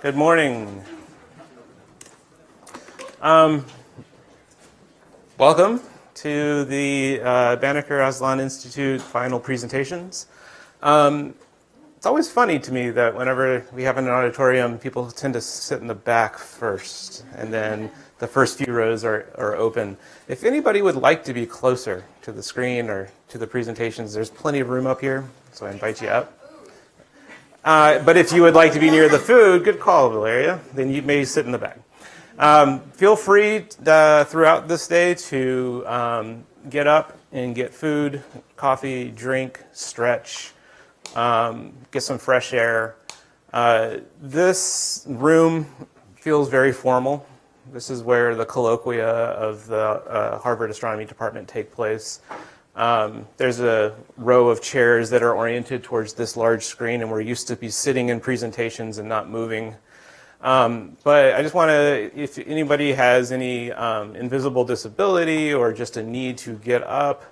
Good morning. Welcome to the Banneker Aztlán Institute final presentations. It's always funny to me that whenever we have an auditorium, people tend to sit in the back first, and then the first few rows are open. If anybody would like to be closer to the screen or to the presentations, there's plenty of room up here, so I invite you up. But if you would like to be near the food, good call, Valeria, then you may sit in the back. Feel free throughout this day to get up and get food, coffee, drink, stretch, get some fresh air. This room feels very formal. This is where the colloquia of the Harvard Astronomy Department take place. There's a row of chairs that are oriented towards this large screen, and we're used to be sitting in presentations and not moving. But I just want to, if anybody has any invisible disability or just a need to get up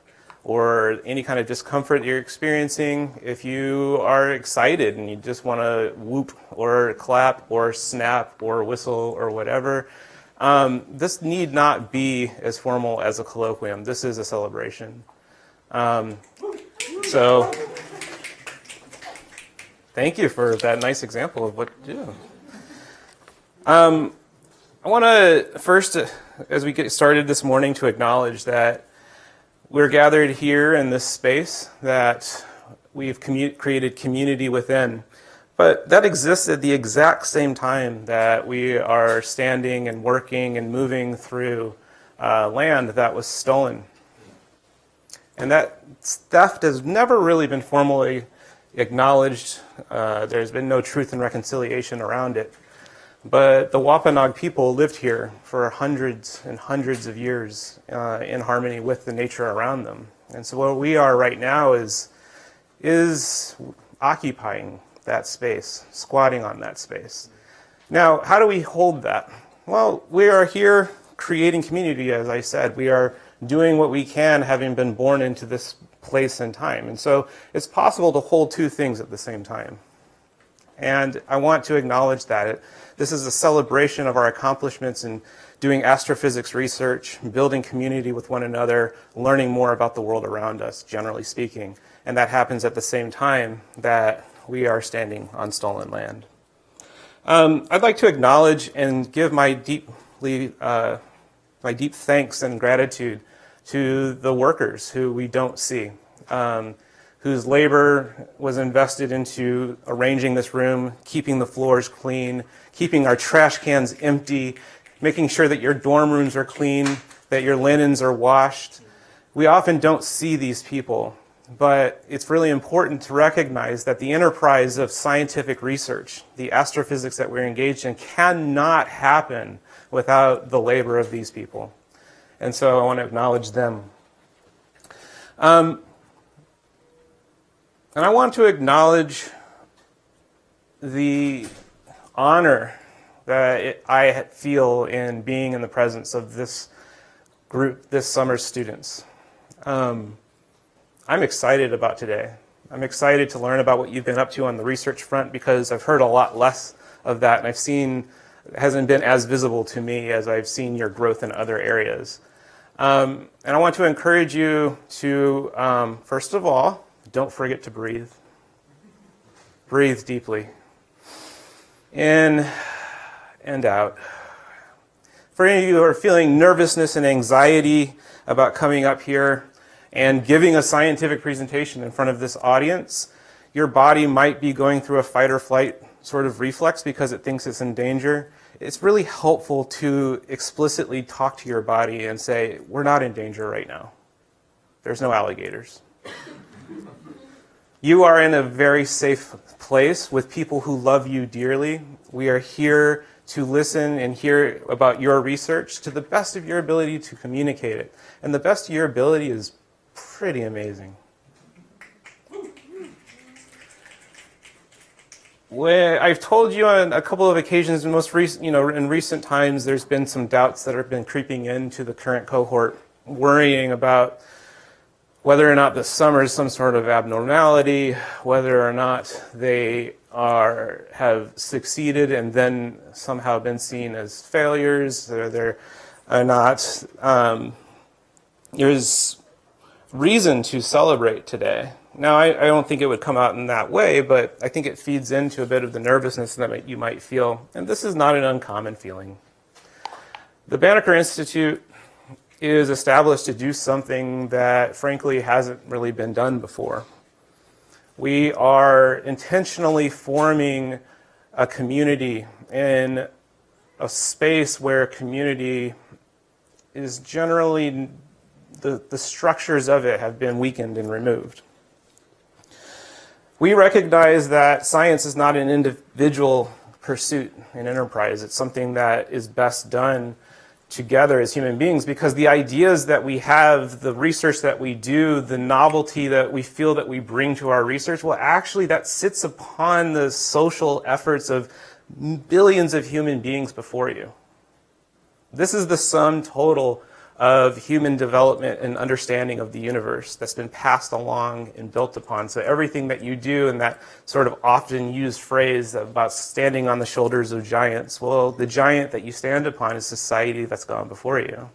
or any kind of discomfort you're experiencing, if you are excited and you just want to whoop or clap or snap or whistle or whatever, this need not be as formal as a colloquium. This is a celebration. So thank you for that nice example of what to do. I want to first, as we get started this morning, to acknowledge that we're gathered here in this space that we've created community within. But that exists at the exact same time that we are standing and working and moving through land that was stolen. And that theft has never really been formally acknowledged. There's been no truth and reconciliation around it. But the Wampanoag people lived here for hundreds and hundreds of years in harmony with the nature around them. And so what we are right now is occupying that space, squatting on that space. Now, how do we hold that? Well, we are here creating community, as I said. We are doing what we can, having been born into this place and time. And so it's possible to hold two things at the same time. And I want to acknowledge that. This is a celebration of our accomplishments in doing astrophysics research, building community with one another, learning more about the world around us, generally speaking. And that happens at the same time that we are standing on stolen land. I'd like to acknowledge and give my deep thanks and gratitude to the workers who we don't see, whose labor was invested into arranging this room, keeping the floors clean, keeping our trash cans empty, making sure that your dorm rooms are clean, that your linens are washed. We often don't see these people, but it's really important to recognize that the enterprise of scientific research, the astrophysics that we're engaged in, cannot happen without the labor of these people. And so I want to acknowledge them. And I want to acknowledge the honor that I feel in being in the presence of this group, this summer's students. I'm excited about today. I'm excited to learn about what you've been up to on the research front, because I've heard a lot less of that, and I've seen, it hasn't been as visible to me as I've seen your growth in other areas. And I want to encourage you to, first of all, don't forget to breathe. Breathe deeply. In and out. For any of you who are feeling nervousness and anxiety about coming up here and giving a scientific presentation in front of this audience, your body might be going through a fight or flight sort of reflex because it thinks it's in danger. It's really helpful to explicitly talk to your body and say, we're not in danger right now. There's no alligators. You are in a very safe place with people who love you dearly. We are here to listen and hear about your research to the best of your ability to communicate it. And the best of your ability is pretty amazing. I've told you on a couple of occasions, in recent times, there's been some doubts that have been creeping into the current cohort, worrying about whether or not the summer is some sort of abnormality, whether or not they have succeeded and then somehow been seen as failures, or they're not. There's reason to celebrate today. Now, I don't think it would come out in that way, but I think it feeds into a bit of the nervousness that you might feel, and this is not an uncommon feeling. The Banneker Institute is established to do something that, frankly, hasn't really been done before. We are intentionally forming a community in a space where community is generally, the structures of it have been weakened and removed. We recognize that science is not an individual pursuit and enterprise. It's something that is best done together as human beings, because the ideas that we have, the research that we do, the novelty that we feel that we bring to our research, well, actually that sits upon the social efforts of billions of human beings before you. This is the sum total of human development and understanding of the universe that's been passed along and built upon. So everything that you do, and that sort of often used phrase about standing on the shoulders of giants, well, the giant that you stand upon is society that's gone before you.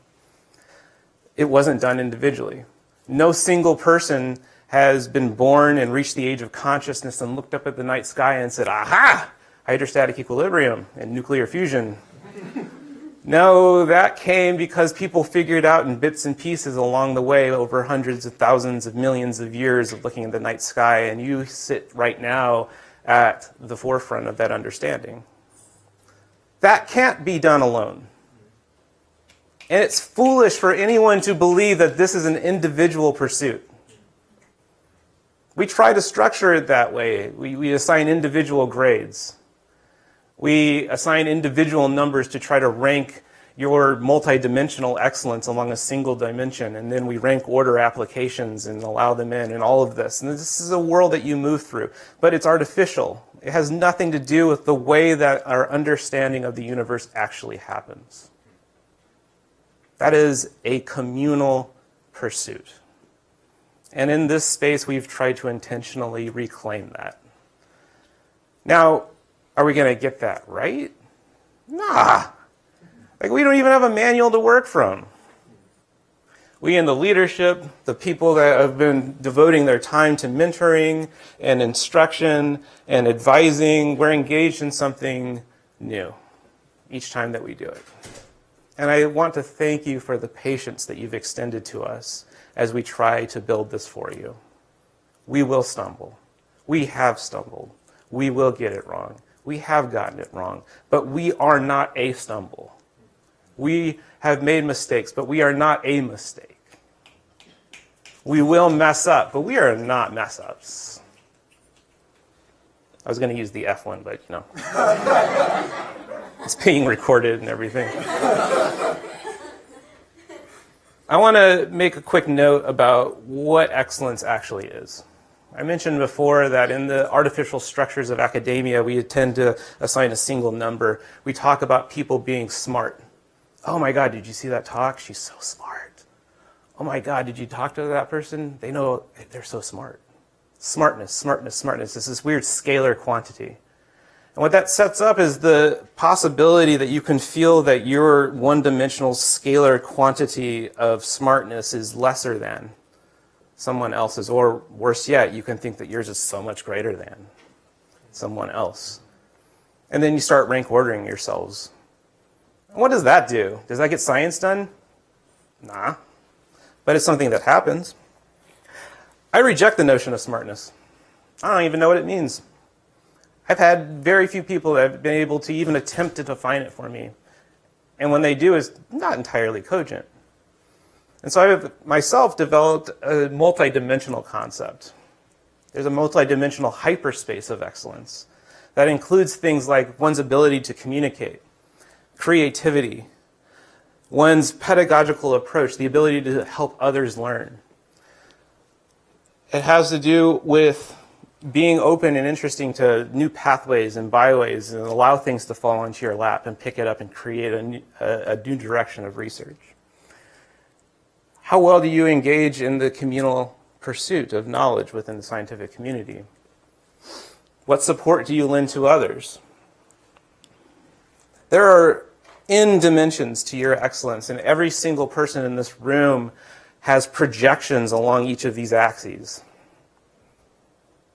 It wasn't done individually. No single person has been born and reached the age of consciousness and looked up at the night sky and said, aha, hydrostatic equilibrium and nuclear fusion. No, that came because people figured out in bits and pieces along the way over hundreds of thousands of millions of years of looking at the night sky, and you sit right now at the forefront of that understanding. That can't be done alone. And it's foolish for anyone to believe that this is an individual pursuit. We try to structure it that way. We assign individual grades. We assign individual numbers to try to rank your multidimensional excellence along a single dimension, and then we rank order applications and allow them in and all of this. And this is a world that you move through, but it's artificial. It has nothing to do with the way that our understanding of the universe actually happens. That is a communal pursuit. And in this space, we've tried to intentionally reclaim that. Now, are we going to get that right? Nah. Like, we don't even have a manual to work from. We in the leadership, the people that have been devoting their time to mentoring and instruction and advising, we're engaged in something new each time that we do it. And I want to thank you for the patience that you've extended to us as we try to build this for you. We will stumble. We have stumbled. We will get it wrong. We have gotten it wrong. But we are not a stumble. We have made mistakes, but we are not a mistake. We will mess up, but we are not mess-ups. I was going to use the F one, but you know. It's being recorded and everything. I want to make a quick note about what excellence actually is. I mentioned before that in the artificial structures of academia, we tend to assign a single number. We talk about people being smart. Oh my God, did you see that talk? She's so smart. Oh my God, did you talk to that person? They know they're so smart. Smartness, smartness, smartness. It's this weird scalar quantity. And what that sets up is the possibility that you can feel that your one-dimensional scalar quantity of smartness is lesser than someone else's. Or worse yet, you can think that yours is so much greater than someone else. And then you start rank ordering yourselves. What does that do? Does that get science done? Nah. But it's something that happens. I reject the notion of smartness. I don't even know what it means. I've had very few people that have been able to even attempt to define it for me. And when they do, it's not entirely cogent. And so I have myself developed a multidimensional concept. There's a multidimensional hyperspace of excellence that includes things like one's ability to communicate, creativity, one's pedagogical approach, the ability to help others learn. It has to do with being open and interesting to new pathways and byways and allow things to fall into your lap and pick it up and create a new direction of research. How well do you engage in the communal pursuit of knowledge within the scientific community? What support do you lend to others? There are dimensions to your excellence, and every single person in this room has projections along each of these axes.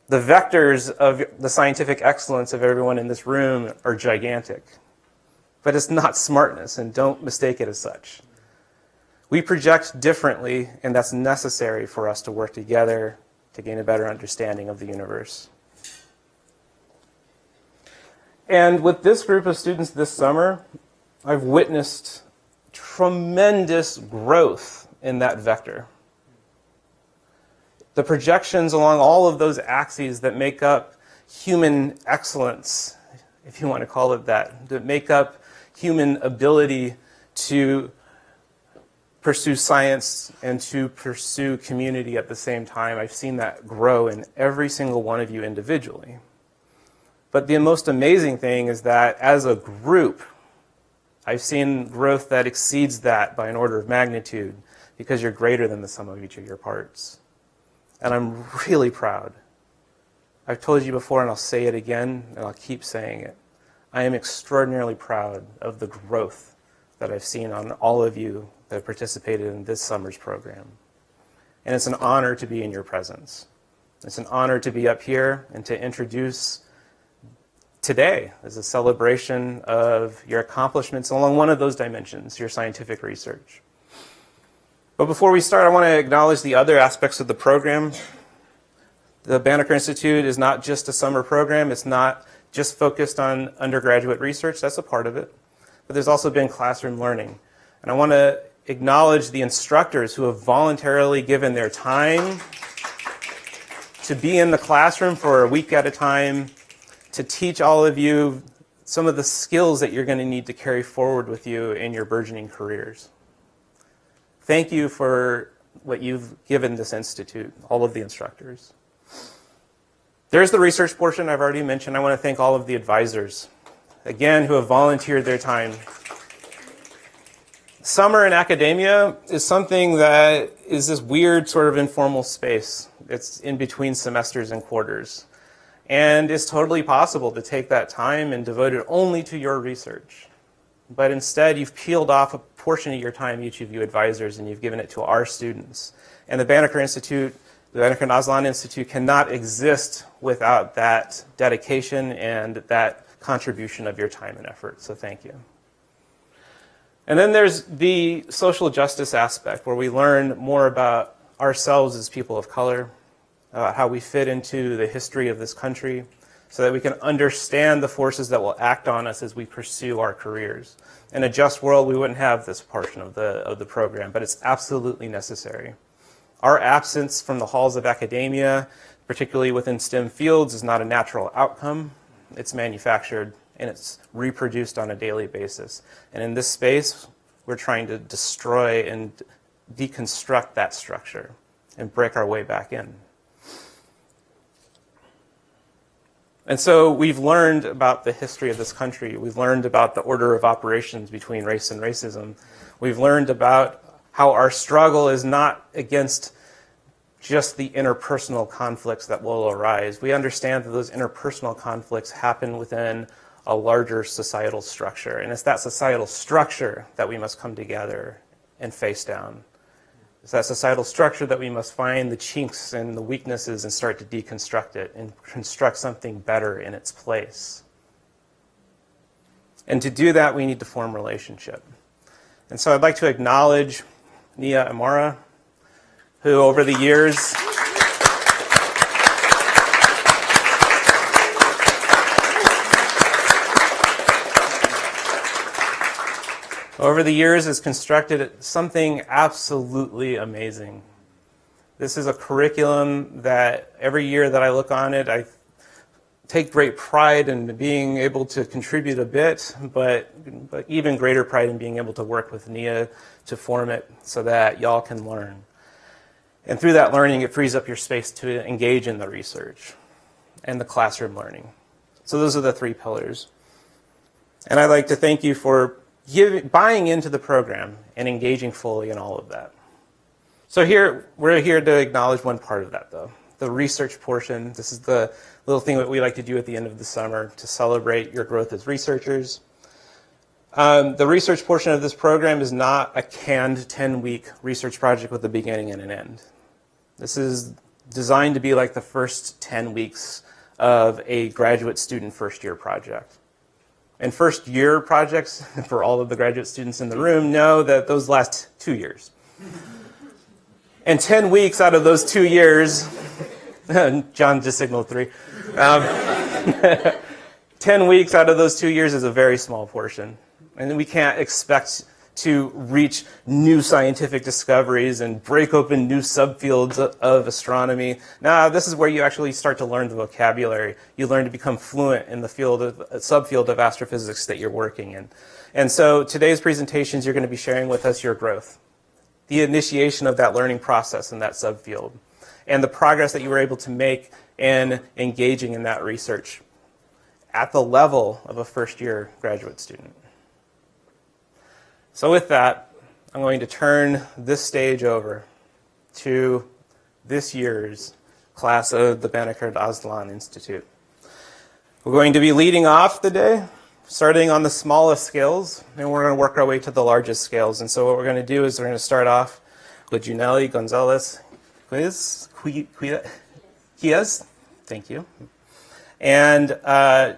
The vectors of the scientific excellence of everyone in this room are gigantic, but it's not smartness, and don't mistake it as such. We project differently, and that's necessary for us to work together to gain a better understanding of the universe. And with this group of students this summer, I've witnessed tremendous growth in that vector. The projections along all of those axes that make up human excellence, if you want to call it that make up human ability to pursue science and to pursue community at the same time. I've seen that grow in every single one of you individually. But the most amazing thing is that as a group, I've seen growth that exceeds that by an order of magnitude because you're greater than the sum of each of your parts. And I'm really proud. I've told you before, and I'll say it again, and I'll keep saying it. I am extraordinarily proud of the growth that I've seen on all of you that have participated in this summer's program. And it's an honor to be in your presence. It's an honor to be up here and to introduce today as a celebration of your accomplishments along one of those dimensions, your scientific research. But before we start, I want to acknowledge the other aspects of the program. The Banneker Institute is not just a summer program. It's not just focused on undergraduate research. That's a part of it. But there's also been classroom learning. And I want to acknowledge the instructors who have voluntarily given their time to be in the classroom for a week at a time, to teach all of you some of the skills that you're going to need to carry forward with you in your burgeoning careers. Thank you for what you've given this institute, all of the instructors. There's the research portion I've already mentioned. I want to thank all of the advisors, again, who have volunteered their time. Summer in academia is something that is this weird sort of informal space. It's in between semesters and quarters. And it's totally possible to take that time and devote it only to your research. But instead, you've peeled off a portion of your time, each of you advisors, and you've given it to our students. And the Banneker Institute, the Banneker and Aztlán Institute cannot exist without that dedication and that contribution of your time and effort. So thank you. And then there's the social justice aspect, where we learn more about ourselves as people of color, how we fit into the history of this country, so that we can understand the forces that will act on us as we pursue our careers. In a just world, we wouldn't have this portion of the program, but it's absolutely necessary. Our absence from the halls of academia, particularly within STEM fields, is not a natural outcome. It's manufactured and it's reproduced on a daily basis. And in this space, we're trying to destroy and deconstruct that structure and break our way back in. And so we've learned about the history of this country. We've learned about the order of operations between race and racism. We've learned about how our struggle is not against just the interpersonal conflicts that will arise. We understand that those interpersonal conflicts happen within a larger societal structure. And it's that societal structure that we must come together and face down. It's that societal structure that we must find the chinks and the weaknesses and start to deconstruct it and construct something better in its place. And to do that, we need to form relationship. And so I'd like to acknowledge Nia Amara, who over the years has constructed something absolutely amazing. This is a curriculum that every year that I look on it, I take great pride in being able to contribute a bit, but even greater pride in being able to work with Nia to form it so that y'all can learn. And through that learning, it frees up your space to engage in the research and the classroom learning. So those are the three pillars. And I'd like to thank you for buying into the program and engaging fully in all of that. So we're here to acknowledge one part of that, though, the research portion. This is the little thing that we like to do at the end of the summer to celebrate your growth as researchers. The research portion of this program is not a canned 10-week research project with a beginning and an end. This is designed to be like the first 10 weeks of a graduate student first-year project. And first-year projects, for all of the graduate students in the room, know that those last 2 years. And 10 weeks out of those 2 years, John just signaled 3. 10 weeks out of those 2 years is a very small portion. And we can't expect to reach new scientific discoveries and break open new subfields of astronomy. Now, this is where you actually start to learn the vocabulary. You learn to become fluent in the subfield of astrophysics that you're working in. And so today's presentations, you're going to be sharing with us your growth, the initiation of that learning process in that subfield, and the progress that you were able to make in engaging in that research at the level of a first-year graduate student. So with that, I'm going to turn this stage over to this year's class of the Banneker and Aztlán Institute. We're going to be leading off the day, starting on the smallest scales, and we're going to work our way to the largest scales. And so what we're going to do is we're going to start off with Junelli Gonzalez Quiaz. Thank you. And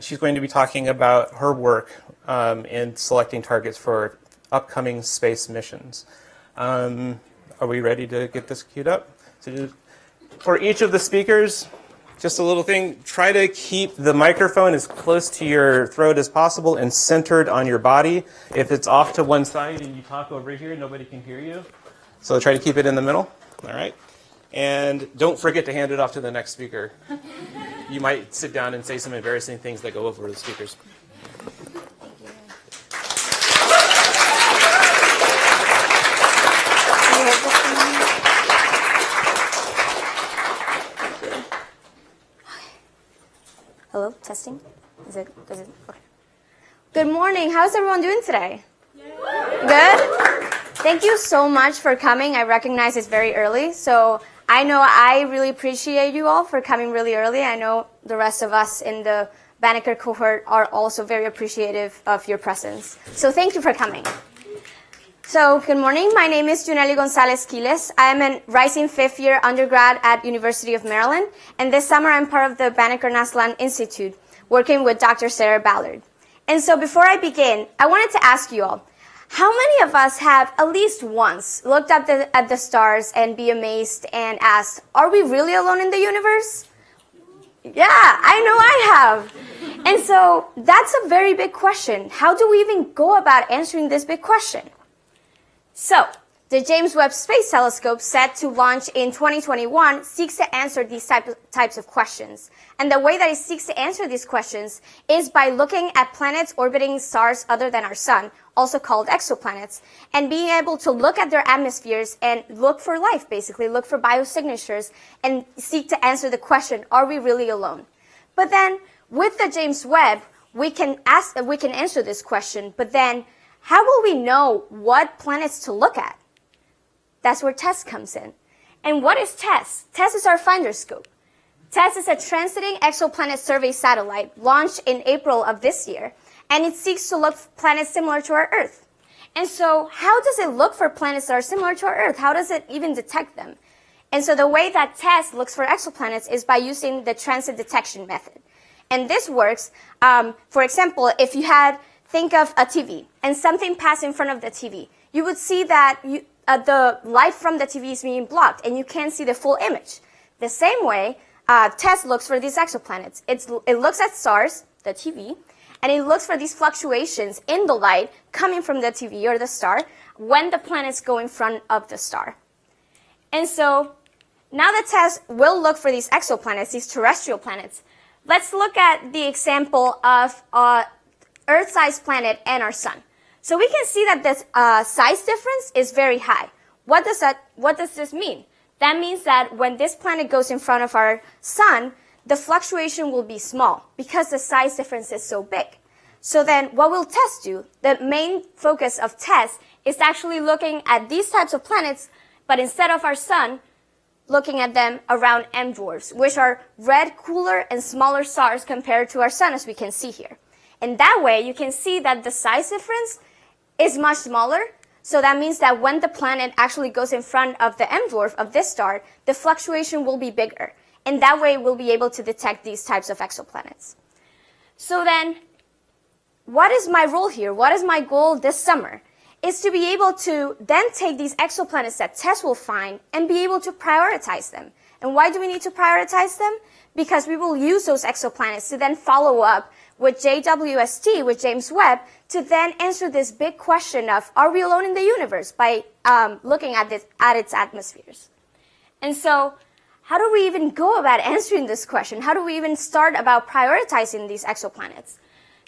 she's going to be talking about her work in selecting targets for upcoming space missions. Are we ready to get this queued up? So for each of the speakers, just a little thing, try to keep the microphone as close to your throat as possible and centered on your body. If it's off to one side and you talk over here, nobody can hear you. So try to keep it in the middle, all right? And don't forget to hand it off to the next speaker. You might sit down and say some embarrassing things that go over the speakers. Hello, testing. Is it okay? Good morning. How's everyone doing today? Good? Thank you so much for coming. I recognize it's very early, so I know I really appreciate you all for coming really early. I know the rest of us in the Banneker cohort are also very appreciative of your presence. So thank you for coming. So good morning. My name is Junelli Gonzalez Quiles. I'm a rising fifth-year undergrad at University of Maryland, and this summer I'm part of the Banneker and Aztlán Institute, working with Dr. Sarah Ballard. And so before I begin, I wanted to ask you all, how many of us have at least once looked up at the stars and be amazed and asked, are we really alone in the universe? Yeah, I know I have. And so that's a very big question. How do we even go about answering this big question? So, the James Webb Space Telescope, set to launch in 2021, seeks to answer these types of questions. And the way that it seeks to answer these questions is by looking at planets orbiting stars other than our sun, also called exoplanets, and being able to look at their atmospheres and look for life, basically, look for biosignatures, and seek to answer the question, are we really alone? But then, with the James Webb, we can answer this question, but then, how will we know what planets to look at? That's where TESS comes in. And what is TESS? TESS is our finder scope. TESS is a transiting exoplanet survey satellite launched in April of this year, and it seeks to look for planets similar to our Earth. And so how does it look for planets that are similar to our Earth? How does it even detect them? And so the way that TESS looks for exoplanets is by using the transit detection method. And this works, for example, if you think of a TV and something passed in front of the TV, you would see that the light from the TV is being blocked and you can't see the full image. The same way, TESS looks for these exoplanets. It looks at stars, the TV, and it looks for these fluctuations in the light coming from the TV or the star when the planets go in front of the star. And so now the TESS will look for these exoplanets, these terrestrial planets. Let's look at the example of Earth-sized planet and our sun. So we can see that this size difference is very high. What does this mean? That means that when this planet goes in front of our sun, the fluctuation will be small because the size difference is so big. So then what will TESS do? The main focus of TESS is actually looking at these types of planets but instead of our sun, looking at them around M dwarfs, which are red, cooler, and smaller stars compared to our sun, as we can see here. And that way, you can see that the size difference is much smaller. So that means that when the planet actually goes in front of the M dwarf of this star, the fluctuation will be bigger. And that way, we'll be able to detect these types of exoplanets. So then, what is my role here? What is my goal this summer? Is to be able to then take these exoplanets that TESS will find and be able to prioritize them. And why do we need to prioritize them? Because we will use those exoplanets to then follow up with JWST, with James Webb, to then answer this big question of, are we alone in the universe, by looking at its atmospheres. And so, how do we even go about answering this question? How do we even start about prioritizing these exoplanets?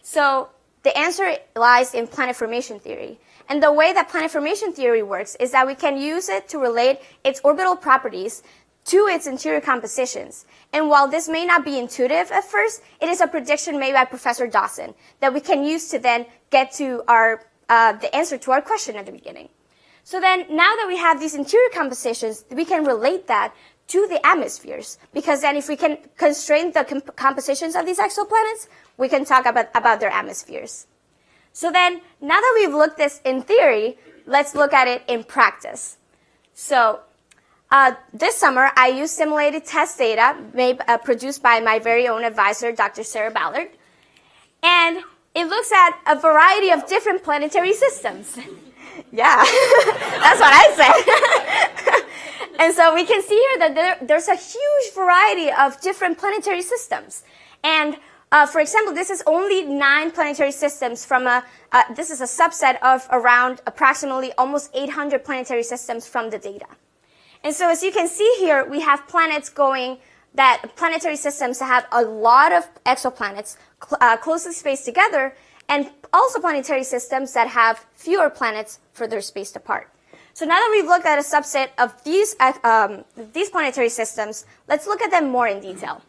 So, the answer lies in planet formation theory. And the way that planet formation theory works is that we can use it to relate its orbital properties to its interior compositions. And while this may not be intuitive at first, it is a prediction made by Professor Dawson that we can use to then get to the answer to our question at the beginning. So then, now that we have these interior compositions, we can relate that to the atmospheres. Because then if we can constrain the compositions of these exoplanets, we can talk about their atmospheres. So then, now that we've looked this in theory, let's look at it in practice. So, this summer, I used simulated test data produced by my very own advisor, Dr. Sarah Ballard. And it looks at a variety of different planetary systems. Yeah, that's what I said. And so we can see here that there's a huge variety of different planetary systems. And for example, this is only 9 planetary systems from this is a subset of around approximately almost 800 planetary systems from the data. And so as you can see here, we have planetary systems that have a lot of exoplanets closely spaced together, and also planetary systems that have fewer planets further spaced apart. So now that we've looked at a subset of these planetary systems, let's look at them more in detail.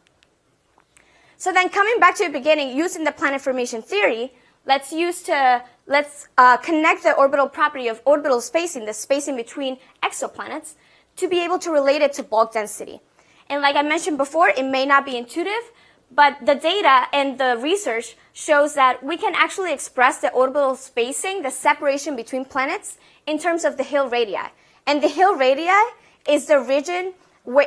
So then coming back to the beginning, using the planet formation theory, let's connect the orbital property of orbital spacing, the spacing between exoplanets, to be able to relate it to bulk density. And like I mentioned before, it may not be intuitive, but the data and the research shows that we can actually express the orbital spacing, the separation between planets, in terms of the Hill radii. And the Hill radii is the region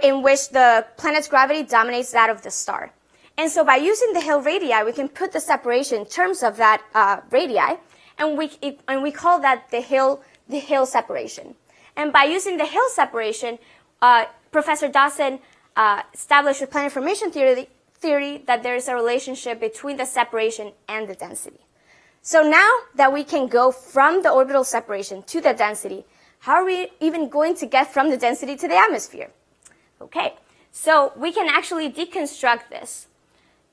in which the planet's gravity dominates that of the star. And so by using the Hill radii, we can put the separation in terms of that radii, and we call that the Hill separation. And by using the Hill separation, Professor Dawson established with planet formation theory that there is a relationship between the separation and the density. So now that we can go from the orbital separation to the density, how are we even going to get from the density to the atmosphere? Okay, so we can actually deconstruct this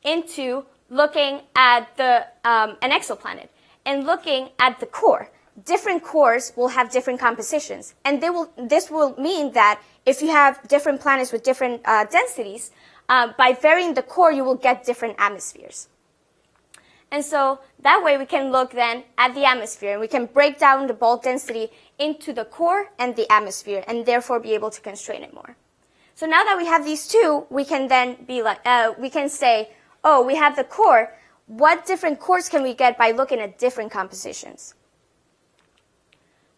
into looking at an exoplanet and looking at the core. Different cores will have different compositions, and this will mean that if you have different planets with different densities, by varying the core, you will get different atmospheres. And so that way we can look then at the atmosphere, and we can break down the bulk density into the core and the atmosphere, and therefore be able to constrain it more. So now that we have these two, we can then we can say, oh, we have the core. What different cores can we get by looking at different compositions?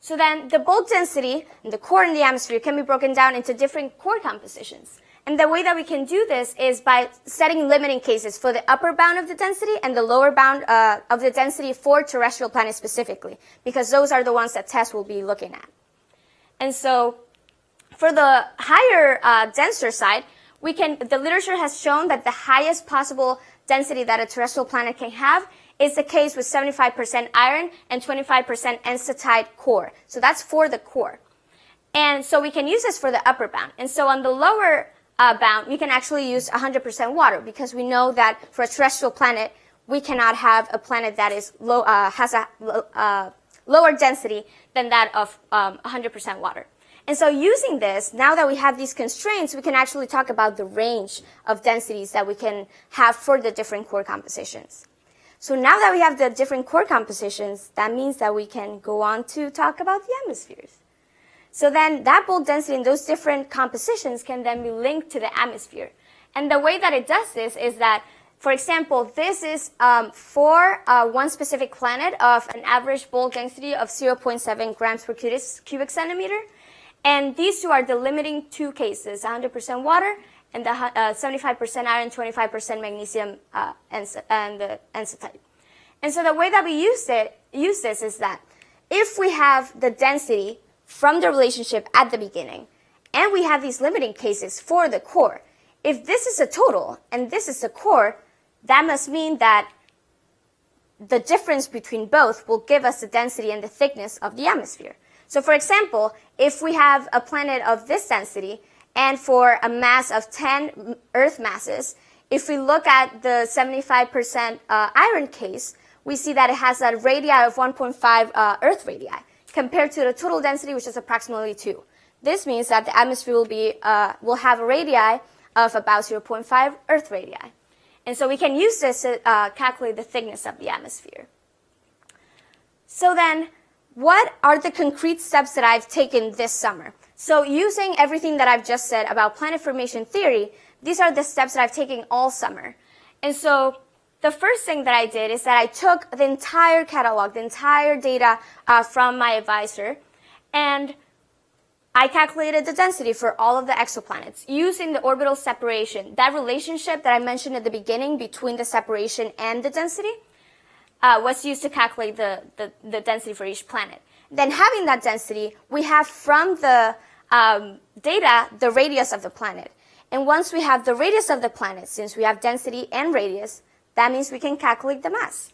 So then the bulk density, and the core and the atmosphere, can be broken down into different core compositions. And the way that we can do this is by setting limiting cases for the upper bound of the density and the lower bound of the density for terrestrial planets specifically, because those are the ones that TESS will be looking at. And so for the higher, denser side, the literature has shown that the highest possible density that a terrestrial planet can have is the case with 75% iron and 25% enstatite core. So that's for the core. And so we can use this for the upper bound. And so on the lower bound, we can actually use 100% water, because we know that for a terrestrial planet, we cannot have a planet that is has a lower density than that of 100% water. And so using this, now that we have these constraints, we can actually talk about the range of densities that we can have for the different core compositions. So now that we have the different core compositions, that means that we can go on to talk about the atmospheres. So then that bulk density in those different compositions can then be linked to the atmosphere. And the way that it does this is that, for example, this is for one specific planet of an average bulk density of 0.7 grams per cubic centimeter. And these two are the limiting two cases, 100% water and the 75% iron, 25% magnesium, and the enstatite. And so the way that we use this is that if we have the density from the relationship at the beginning, and we have these limiting cases for the core, if this is a total and this is the core, that must mean that the difference between both will give us the density and the thickness of the atmosphere. So for example, if we have a planet of this density and for a mass of 10 Earth masses, if we look at the 75% iron case, we see that it has a radii of 1.5 Earth radii compared to the total density, which is approximately 2. This means that the atmosphere will have a radii of about 0.5 Earth radii. And so we can use this to calculate the thickness of the atmosphere. So then, what are the concrete steps that I've taken this summer? So using everything that I've just said about planet formation theory, these are the steps that I've taken all summer. And so the first thing that I did is that I took the entire catalog, the entire data from my advisor, and I calculated the density for all of the exoplanets using the orbital separation. That relationship that I mentioned at the beginning between the separation and the density was used to calculate the density for each planet. Then having that density, we have from the data the radius of the planet. And once we have the radius of the planet, since we have density and radius, that means we can calculate the mass.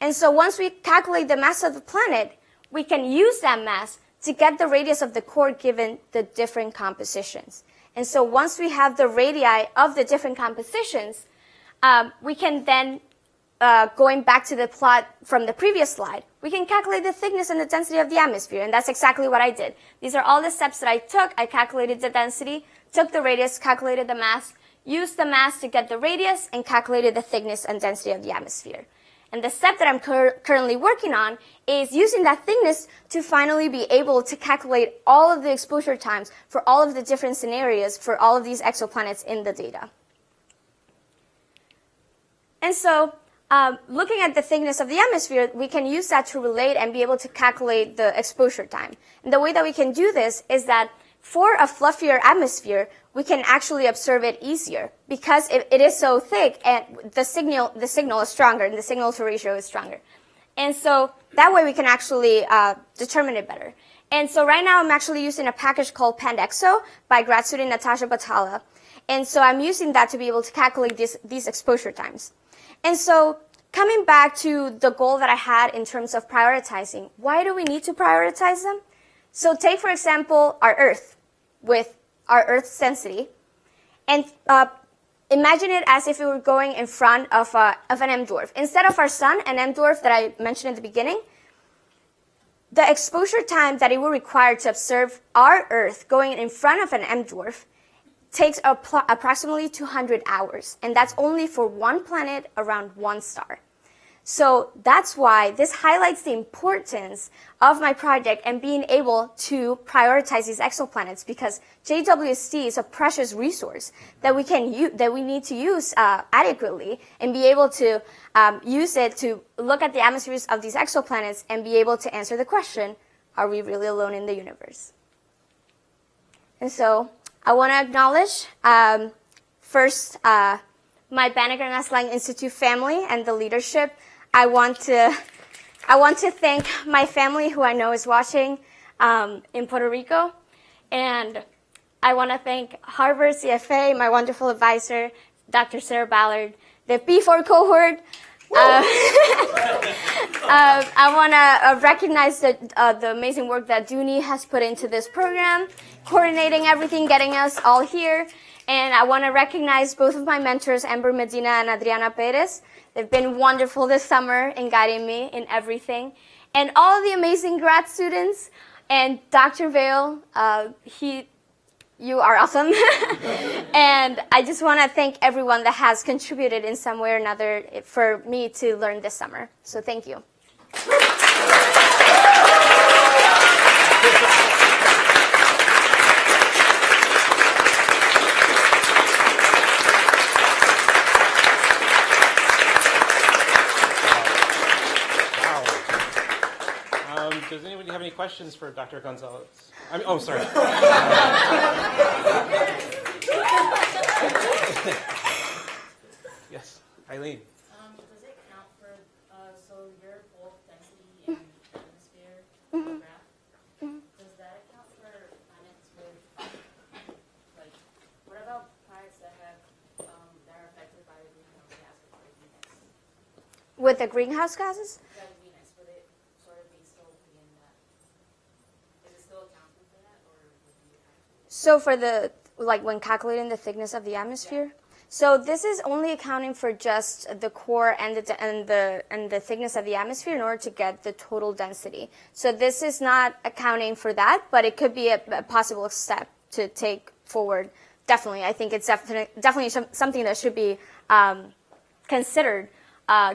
And so once we calculate the mass of the planet, we can use that mass to get the radius of the core given the different compositions. And so once we have the radii of the different compositions, we can then, going back to the plot from the previous slide, we can calculate the thickness and the density of the atmosphere. And that's exactly what I did. These are all the steps that I took. I calculated the density, took the radius, calculated the mass, used the mass to get the radius, and calculated the thickness and density of the atmosphere. And the step that I'm currently working on is using that thickness to finally be able to calculate all of the exposure times for all of the different scenarios for all of these exoplanets in the data. And so looking at the thickness of the atmosphere, we can use that to relate and be able to calculate the exposure time. And the way that we can do this is that for a fluffier atmosphere, we can actually observe it easier because it is so thick and the signal is stronger and the signal to ratio is stronger. And so that way we can actually determine it better. And so right now I'm actually using a package called PandExo by grad student Natasha Batala. And so I'm using that to be able to calculate these exposure times. And so coming back to the goal that I had in terms of prioritizing, why do we need to prioritize them? So take, for example, our Earth with our Earth's density, and imagine it as if we were going in front of an M dwarf. Instead of our sun, an M dwarf that I mentioned at the beginning, the exposure time that it will require to observe our Earth going in front of an M dwarf takes approximately 200 hours, and that's only for one planet around one star. So that's why this highlights the importance of my project and being able to prioritize these exoplanets, because JWST is a precious resource that we need to use adequately and be able to use it to look at the atmospheres of these exoplanets and be able to answer the question, are we really alone in the universe? And so I want to acknowledge first my Banneker and Aztlán Institute family and the leadership. I want to thank my family, who I know is watching in Puerto Rico, and I want to thank Harvard CFA, my wonderful advisor, Dr. Sarah Ballard, the P4 cohort. I want to recognize the amazing work that Dooney has put into this program, coordinating everything, getting us all here. And I want to recognize both of my mentors, Amber Medina and Adriana Perez. They've been wonderful this summer in guiding me in everything. And all of the amazing grad students, and Dr. Vale, you are awesome. And I just want to thank everyone that has contributed in some way or another for me to learn this summer. So thank you. questions for Dr. Gonzalez? Oh, sorry. Yes, Eileen. Does it count for, so your bulk density in atmosphere graph, does that account for planets with, like, what about planets that have, that are affected by the greenhouse gases, like Venus? With the greenhouse gases? Yeah, Venus, would it sort of be still be in that? Is it still accounting for that, or would you have to? So for the, like when calculating the thickness of the atmosphere? So this is only accounting for just the core and the thickness of the atmosphere in order to get the total density. So this is not accounting for that, but it could be a possible step to take forward. Definitely, I think it's definitely something that should be considered,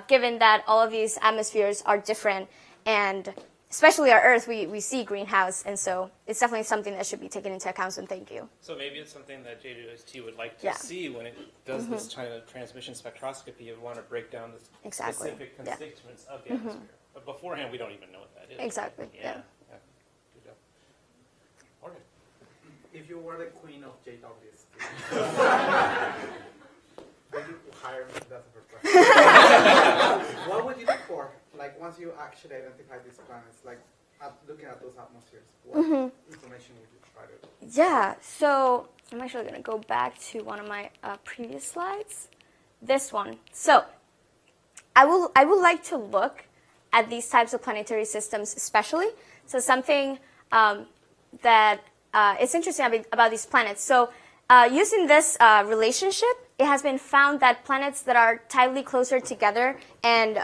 given that all of these atmospheres are different, and especially our Earth, we see greenhouse, and so it's definitely something that should be taken into account. So thank you. So maybe it's something that JWST would like to Yeah. see when it does this kind of transmission spectroscopy. You want to break down the Exactly. specific Yeah. constituents of the atmosphere. But beforehand, we don't even know what that is. Exactly, yeah. Good job. Morgan. If you were the queen of JWs, would you hire me? That's the first question. What would you look for? Like, once you actually identify these planets, like looking at those atmospheres, what information would you try to? Yeah, so I'm actually going to go back to one of my previous slides. This one. So I would like to look at these types of planetary systems especially. So something that is interesting about these planets. So using this relationship, it has been found that planets that are tightly closer together and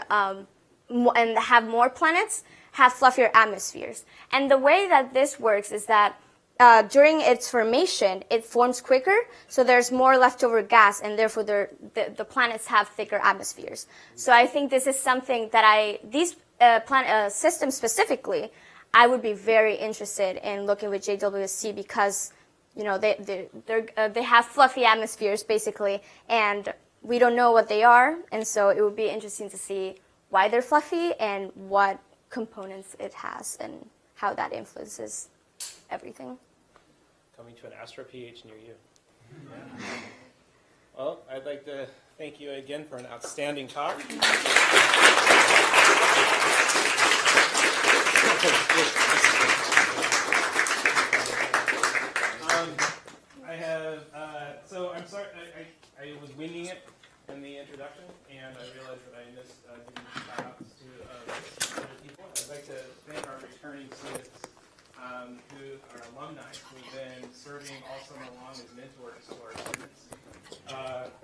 have more planets have fluffier atmospheres. And the way that this works is that during its formation, it forms quicker, so there's more leftover gas, and therefore the planets have thicker atmospheres. So I think this is something that these systems specifically, I would be very interested in looking with JWST because, you know, they have fluffy atmospheres basically, and we don't know what they are, and so it would be interesting to see why they're fluffy and what components it has and how that influences everything. Coming to an Astro PH near you. Yeah. Well, I'd like to thank you again for an outstanding talk. So I'm sorry, I was winging it in the introduction, and I realized that I missed giving shout-outs to other people. I'd like to thank our returning students who are alumni who've been serving all summer long as mentors to our students.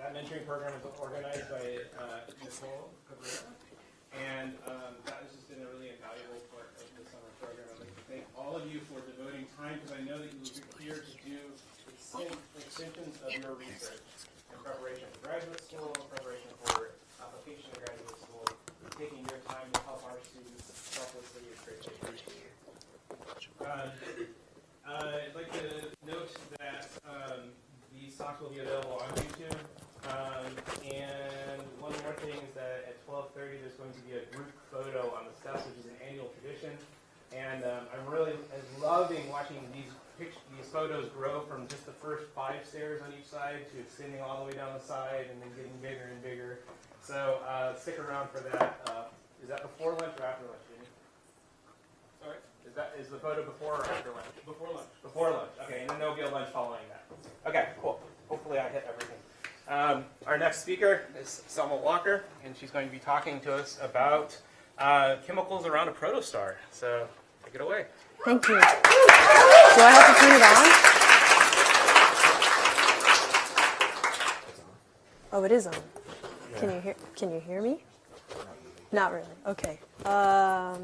That mentoring program is organized by Nicole Cabrera, and that has just been a really invaluable part of the summer program. I'd like to thank all of you for devoting time, because I know that you will be here to do extensions of your research in preparation for graduate school, preparation for application to graduate school. Taking your time to help our students selflessly is greatly appreciated. I'd like to note that these talks will be available on YouTube. And one more thing is that at 12:30 there's going to be a group photo on the steps, which is an annual tradition. And I'm really loving watching these photos grow from just the first 5 stairs on each side to extending all the way down the side and then getting bigger and bigger. So stick around for that. Is that before lunch or after lunch, Jimmy? Sorry? Is the photo before or after lunch? Before lunch. Before lunch. Okay, and then there'll be a lunch following that. Okay, cool. Hopefully I hit everything. Our next speaker is Selma Walker, and she's going to be talking to us about chemicals around a protostar. So take it away. Thank you. Do I have to turn it on? Oh, it is on. Yeah. Can you hear me? Not really. Okay. I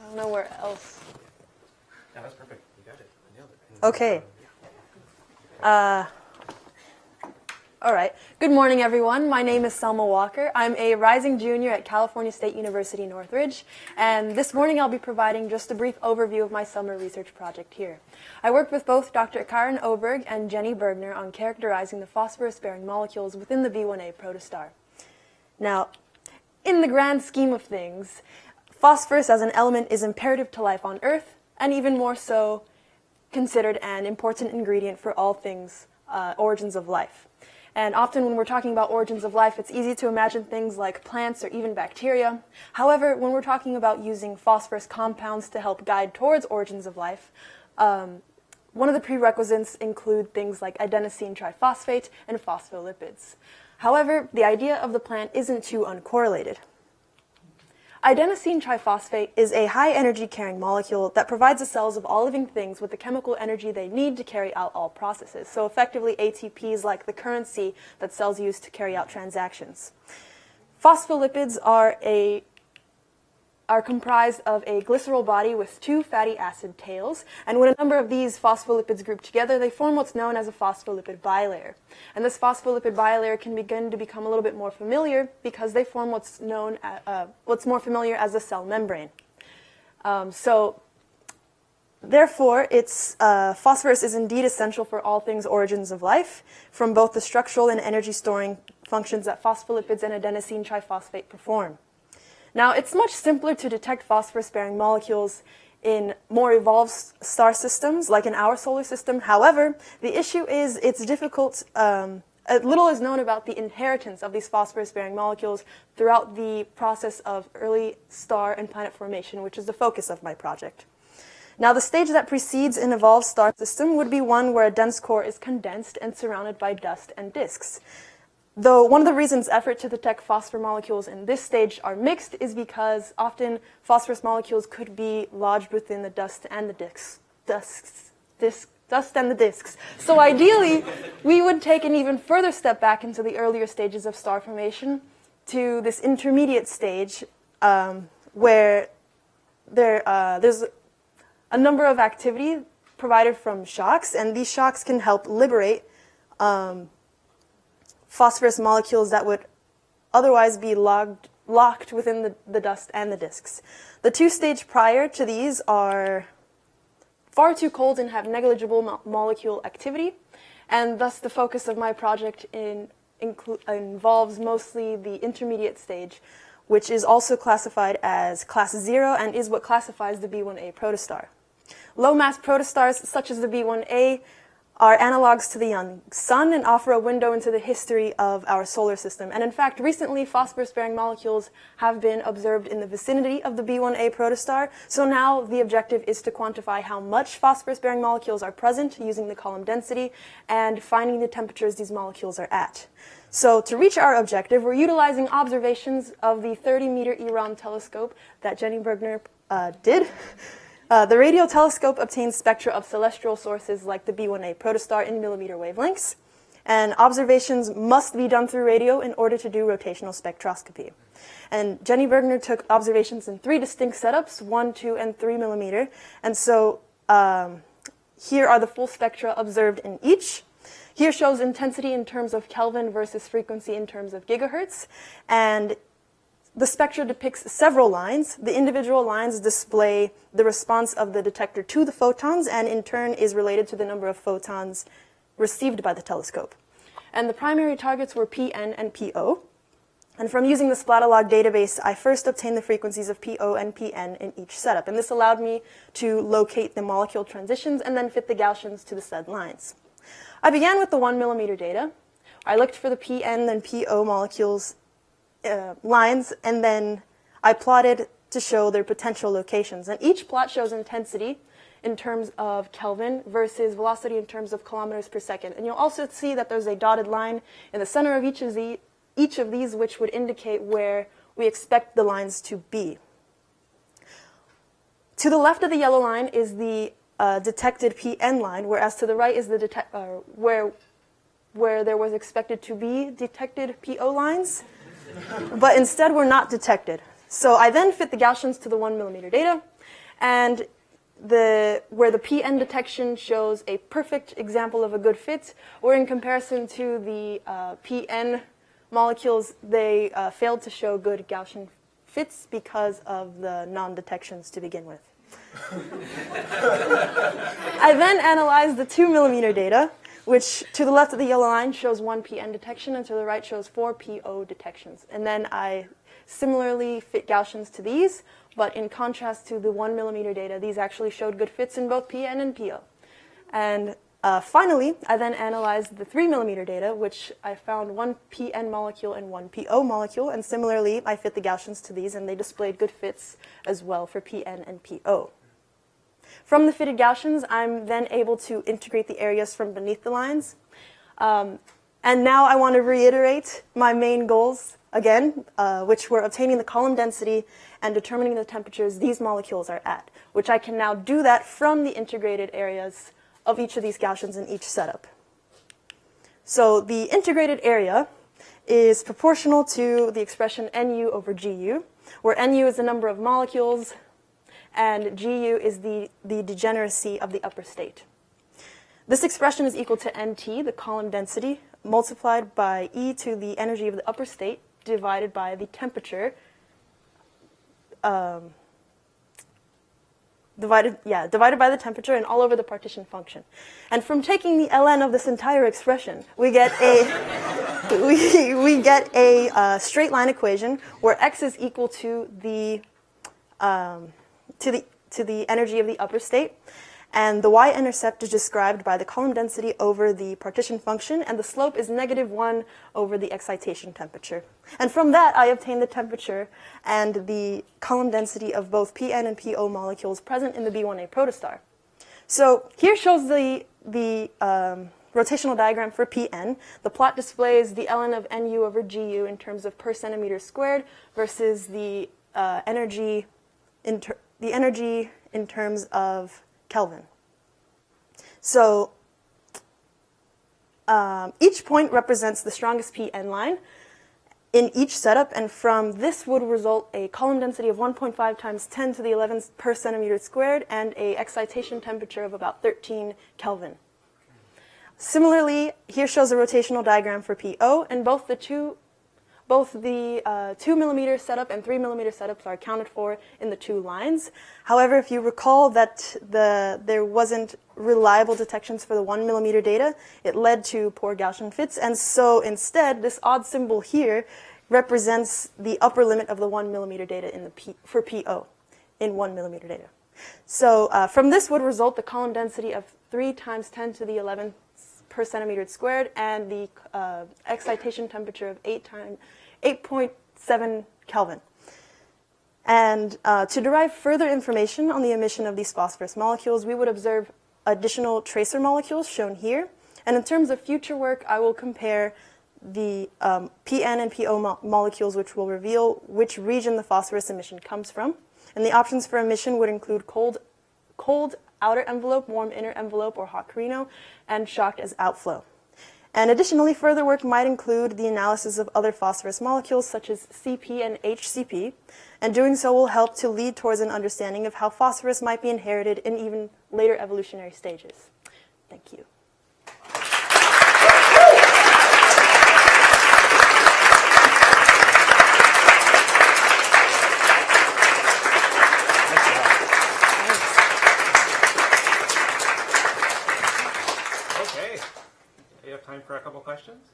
don't know where else. No, that's perfect. You got it. I nailed it. Okay. All right. Good morning, everyone. My name is Selma Walker. I'm a rising junior at California State University, Northridge, and this morning I'll be providing just a brief overview of my summer research project here. I worked with both Dr. Karen Oberg and Jenny Bergner on characterizing the phosphorus-bearing molecules within the B1A protostar. Now, in the grand scheme of things, phosphorus as an element is imperative to life on Earth, and even more so considered an important ingredient for all things origins of life. And often when we're talking about origins of life, it's easy to imagine things like plants or even bacteria. However, when we're talking about using phosphorus compounds to help guide towards origins of life, one of the prerequisites include things like adenosine triphosphate and phospholipids. However, the idea of the plant isn't too uncorrelated. Adenosine triphosphate is a high-energy carrying molecule that provides the cells of all living things with the chemical energy they need to carry out all processes. So effectively, ATP is like the currency that cells use to carry out transactions. Phospholipids are comprised of a glycerol body with 2 fatty acid tails, and when a number of these phospholipids group together, they form what's known as a phospholipid bilayer. And this phospholipid bilayer can begin to become a little bit more familiar because they form what's more familiar as the cell membrane. Therefore, phosphorus is indeed essential for all things origins of life, from both the structural and energy storing functions that phospholipids and adenosine triphosphate perform. Now, it's much simpler to detect phosphorus-bearing molecules in more evolved star systems, like in our solar system. However, the issue is it's difficult. Little is known about the inheritance of these phosphorus-bearing molecules throughout the process of early star and planet formation, which is the focus of my project. Now, the stage that precedes an evolved star system would be one where a dense core is condensed and surrounded by dust and disks. Though one of the reasons effort to detect phosphor molecules in this stage are mixed is because often phosphorus molecules could be lodged within the dust and the disks. Dust and the disks. So ideally, we would take an even further step back into the earlier stages of star formation to this intermediate stage where there's a number of activity provided from shocks, and these shocks can help liberate phosphorus molecules that would otherwise be locked within the dust and the disks. The 2 stages prior to these are far too cold and have negligible molecule activity, and thus the focus of my project involves mostly the intermediate stage, which is also classified as class 0 and is what classifies the B1A protostar. Low-mass protostars, such as the B1A, are analogs to the young sun and offer a window into the history of our solar system. And in fact, recently, phosphorus-bearing molecules have been observed in the vicinity of the B1A protostar. So now the objective is to quantify how much phosphorus-bearing molecules are present using the column density and finding the temperatures these molecules are at. So to reach our objective, we're utilizing observations of the 30-meter ERON telescope that Jenny Bergner did. The radio telescope obtains spectra of celestial sources like the B1A protostar in millimeter wavelengths, and observations must be done through radio in order to do rotational spectroscopy. And Jenny Bergner took observations in 3 distinct setups, 1, 2, and 3 millimeter, and so here are the full spectra observed in each. Here shows intensity in terms of Kelvin versus frequency in terms of gigahertz, and the spectra depicts several lines. The individual lines display the response of the detector to the photons, and in turn is related to the number of photons received by the telescope. And the primary targets were PN and PO. And from using the Splatolog database, I first obtained the frequencies of PO and PN in each setup. And this allowed me to locate the molecule transitions and then fit the Gaussians to the said lines. I began with the 1 millimeter data. I looked for the PN and PO molecules lines, and then I plotted to show their potential locations. And each plot shows intensity in terms of Kelvin versus velocity in terms of kilometers per second. And you'll also see that there's a dotted line in the center of each of these, which would indicate where we expect the lines to be. To the left of the yellow line is the detected PN line, whereas to the right is the where there was expected to be detected PO lines. But instead were not detected. So I then fit the Gaussians to the 1 millimeter data, and where the PN detection shows a perfect example of a good fit, or in comparison to the PN molecules, they failed to show good Gaussian fits because of the non-detections to begin with. I then analyzed the 2 millimeter data, which to the left of the yellow line shows 1 PN detection and to the right shows 4 PO detections. And then I similarly fit Gaussians to these, but in contrast to the 1 millimeter data, these actually showed good fits in both PN and PO. And finally, I then analyzed the 3 millimeter data, which I found one PN molecule and one PO molecule, and similarly, I fit the Gaussians to these, and they displayed good fits as well for PN and PO. From the fitted Gaussians, I'm then able to integrate the areas from beneath the lines. And now I want to reiterate my main goals again, which were obtaining the column density and determining the temperatures these molecules are at, which I can now do that from the integrated areas of each of these Gaussians in each setup. So the integrated area is proportional to the expression Nu over Gu, where Nu is the number of molecules and Gu is the degeneracy of the upper state. This expression is equal to Nt, the column density, multiplied by e to the energy of the upper state divided by the temperature, divided by the temperature and all over the partition function. And from taking the ln of this entire expression, we get a we get a straight line equation where x is equal to the energy of the upper state, and the y-intercept is described by the column density over the partition function, and the slope is -1 over the excitation temperature. And from that, I obtain the temperature and the column density of both PN and PO molecules present in the B1A protostar. So here shows the rotational diagram for PN. The plot displays the ln of Nu over Gu in terms of per centimeter squared versus the energy in terms of Kelvin. So each point represents the strongest PN line in each setup, and from this would result a column density of 1.5 times 10 to the 11th per centimeter squared and a excitation temperature of about 13 Kelvin. Similarly, here shows a rotational diagram for PO, and both the 2 millimeter setup and 3 millimeter setups are accounted for in the two lines. However, if you recall that there wasn't reliable detections for the 1 millimeter data, it led to poor Gaussian fits, and so instead, this odd symbol here represents the upper limit of the 1 millimeter data for PO in 1 millimeter data. So from this would result the column density of 3 times 10 to the 11th per centimeter squared, and the excitation temperature of 8.7 Kelvin. And to derive further information on the emission of these phosphorus molecules, we would observe additional tracer molecules shown here. And in terms of future work, I will compare the PN and PO molecules, which will reveal which region the phosphorus emission comes from. And the options for emission would include cold outer envelope, warm inner envelope, or hot Carino, and shocked as outflow. And additionally, further work might include the analysis of other phosphorus molecules such as CP and HCP, and doing so will help to lead towards an understanding of how phosphorus might be inherited in even later evolutionary stages. Thank you. Time for a couple questions?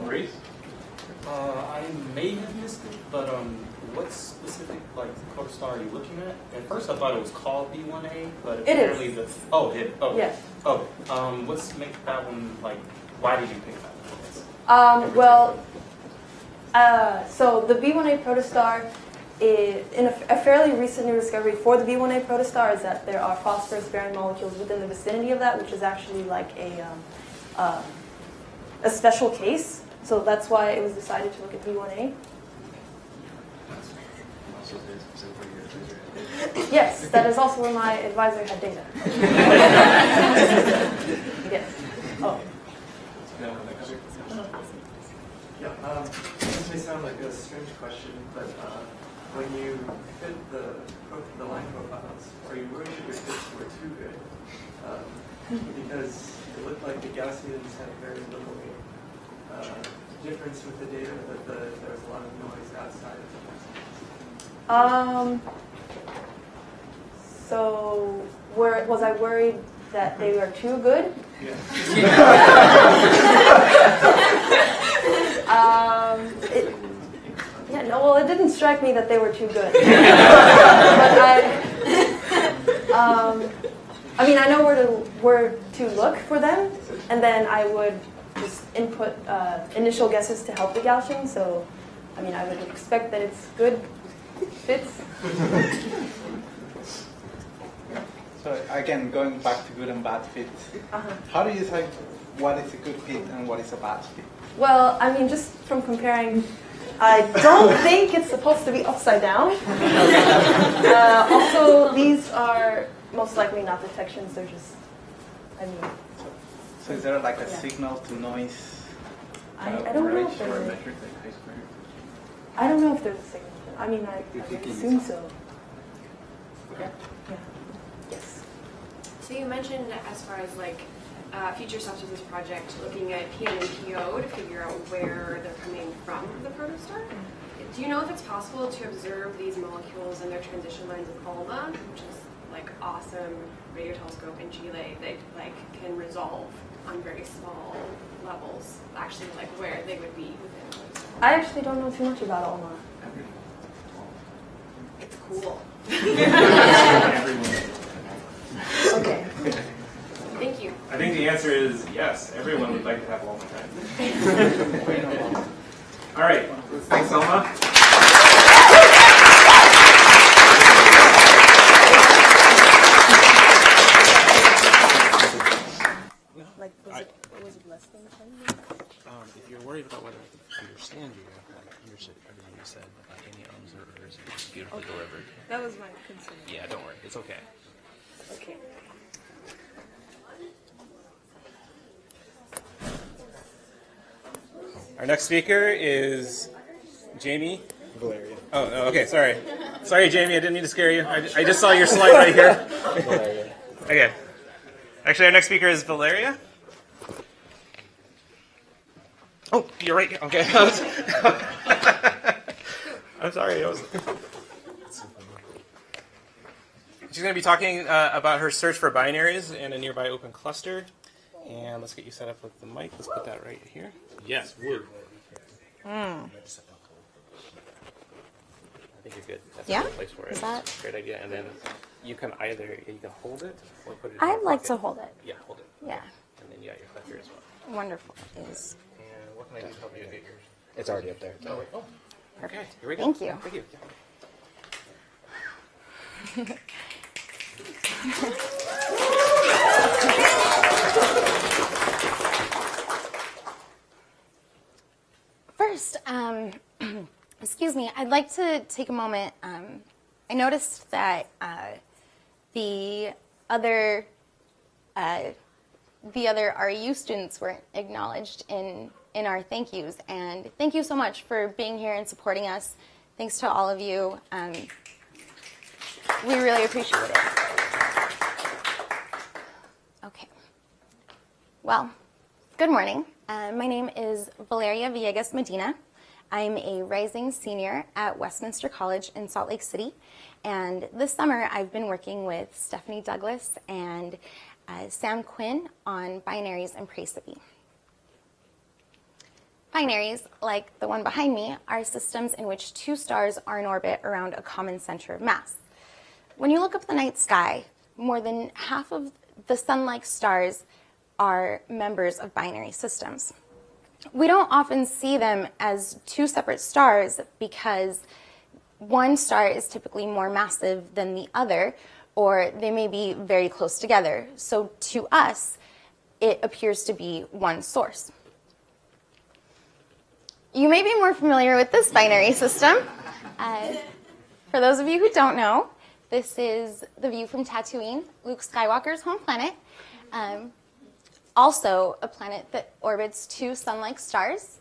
Maurice? I may have missed it, but what specific protostar are you looking at? At first, I thought it was called B1A, but apparently it is. Yes. What's make that one why did you pick that one? So the B1A protostar in a fairly recent new discovery for the B1A protostar is that there are phosphorus-bearing molecules within the vicinity of that, which is actually like a special case. So that's why it was decided to look at B1A. Yes, that is also where my advisor had data. Yes. Oh. Yeah, this may sound like a strange question, but when you fit the line profiles, are you worried that your fits were too good? Because it looked like the Gaussians had very little difference with the data, but there was a lot of noise outside of the Gaussians. So was I worried that they were too good? Yeah. Well, it didn't strike me that they were too good. But I know where to look for them, and then I would just input initial guesses to help the Gaussian. So, I would expect that it's good fits. So again, going back to good and bad fits, how do you decide what is a good fit and what is a bad fit? Well, just from comparing, I don't think it's supposed to be upside down. Also, these are most likely not detections. They're just, So is there like a signal to noise? I don't know if there's a, I don't know if there's a signal. I assume so. Okay. Yeah. Yes. So you mentioned as far as future steps of this project, looking at PM and PO to figure out where they're coming from the protostar. Do you know if it's possible to observe these molecules and their transition lines of ALMA, which is awesome radio telescope in Chile that can resolve on very small levels, actually where they would be within the protostar? I actually don't know too much about ALMA. It's cool. Okay. Thank you. I think the answer is yes. Everyone would like to have all the time. All right. Thanks, Selma. Was it less than 10 If you're worried about whether I can understand you, everything you said about any ums or ers, it's beautifully delivered. That was my concern. Yeah, don't worry. It's okay. Okay. Our next speaker is Jamie. Valeria. Oh, okay. Sorry. Sorry, Jamie. I didn't mean to scare you. I just saw your slide right here. Okay. Actually, our next speaker is Valeria. Oh, you're right. Okay. I'm sorry. She's going to be talking about her search for binaries in a nearby open cluster. And let's get you set up with the mic. Let's put that right here. Yes, wood. I think you're good. That's Yeah? a good place for it. Is that- That's a great idea. And then you can hold it or put it in I'd your like pocket. to hold it. Yeah, hold it. Yeah. And then you got your cluster as well. Wonderful. Is And what can I do to help you get yours? It's already up there. Oh, okay. Here we go. Thank you. Thank you. First, excuse me, I'd like to take a moment. I noticed that the other REU students weren't acknowledged in our thank yous, and thank you so much for being here and supporting us. Thanks to all of you. We really appreciate it. Okay. Well, good morning. My name is Valeria Villegas Medina. I'm a rising senior at Westminster College in Salt Lake City. And this summer, I've been working with Stephanie Douglas and Sam Quinn on binaries and Praesepe. Binaries, like the one behind me, are systems in which two stars are in orbit around a common center of mass. When you look up the night sky, more than half of the sun-like stars are members of binary systems. We don't often see them as two separate stars because one star is typically more massive than the other, or they may be very close together. So to us, it appears to be one source. You may be more familiar with this binary system. For those of you who don't know, this is the view from Tatooine, Luke Skywalker's home planet. Also a planet that orbits two sun-like stars.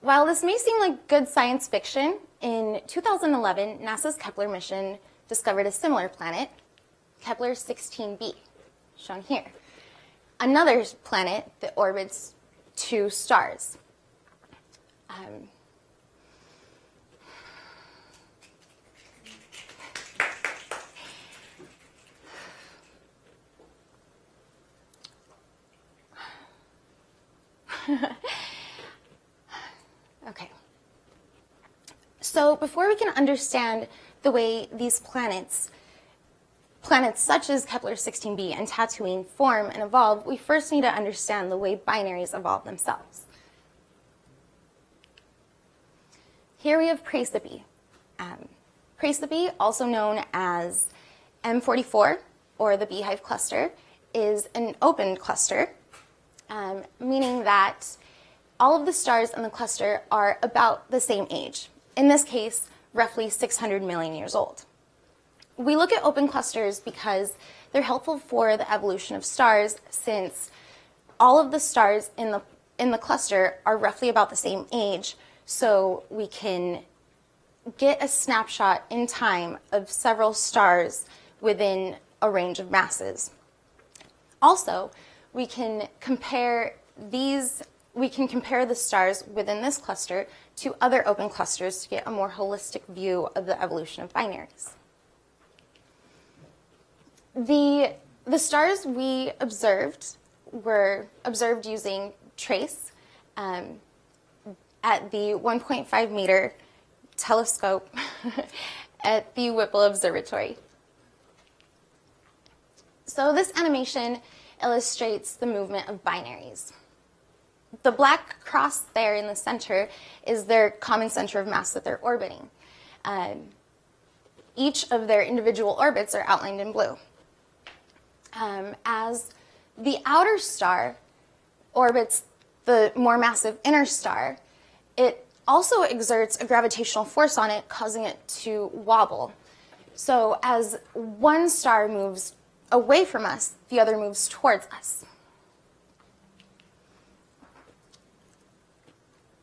While this may seem like good science fiction, in 2011, NASA's Kepler mission discovered a similar planet, Kepler 16b, shown here. Another planet that orbits two stars. So before we can understand the way these planets such as Kepler-16b and Tatooine form and evolve, we first need to understand the way binaries evolve themselves. Here we have Praesepe. Praesepe, also known as M44, or the beehive cluster, is an open cluster, meaning that all of the stars in the cluster are about the same age. In this case, roughly 600 million years old. We look at open clusters because they're helpful for the evolution of stars, since all of the stars in the cluster are roughly about the same age, so we can get a snapshot in time of several stars within a range of masses. Also, we can compare the stars within this cluster to other open clusters to get a more holistic view of the evolution of binaries. The stars we observed were observed using TRACE at the 1.5 meter telescope at the Whipple Observatory. So this animation illustrates the movement of binaries. The black cross there in the center is their common center of mass that they're orbiting. Each of their individual orbits are outlined in blue. As the outer star orbits the more massive inner star, it also exerts a gravitational force on it, causing it to wobble. So as one star moves away from us, the other moves towards us.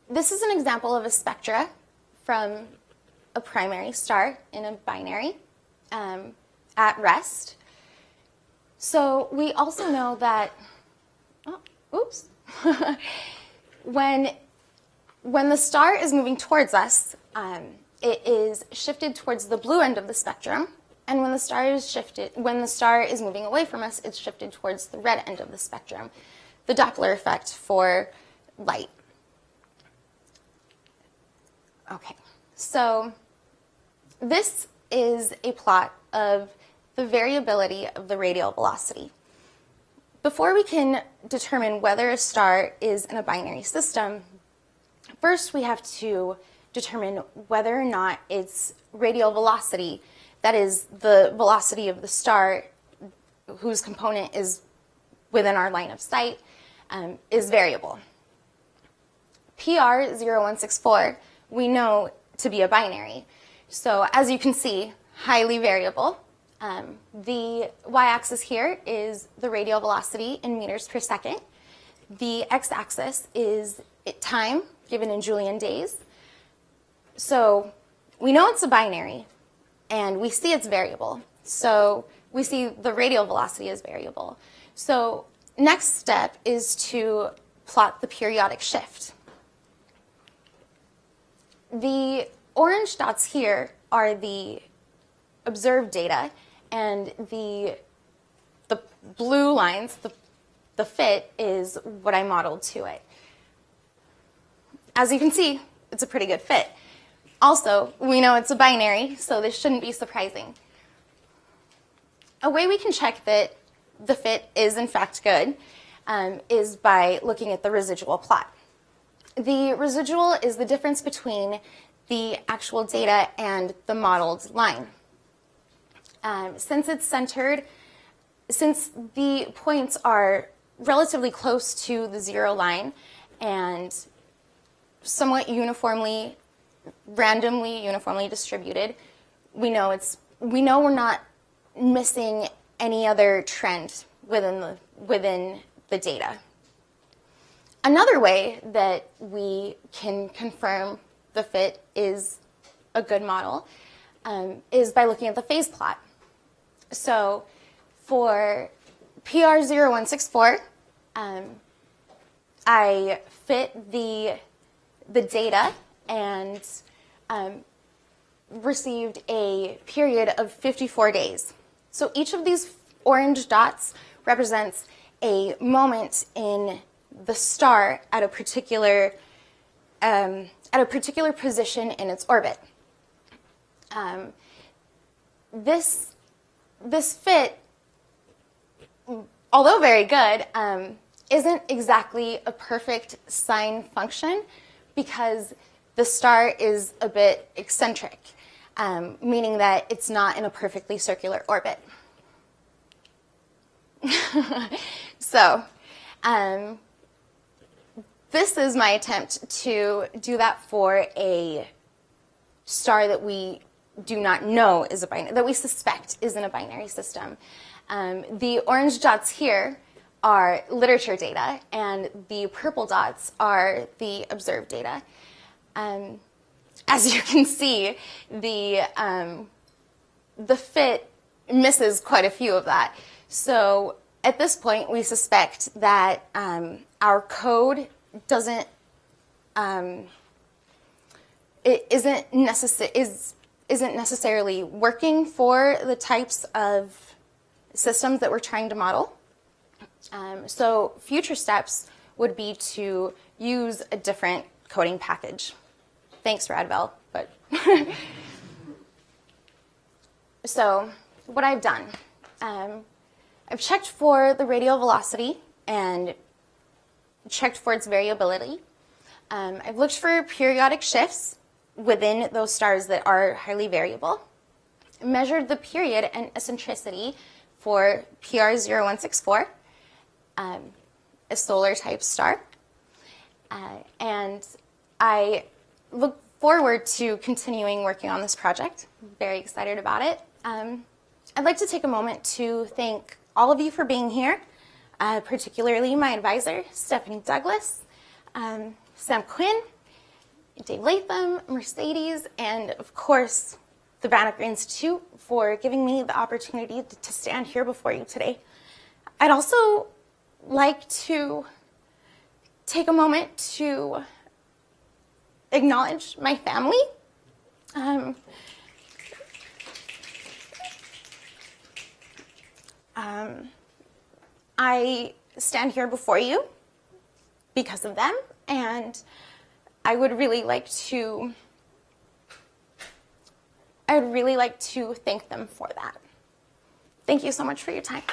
This is an example of a spectra from a primary star in a binary at rest. So we also know that, when the star is moving towards us, it is shifted towards the blue end of the spectrum, and when the star is moving away from us, it's shifted towards the red end of the spectrum, the Doppler effect for light. Okay, so this is a plot of the variability of the radial velocity. Before we can determine whether a star is in a binary system, first we have to determine whether or not its radial velocity, that is the velocity of the star whose component is within our line of sight, is variable. PR0164 we know to be a binary. So as you can see, highly variable. The y-axis here is the radial velocity in meters per second. The x-axis is time, given in Julian days. So we know it's a binary, and we see it's variable. So we see the radial velocity is variable. So next step is to plot the periodic shift. The orange dots here are the observed data, and the blue lines, the fit, is what I modeled to it. As you can see, it's a pretty good fit. Also, we know it's a binary, so this shouldn't be surprising. A way we can check that the fit is in fact good is by looking at the residual plot. The residual is the difference between the actual data and the modeled line. Since the points are relatively close to the zero line and somewhat randomly uniformly distributed, we know we're not missing any other trend within the data. Another way that we can confirm the fit is a good model is by looking at the phase plot. So for PR0164, I fit the data and received a period of 54 days. So each of these orange dots represents a moment in the star at a particular position in its orbit. This fit, although very good, isn't exactly a perfect sine function because the star is a bit eccentric, meaning that it's not in a perfectly circular orbit. So, this is my attempt to do that for a star that we do not know is a binary, that we suspect isn't a binary system. The orange dots here are literature data, and the purple dots are the observed data. As you can see, the fit misses quite a few of that. So at this point, we suspect that our code isn't necessarily working for the types of systems that we're trying to model. So future steps would be to use a different coding package. Thanks, Radvel. But so what I've done, I've checked for the radial velocity and checked for its variability. I've looked for periodic shifts within those stars that are highly variable, measured the period and eccentricity for PR0164, a solar type star, and I look forward to continuing working on this project. Very excited about it. I'd like to take a moment to thank all of you for being here, particularly my advisor, Stephanie Douglas, Sam Quinn, Dave Latham, Mercedes, and of course, the Banneker Institute for giving me the opportunity to stand here before you today. I'd also like to take a moment to acknowledge my family. I stand here before you because of them, and I would really like to thank them for that. Thank you so much for your time.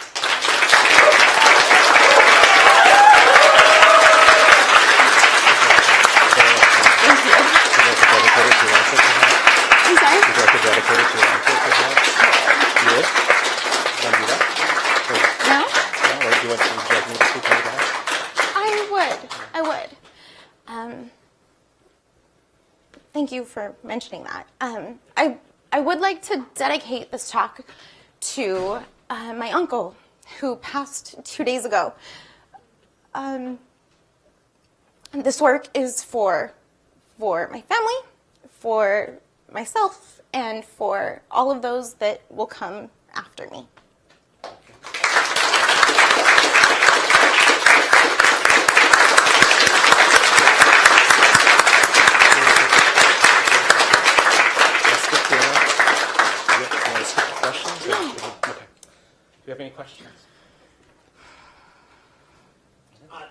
I'm sorry? Would you like to dedicate it to your answer for that? You would? Want to do that? No? No? Or would you like me to speak on that? I would. Thank you for mentioning that. I would like to dedicate this talk to my uncle, who passed 2 days ago. This work is for my family, for myself, and for all of those that will come after me. Do you have any questions?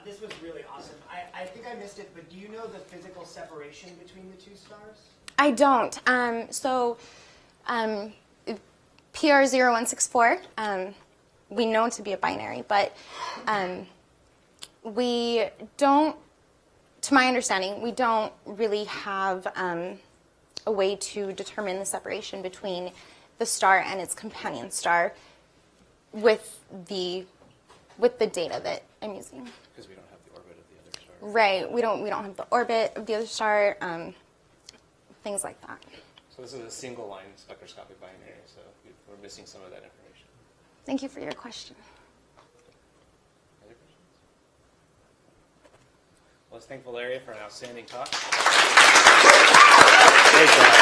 This was really awesome. I think I missed it, but do you know the physical separation between the two stars? I don't. PR0164, we know it to be a binary, but we don't, to my understanding, we don't really have a way to determine the separation between the star and its companion star with the data that I'm using. Because we don't have the orbit of the other star. Right. We don't have the orbit of the other star. Things like that. So this is a single line spectroscopic binary, so we're missing some of that information. Thank you for your question. Other questions? Well, let's thank Valeria for an outstanding talk. Great job.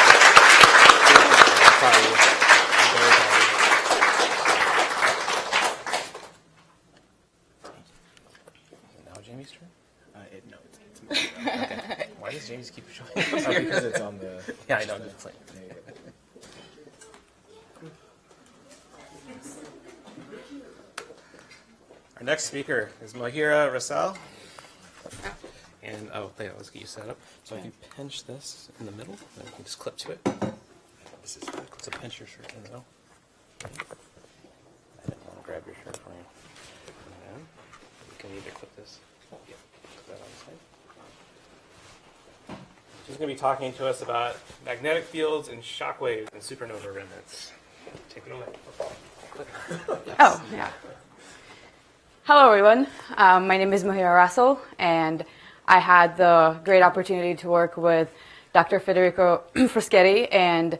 I'm proud of you. I'm very proud of you. Now Jamie's turn? No, it's mine. Okay. Why does James keep showing up? Because it's on the... Yeah, I know. I'm just playing. There you go. Our next speaker is Mahira Rasal. And, let's get you set up. So if you pinch this in the middle, then you can just clip to it. This is... to pinch your shirt in the middle. I didn't want to grab your shirt for you. And then you can either clip this. Yep, clip that on the side. She's going to be talking to us about magnetic fields and shock waves and supernova remnants. Take it away. Oh, yeah. Hello, everyone. My name is Mahira Russell, and I had the great opportunity to work with Dr. Federico Freschetti, and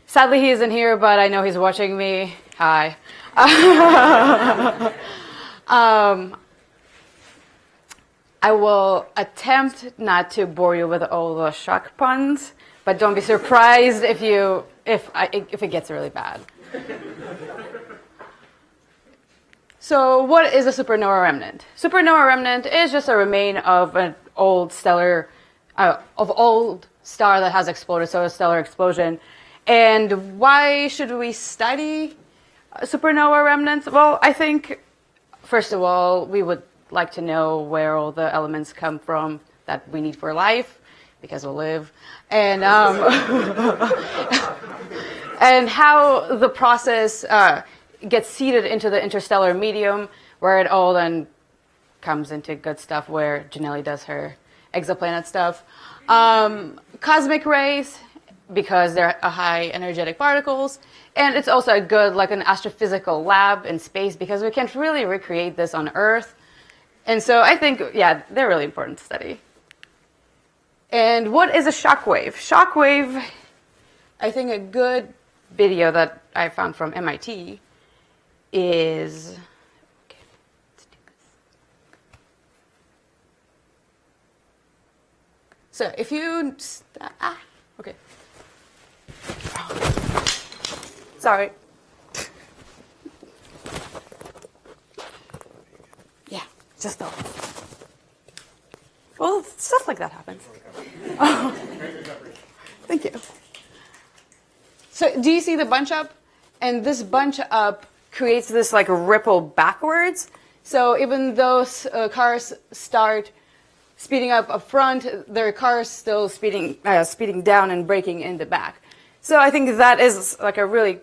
sadly he isn't here, but I know he's watching me. Hi. I will attempt not to bore you with all the shock puns, but don't be surprised if it gets really bad. So what is a supernova remnant? Supernova remnant is just a remain of an old star that has exploded, so a stellar explosion. And why should we study supernova remnants? Well, I think, first of all, we would like to know where all the elements come from that we need for life, because we'll live, and and how the process gets seeded into the interstellar medium, where it all then comes into good stuff, where Janelli does her exoplanet stuff. Cosmic rays, because they're high energetic particles, and it's also a good, like an astrophysical lab in space, because we can't really recreate this on Earth. And so I think, yeah, they're really important to study. And what is a shock wave? Shock wave, I think a good video that I found from MIT is, okay, let's do this. So if you, okay. Sorry. Yeah, just though. Well, stuff like that happens. Oh. Thank you. So do you see the bunch up? And this bunch up creates this like ripple backwards. So even though cars start speeding up front, their cars still speeding down and braking in the back. So I think that is like a really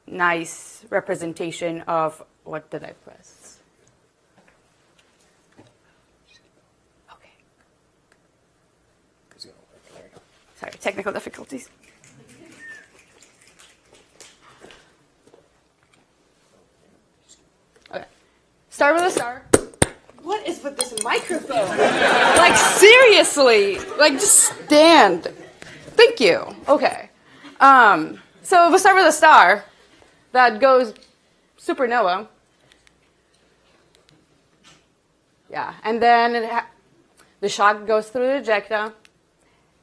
nice representation of, what did I press? Okay. Sorry, technical difficulties. Okay. Start with a star. What is with this microphone? Like, seriously. Like, just stand. Thank you. Okay. So we'll start with a star that goes supernova. Yeah. And then the shock goes through the ejecta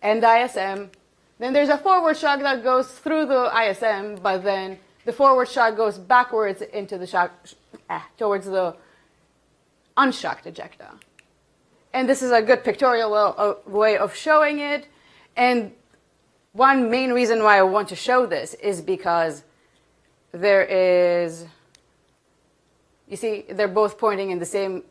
and the ISM. Then there's a forward shock that goes through the ISM, but then the forward shock goes backwards into the shock, towards the unshocked ejecta. And this is a good pictorial way of showing it. And one main reason why I want to show this is because there is, you see, they're both pointing in the same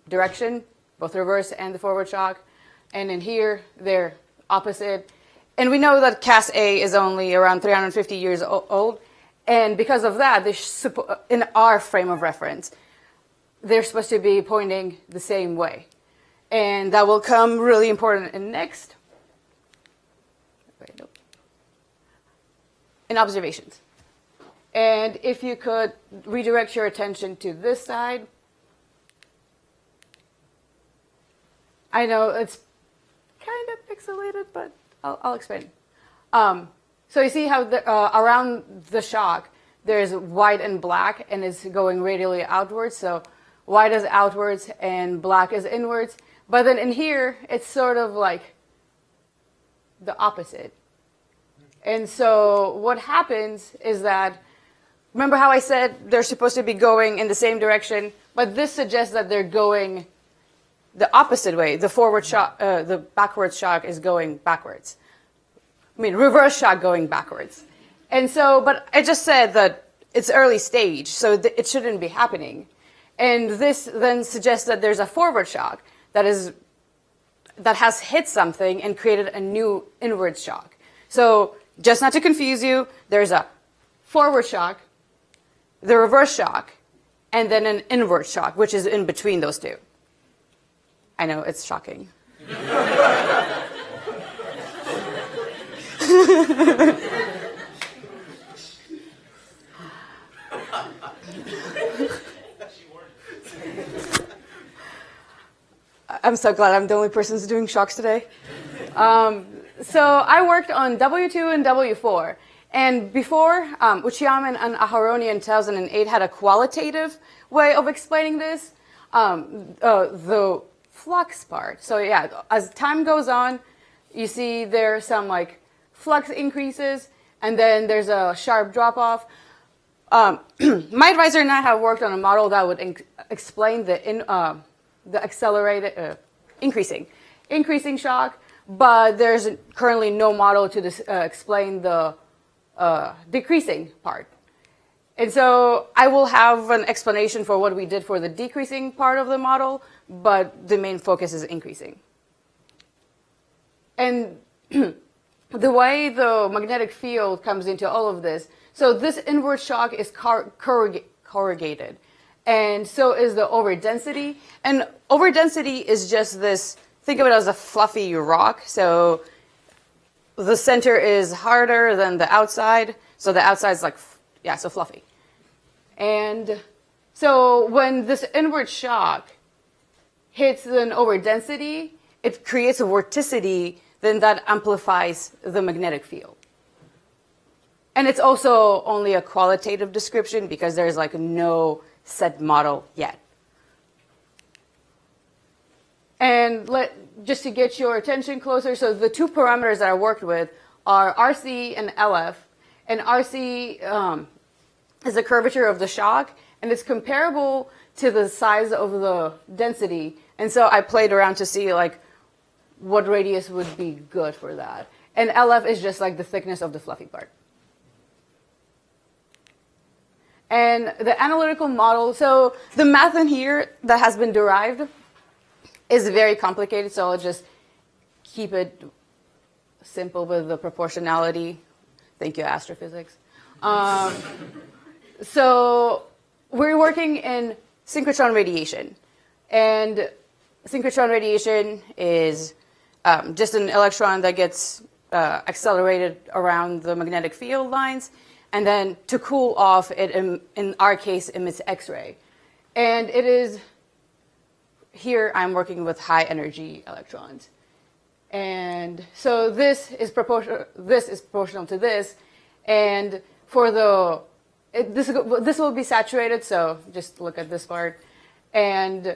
direction, both reverse and the forward shock. And in here, they're opposite. And we know that Cas A is only around 350 years old. And because of that, in our frame of reference, they're supposed to be pointing the same way. And that will come really important in next. In observations. And if you could redirect your attention to this side. I know it's kind of pixelated, but I'll explain. So you see how around the shock, there's white and black, and it's going radially outwards. So white is outwards and black is inwards. But then in here, it's sort of like the opposite. And so what happens is that, remember how I said they're supposed to be going in the same direction, but this suggests that they're going the opposite way. The forward shock, the backwards shock is going backwards. I mean, reverse shock going backwards. And so, but I just said that it's early stage, so it shouldn't be happening. And this then suggests that there's a forward shock that has hit something and created a new inward shock. So just not to confuse you, there's a forward shock, the reverse shock, and then an inward shock, which is in between those two. I know, it's shocking. I'm so glad I'm the only person who's doing shocks today. So I worked on W2 and W4. And before, Uchiyaman and Aharoni in 2008 had a qualitative way of explaining this, the flux part. So yeah, as time goes on, you see there's some like flux increases, and then there's a sharp drop off. My advisor and I have worked on a model that would explain the accelerated, increasing shock, but there's currently no model to explain the decreasing part. And so I will have an explanation for what we did for the decreasing part of the model, but the main focus is increasing. And the way the magnetic field comes into all of this, so this inward shock is corrugated, and so is the overdensity. And overdensity is just this, think of it as a fluffy rock. So the center is harder than the outside, so the outside is like, yeah, so fluffy. And so when this inward shock hits an overdensity, it creates a vorticity, then that amplifies the magnetic field. And it's also only a qualitative description because there's like no set model yet. And just to get your attention closer, so the two parameters that I worked with are RC and LF. And RC is the curvature of the shock, and it's comparable to the size of the density. And so I played around to see like what radius would be good for that. And LF is just like the thickness of the fluffy part. And the analytical model, so the math in here that has been derived is very complicated, so I'll just keep it simple with the proportionality. Thank you, astrophysics. So we're working in synchrotron radiation. And synchrotron radiation is just an electron that gets accelerated around the magnetic field lines. And then to cool off, it, in our case, emits X-ray. And it is, here I'm working with high energy electrons. And so this is proportional to this. And for the, this will be saturated, so just look at this part. And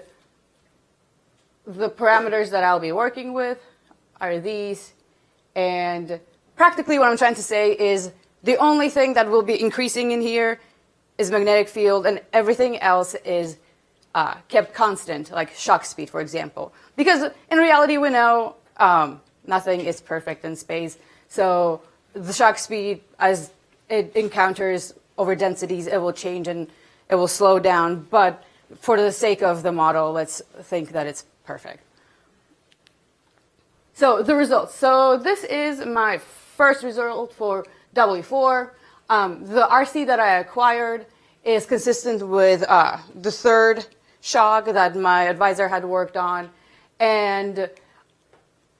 the parameters that I'll be working with are these. And practically what I'm trying to say is the only thing that will be increasing in here is magnetic field, and everything else is kept constant, like shock speed, for example. Because in reality, we know nothing is perfect in space. So the shock speed, as it encounters over densities, it will change and it will slow down. But for the sake of the model, let's think that it's perfect. So the results. So this is my first result for W4. The RC that I acquired is consistent with the third shock that my advisor had worked on. And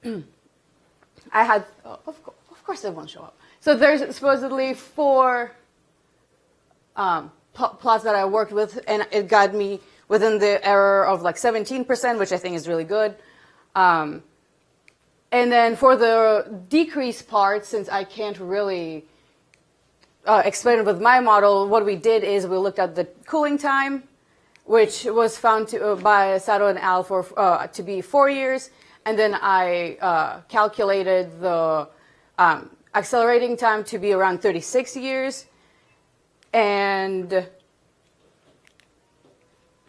I had, of course it won't show up. So there's supposedly 4 plots that I worked with, and it got me within the error of like 17%, which I think is really good. And then for the decrease part, since I can't really explain it with my model, what we did is we looked at the cooling time, which was found by Sato and al. To be 4 years. And then I calculated the accelerating time to be around 36 years. And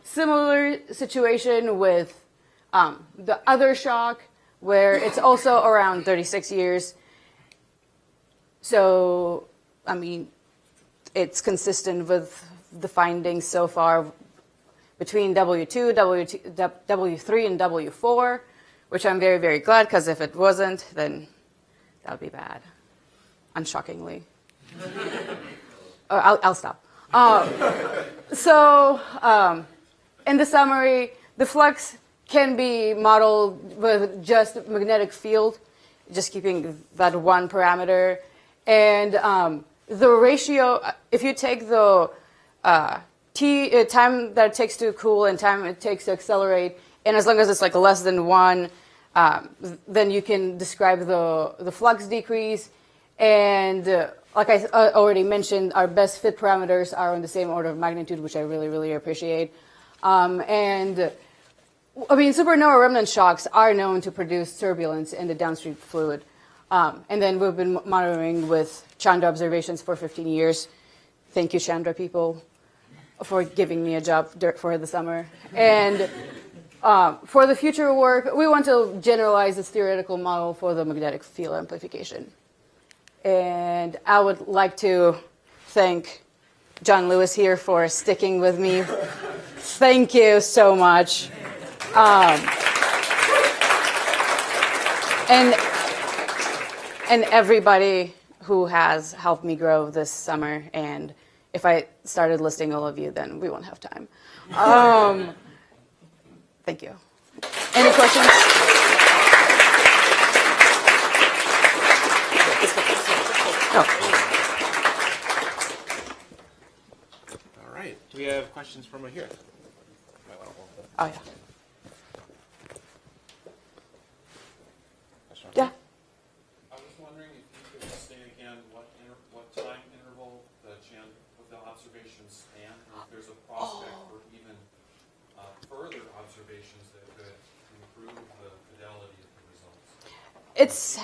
similar situation with the other shock, where it's also around 36 years. So, I mean, it's consistent with the findings so far between W2, W3, and W4, which I'm very, very glad, because if it wasn't, then that would be bad. unshockingly. I'll stop. So, in the summary, the flux can be modeled with just magnetic field, just keeping that one parameter. And the ratio, if you take the time that it takes to cool and time it takes to accelerate, and as long as it's like less than 1, then you can describe the flux decrease. And like I already mentioned, our best fit parameters are on the same order of magnitude, which I really, really appreciate. And I mean, supernova remnant shocks are known to produce turbulence in the downstream fluid. And then we've been monitoring with Chandra observations for 15 years. Thank you, Chandra people, for giving me a job for the summer. And for the future work, we want to generalize this theoretical model for the magnetic field amplification. And I would like to thank John Lewis here for sticking with me. Thank you so much. And everybody who has helped me grow this summer. And if I started listing all of you, then we won't have time. Thank you. Any questions? All right. Do we have questions from here? Oh, yeah. Yeah. I was wondering if you could say again what time interval the observations span, or if there's a prospect for even further observations that could improve the fidelity of the results.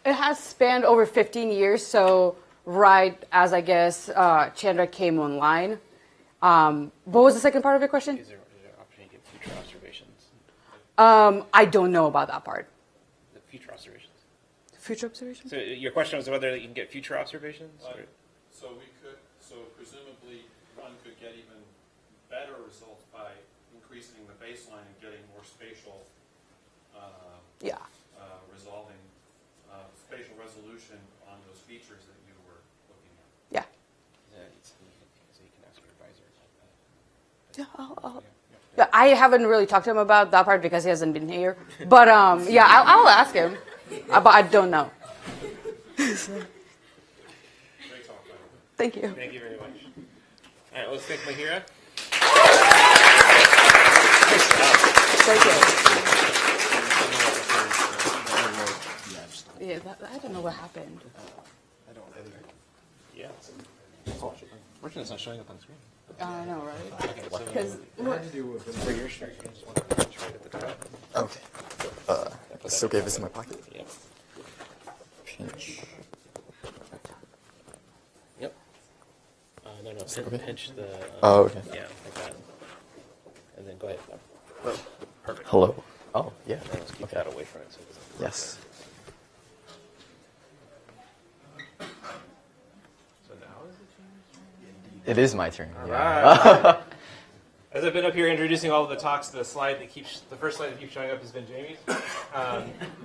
It has spanned over 15 years, so right as I guess Chandra came online. What was the second part of your question? Is there an opportunity to get future observations? I don't know about that part. The future observations. Future observations? So your question was whether you can get future observations? So presumably one could get even better results by increasing the baseline and getting more spatial resolving spatial resolution on those features that you were looking at. Yeah. So you can ask your advisor Yeah, about that. yeah, I haven't really talked to him about that part because he hasn't been here. But yeah, I'll ask him. But I don't know. Great talk, by the way. Thank you. Thank you very much. All right, let's thank Mahira. Thank you. Yeah, I don't know what happened. I don't either. Yeah. Fortunately, it's not showing up on the screen. I know, right? Okay, so Because for your shirt, you just want to punch right at the top. Okay. It's okay if it's in my pocket. Yep. Pinch. Yep. No, pinch the. Oh, okay. Yeah, like that. And then go ahead. Oh, perfect. Hello. Oh, yeah. And let's keep that away from it. So it doesn't- Yes. So now is it changed? It is my turn. All Yeah. right. As I've been up here introducing all of the talks, the first slide that keeps showing up has been Jamie's,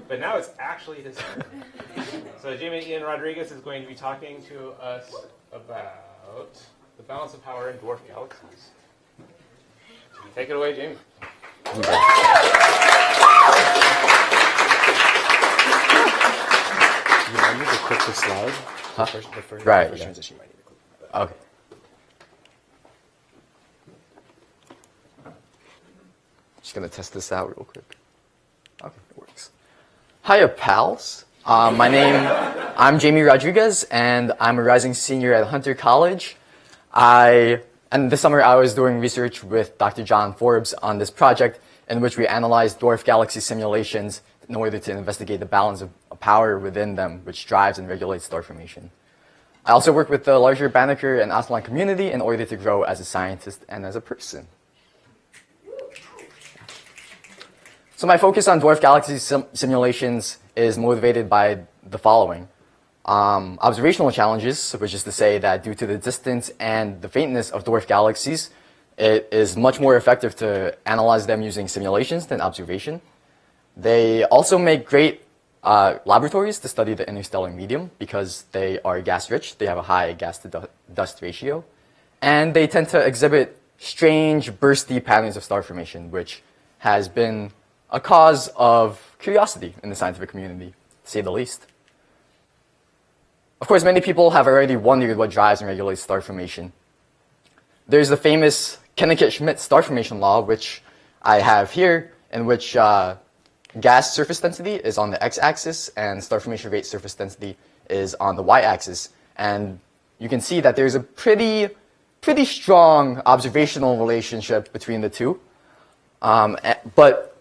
but now it's actually his turn. So Jamie Ian Rodriguez is going to be talking to us about the balance of power in dwarf galaxies. Take it away, Jamie. You might need to click the slide. Huh? The first Right. Yeah. transition might need to click. Okay. Just gonna test this out real quick. Okay, it works. Hiya, pals. I'm Jamie Rodriguez, and I'm a rising senior at Hunter College. And this summer I was doing research with Dr. John Forbes on this project in which we analyzed dwarf galaxy simulations in order to investigate the balance of power within them, which drives and regulates star formation. I also work with the larger Banneker and Aztlán community in order to grow as a scientist and as a person. So my focus on dwarf galaxy simulations is motivated by the following. Observational challenges, which is to say that due to the distance and the faintness of dwarf galaxies, it is much more effective to analyze them using simulations than observation. They also make great laboratories to study the interstellar medium because they are gas-rich. They have a high gas-to-dust ratio. And they tend to exhibit strange, bursty patterns of star formation, which has been a cause of curiosity in the scientific community, to say the least. Of course, many people have already wondered what drives and regulates star formation. There's the famous Kennecke-Schmidt star formation law, which I have here, in which gas surface density is on the x-axis and star formation rate surface density is on the y-axis. And you can see that there's a pretty strong observational relationship between the two. But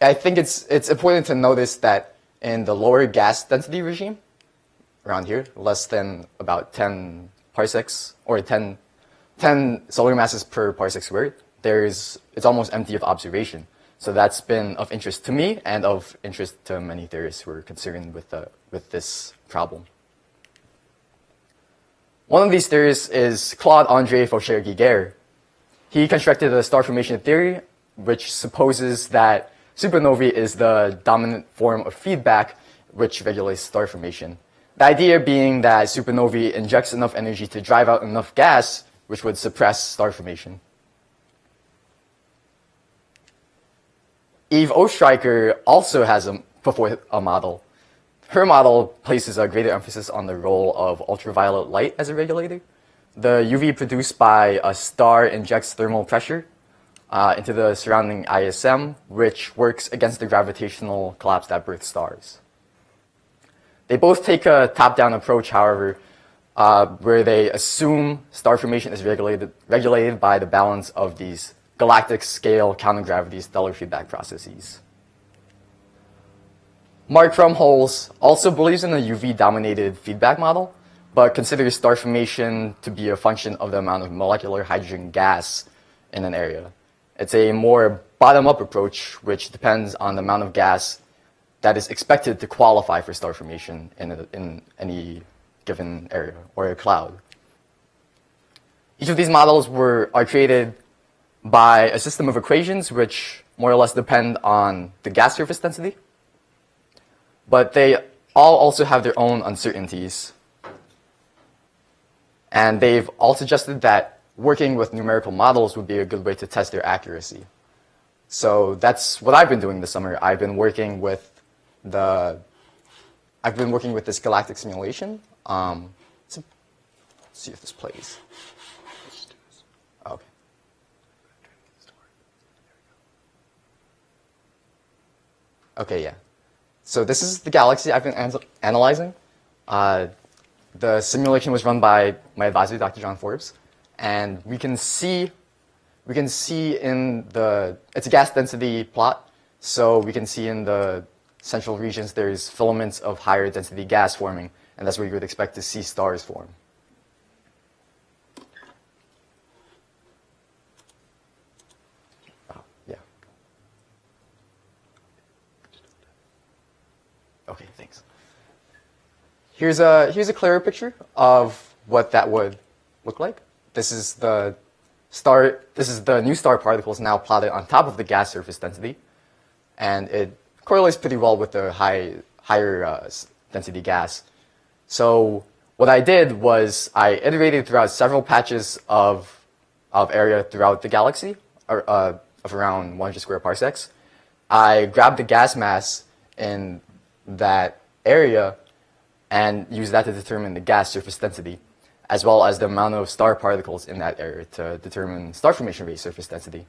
I think it's important to notice that in the lower gas density regime, around here, less than about 10 parsecs, or 10 solar masses per parsec squared, it's almost empty of observation. So that's been of interest to me and of interest to many theorists who are concerned with this problem. One of these theorists is Claude-André Faucher-Giguère. He constructed a star formation theory which supposes that supernovae is the dominant form of feedback which regulates star formation. The idea being that supernovae injects enough energy to drive out enough gas which would suppress star formation. Eve Ostreicher also has put forth a model. Her model places a greater emphasis on the role of ultraviolet light as a regulator. The UV produced by a star injects thermal pressure into the surrounding ISM, which works against the gravitational collapse that births stars. They both take a top-down approach, however, where they assume star formation is regulated by the balance of these galactic scale counter-gravity stellar feedback processes. Mark Krumholz also believes in a UV-dominated feedback model, but considers star formation to be a function of the amount of molecular hydrogen gas in an area. It's a more bottom-up approach, which depends on the amount of gas that is expected to qualify for star formation in any given area or a cloud. Each of these models are created by a system of equations which more or less depend on the gas surface density, but they all also have their own uncertainties. And they've all suggested that working with numerical models would be a good way to test their accuracy. So that's what I've been doing this summer. I've been working with this galactic simulation. Let's see if this plays. Okay. Okay, yeah. So this is the galaxy I've been analyzing. The simulation was run by my advisor, Dr. John Forbes, and we can see in it's a gas density plot, so we can see in the central regions there's filaments of higher density gas forming, and that's where you would expect to see stars form. Oh, yeah. Okay, thanks. Here's a clearer picture of what that would look like. This is the new star particles now plotted on top of the gas surface density, and it correlates pretty well with the higher density gas. So what I did was I iterated throughout several patches of area throughout the galaxy, of around 100 square parsecs. I grabbed the gas mass in that area and used that to determine the gas surface density, as well as the amount of star particles in that area to determine star formation rate surface density.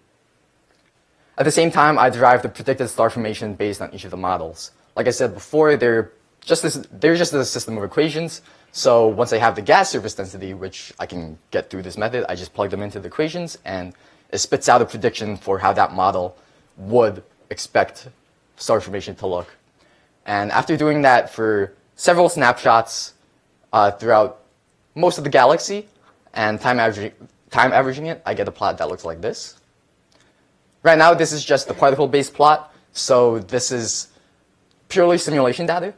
At the same time, I derived the predicted star formation based on each of the models. Like I said before, they're just a system of equations. So once I have the gas surface density, which I can get through this method, I just plug them into the equations, and it spits out a prediction for how that model would expect star formation to look. And after doing that for several snapshots throughout most of the galaxy and time averaging it, I get a plot that looks like this. Right now, this is just the particle-based plot, so this is purely simulation data.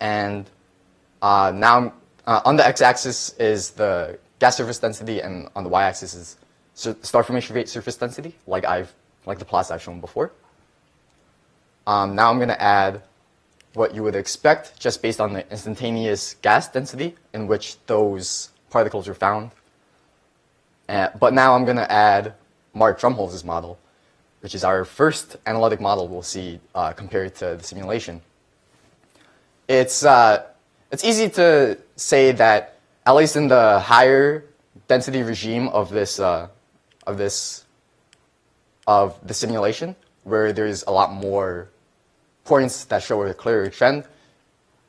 And now on the x-axis is the gas surface density, and on the y-axis is star formation rate surface density, like the plots I've shown before. Now I'm going to add what you would expect just based on the instantaneous gas density in which those particles were found. But now I'm going to add Mark Drumholz's model, which is our first analytic model we'll see compared to the simulation. It's easy to say that, at least in the higher density regime of the simulation, where there's a lot more points that show a clearer trend,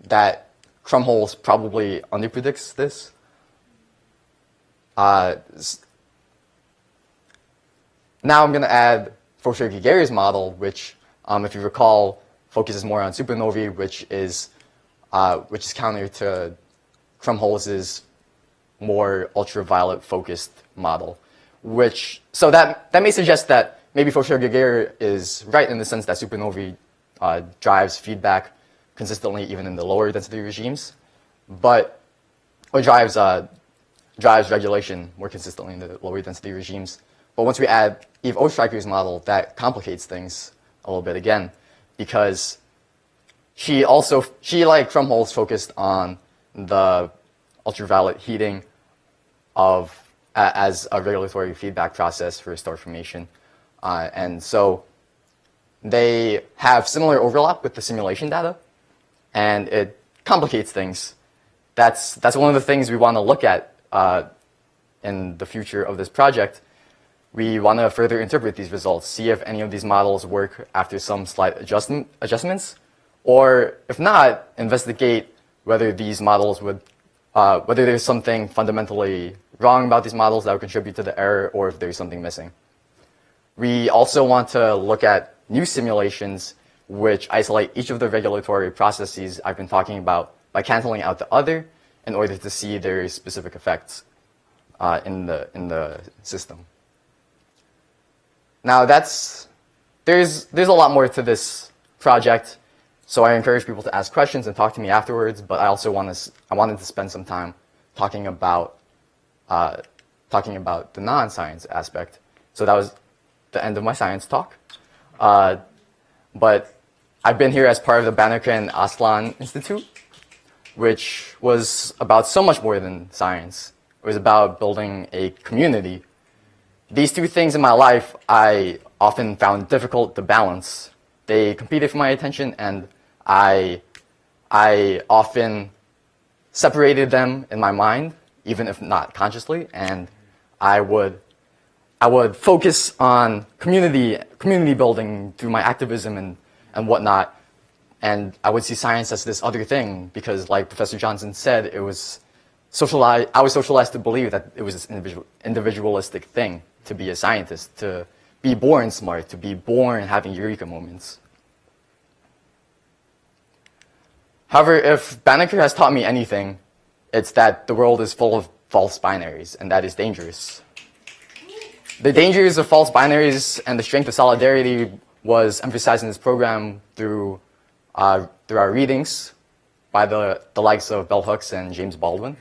that Drumholz probably underpredicts this. Now I'm going to add Faucher-Giguere's model, which, if you recall, focuses more on supernovae, which is counter to Drumholz's more ultraviolet focused model. So that may suggest that maybe Faucher-Giguere is right in the sense that supernovae drives feedback consistently even in the lower density regimes, or drives regulation more consistently in the lower density regimes. But once we add Eve Oestreicher's model, that complicates things a little bit again, because she like Drumholz focused on the ultraviolet heating as a regulatory feedback process for star formation. And so they have similar overlap with the simulation data, and it complicates things. That's one of the things we want to look at in the future of this project. We want to further interpret these results, see if any of these models work after some slight adjustments, or if not, investigate whether these models whether there's something fundamentally wrong about these models that would contribute to the error, or if there's something missing. We also want to look at new simulations which isolate each of the regulatory processes I've been talking about by canceling out the other in order to see their specific effects in the system. Now there's a lot more to this project, so I encourage people to ask questions and talk to me afterwards. But I also wanted to spend some time talking about the non-science aspect. So that was the end of my science talk. But I've been here as part of the Banneker and Aztlán Institute, which was about so much more than science. It was about building a community. These two things in my life I often found difficult to balance. They competed for my attention, and I often separated them in my mind, even if not consciously, and I would focus on community building through my activism and whatnot, and I would see science as this other thing because, like Professor Johnson said, I was socialized to believe that it was this individualistic thing to be a scientist, to be born smart, to be born having eureka moments. However, if Banneker has taught me anything, it's that the world is full of false binaries, and that is dangerous. The dangers of false binaries and the strength of solidarity was emphasized in this program through our readings by the likes of Bell Hooks and James Baldwin.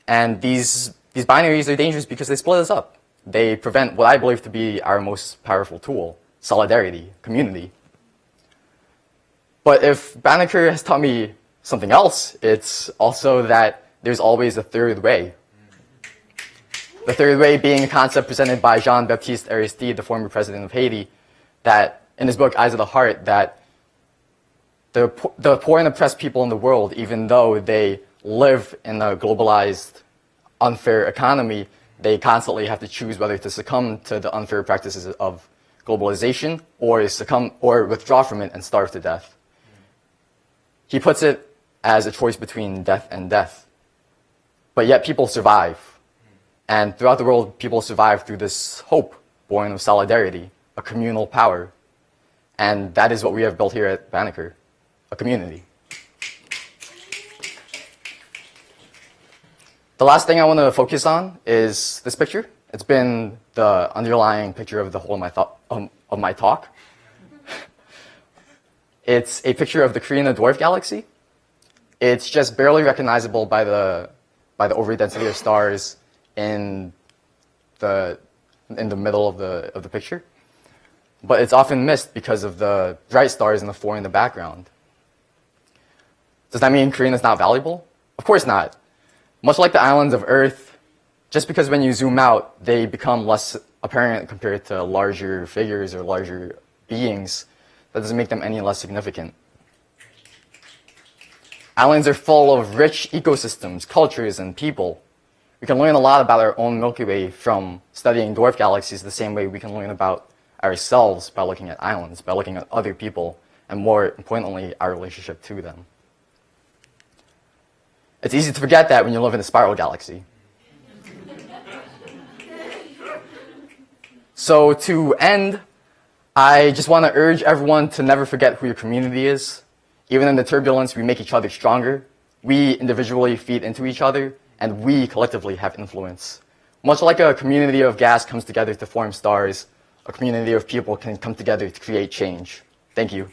And these binaries are dangerous because they split us up. They prevent what I believe to be our most powerful tool, solidarity, community. But if Banneker has taught me something else, it's also that there's always a third way. The third way being a concept presented by Jean-Baptiste Aristide, the former president of Haiti, that in his book, Eyes of the Heart, that the poor and oppressed people in the world, even though they live in a globalized, unfair economy, they constantly have to choose whether to succumb to the unfair practices of globalization or withdraw from it and starve to death. He puts it as a choice between death and death. But yet people survive. And throughout the world, people survive through this hope born of solidarity, a communal power. And that is what we have built here at Banneker, a community. The last thing I want to focus on is this picture. It's been the underlying picture of the whole of my talk. It's a picture of the Carina Dwarf Galaxy. It's just barely recognizable by the overdensity of stars in the middle of the picture. but it's often missed because of the bright stars in the fore in the background. Does that mean Korean is not valuable? Of course not. Much like the islands of Earth, just because when you zoom out, they become less apparent compared to larger figures or larger beings, that doesn't make them any less significant. Islands are full of rich ecosystems, cultures, and people. We can learn a lot about our own Milky Way from studying dwarf galaxies the same way we can learn about ourselves by looking at islands, by looking at other people, and more importantly, our relationship to them. It's easy to forget that when you live in a spiral galaxy. So to end, I just want to urge everyone to never forget who your community is. Even in the turbulence, we make each other stronger. We individually feed into each other, and we collectively have influence. Much like a community of gas comes together to form stars, a community of people can come together to create change. Thank you.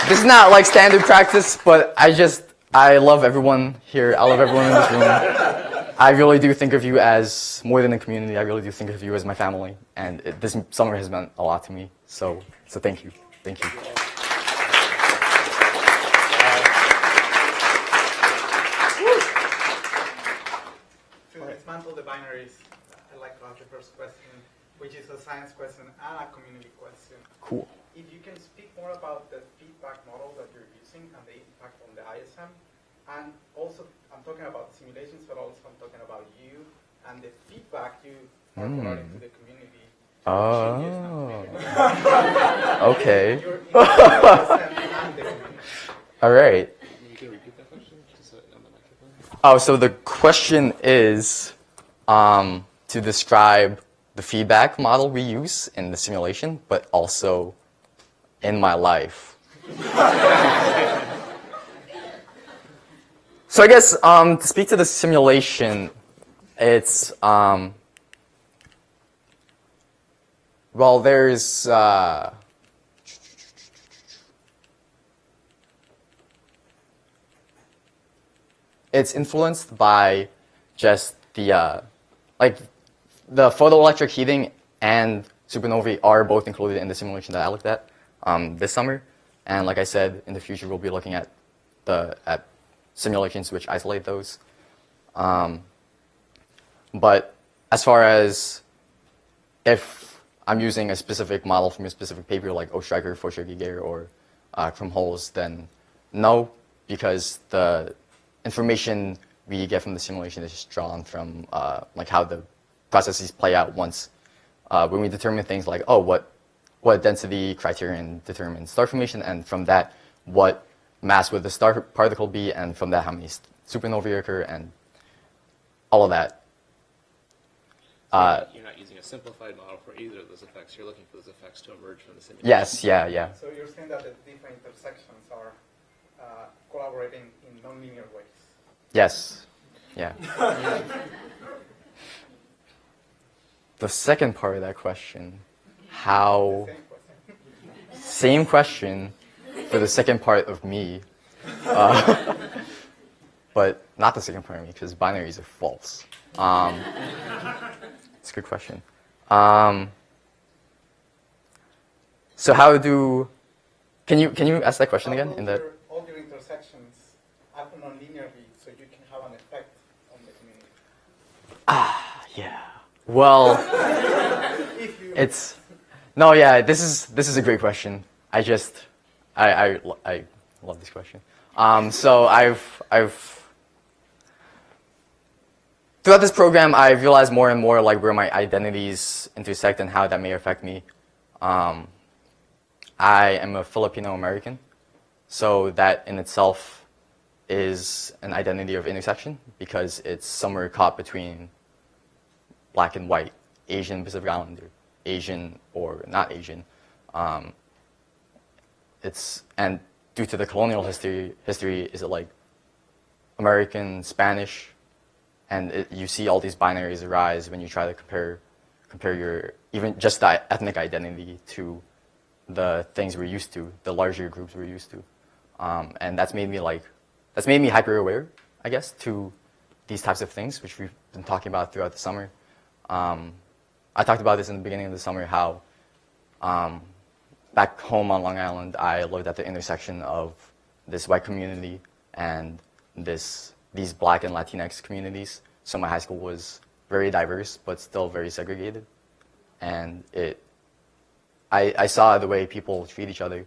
This is not like standard practice, but I love everyone here. I love everyone in this room. I really do think of you as more than a community. I really do think of you as my family. And this summer has meant a lot to me. So thank you. Thank you. To dismantle the binaries, I'd like to ask the first question, which is a science question and a community question. Cool. If you can speak more about the feedback model that you're using and the impact on the ISM, and also I'm talking about simulations, but also I'm talking about you and the feedback you are providing to the community. Oh. Okay. Your ISM and the community. All right. You can repeat that question just on the microphone. Oh, so the question is to describe the feedback model we use in the simulation, but also in my life. So I guess to speak to the simulation, it's well, there's it's influenced by just the like the photoelectric heating and supernovae are both included in the simulation that I looked at this summer. And like I said, in the future we'll be looking at simulations which isolate those. But as far as if I'm using a specific model from a specific paper like Ostriker, Forscher-Giger, or Krumm-Holz, then no, because the information we get from the simulation is just drawn from like how the processes play out once when we determine things like, oh, what density criterion determines star formation, and from that, what mass would the star particle be, and from that, how many supernovae occur, and all of that. You're not using a simplified model for either of those effects. You're looking for those effects to emerge from the simulation. Yes, yeah. So you're saying that the different intersections are collaborating in nonlinear ways. Yes, yeah. The second part of that question, how... Same question for the second part of me, but not the second part of me, because binaries are false. It's a good question. So how do... Can you ask that question again? All your intersections happen nonlinearly, so you can have an effect on the community. Yeah. Well, it's... No, yeah, this is a great question. I love this question. So I've throughout this program, I've realized more and more like where my identities intersect and how that may affect me. I am a Filipino American, so that in itself is an identity of intersection because it's somewhere caught between black and white, Asian, Pacific Islander, Asian or not Asian. And due to the colonial history is it like American, Spanish, and you see all these binaries arise when you try to compare your even just the ethnic identity to the things we're used to, the larger groups we're used to. And that's made me hyper aware, I guess, to these types of things, which we've been talking about throughout the summer. I talked about this in the beginning of the summer, how back home on Long Island, I lived at the intersection of this white community and these Black and Latinx communities. So my high school was very diverse, but still very segregated. And I saw the way people treat each other,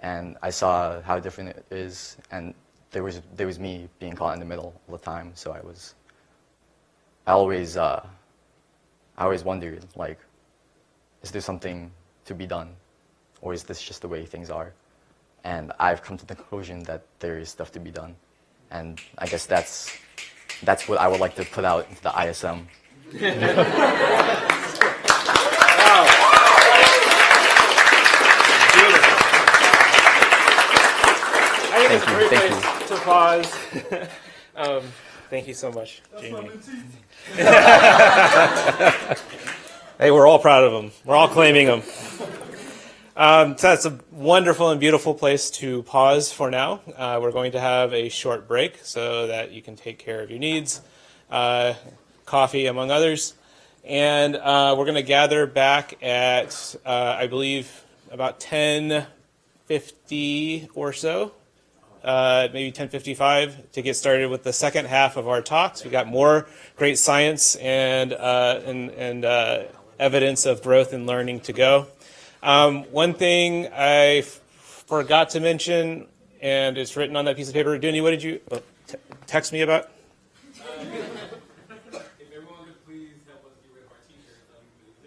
and I saw how different it is. And there was me being caught in the middle all the time. So I always wondered, like, is there something to be done, or is this just the way things are? And I've come to the conclusion that there is stuff to be done, and I guess that's what I would like to put out into the ISM. I think it's a great Thank place to pause. Thank you so much, Jamie. Hey, we're all proud of them. We're all claiming them. So that's a wonderful and beautiful place to pause for now. We're going to have a short break so that you can take care of your needs, coffee among others. And we're going to gather back at, I believe, about 10:50 or so. Maybe 10:55 to get started with the second half of our talks. We got more great science and evidence of growth and learning to go. One thing I forgot to mention, and it's written on that piece of paper. Dooney, what did you text me about?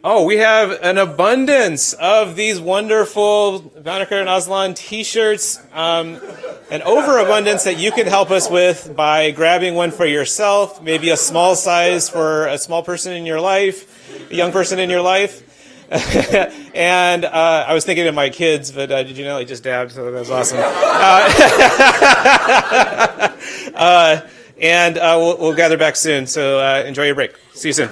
Oh, we have an abundance of these wonderful Banneker and Aztlán t-shirts, an overabundance that you can help us with by grabbing one for yourself, maybe a small size for a small person in your life, a young person in your life. And I was thinking of my kids, but did you know I just dabbed, so that was awesome. And we'll gather back soon, so enjoy your break. See you soon.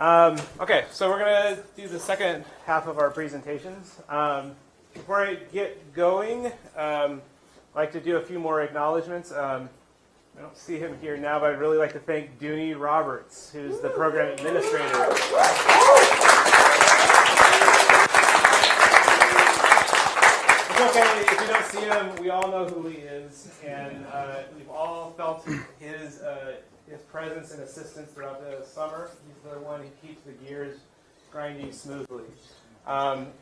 Okay, so we're going to do the second half of our presentations. Before I get going, I'd like to do a few more acknowledgments. I don't see him here now, but I'd really like to thank Dooney Roberts, who's the program administrator. It's okay if you don't see him. We all know who he is, and we've all felt his presence and assistance throughout the summer. He's the one who keeps the gears grinding smoothly.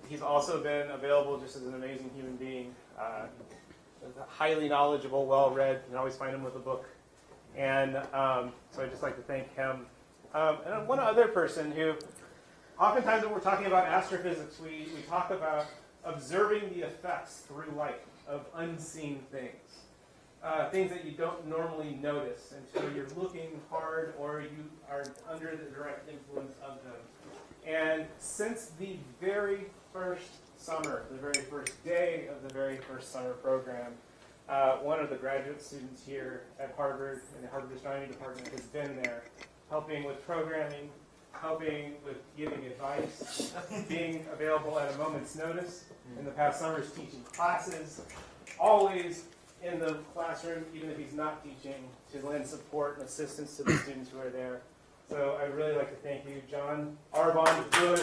He's also been available just as an amazing human being. Highly knowledgeable, well-read. You can always find him with a book. And so I'd just like to thank him. And one other person who, oftentimes when we're talking about astrophysics, we talk about observing the effects through light of unseen things. Things that you don't normally notice until you're looking hard or you are under the direct influence of them. And since the very first summer, the very first day of the very first summer program, one of the graduate students here at Harvard in the Harvard Astronomy Department has been there, helping with programming, helping with giving advice, being available at a moment's notice. In the past summers, teaching classes, always in the classroom, even if he's not teaching, to lend support and assistance to the students who are there. So I'd really like to thank you, John Arbon Lewis.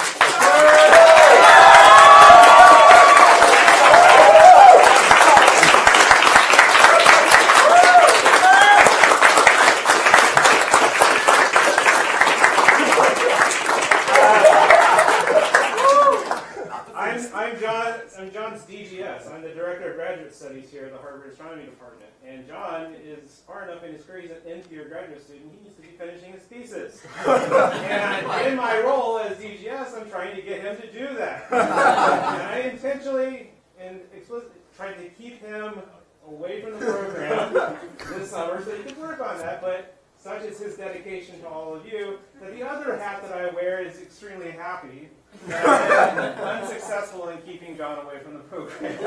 I'm John's DGS. I'm the Director of Graduate Studies here at the Harvard Astronomy Department. And John is far enough in his career, he's an nth-year graduate student, he needs to be finishing his thesis. And in my role as DGS, I'm trying to get him to do that. And I intentionally and explicitly tried to keep him away from the program this summer so he could work on that, but such is his dedication to all of you, that the other hat that I wear is extremely happy that I'm unsuccessful in keeping John away from the program.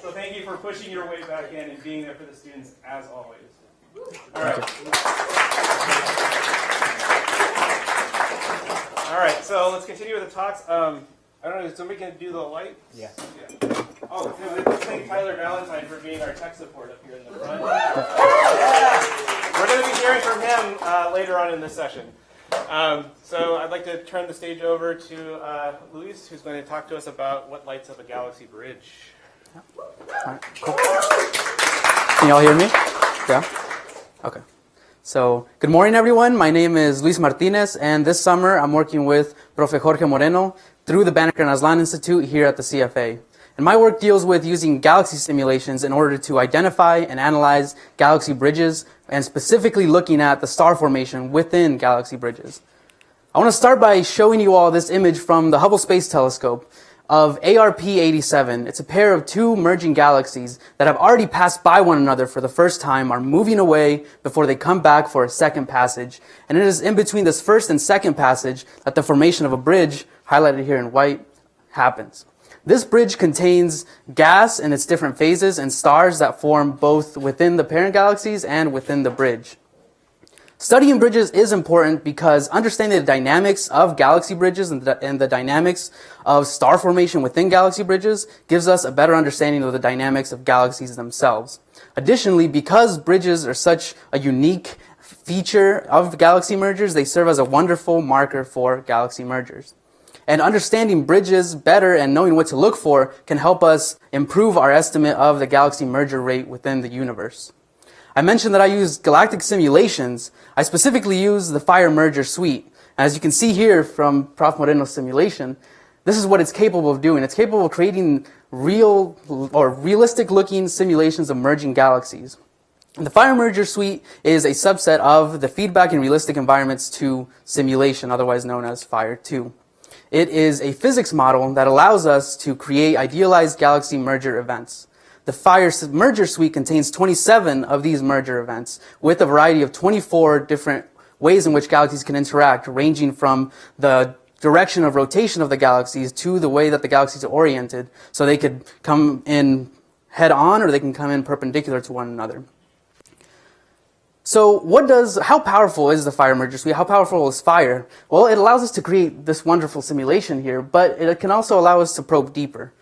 So thank you for pushing your way back in and being there for the students as always. All right. All right, so let's continue with the talks. I don't know, is somebody going to do the lights? Yeah. Oh, let's thank Tyler Valentine for being our tech support up here in the front. We're going to be hearing from him later on in this session. So I'd like to turn the stage over to Luis, who's going to talk to us about what lights up a galaxy bridge. All right, cool. Can you all hear me? Yeah? Okay. So, good morning, everyone. My name is Luis Martinez, and this summer I'm working with Profe Jorge Moreno through the Banneker and Aztlán Institute here at the CFA. And my work deals with using galaxy simulations in order to identify and analyze galaxy bridges, and specifically looking at the star formation within galaxy bridges. I want to start by showing you all this image from the Hubble Space Telescope of ARP-87. It's a pair of two merging galaxies that have already passed by one another for the first time, are moving away before they come back for a second passage. And it is in between this first and second passage that the formation of a bridge, highlighted here in white, happens. This bridge contains gas in its different phases and stars that form both within the parent galaxies and within the bridge. Studying bridges is important because understanding the dynamics of galaxy bridges and the dynamics of star formation within galaxy bridges gives us a better understanding of the dynamics of galaxies themselves. Additionally, because bridges are such a unique feature of galaxy mergers, they serve as a wonderful marker for galaxy mergers. And understanding bridges better and knowing what to look for can help us improve our estimate of the galaxy merger rate within the universe. I mentioned that I use galactic simulations. I specifically use the Fire Merger Suite. As you can see here from Prof. Moreno's simulation, this is what it's capable of doing. It's capable of creating real or realistic looking simulations of merging galaxies. The Fire Merger Suite is a subset of the Feedback and Realistic Environments 2 simulation, otherwise known as Fire 2. It is a physics model that allows us to create idealized galaxy merger events. The Fire Merger Suite contains 27 of these merger events with a variety of 24 different ways in which galaxies can interact, ranging from the direction of rotation of the galaxies to the way that the galaxies are oriented, so they could come in head on or they can come in perpendicular to one another. So how powerful is the fire merger suite? How powerful is fire? Well, it allows us to create this wonderful simulation here, but it can also allow us to probe deeper.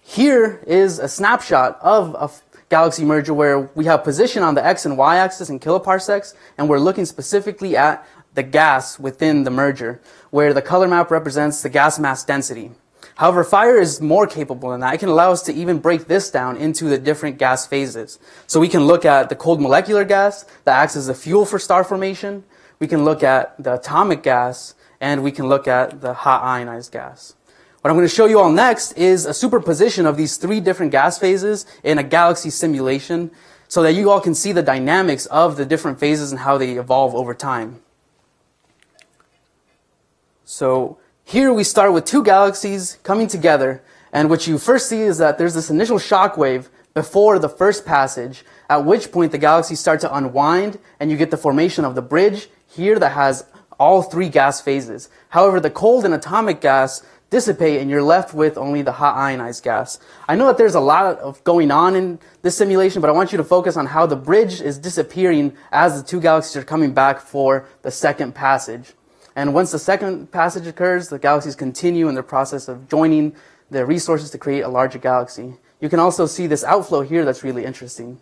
Here is a snapshot of a galaxy merger where we have position on the x and y axis in kiloparsecs, and we're looking specifically at the gas within the merger, where the color map represents the gas mass density. However, fire is more capable than that. It can allow us to even break this down into the different gas phases. So we can look at the cold molecular gas that acts as the fuel for star formation. We can look at the atomic gas, and we can look at the hot ionized gas. What I'm going to show you all next is a superposition of these 3 different gas phases in a galaxy simulation so that you all can see the dynamics of the different phases and how they evolve over time. So here we start with 2 galaxies coming together, and what you first see is that there's this initial shock wave before the first passage, at which point the galaxies start to unwind and you get the formation of the bridge here that has all 3 gas phases. However, the cold and atomic gas dissipate and you're left with only the hot ionized gas. I know that there's a lot of going on in this simulation, but I want you to focus on how the bridge is disappearing as the 2 galaxies are coming back for the second passage. And once the second passage occurs, the galaxies continue in the process of joining their resources to create a larger galaxy. You can also see this outflow here that's really interesting.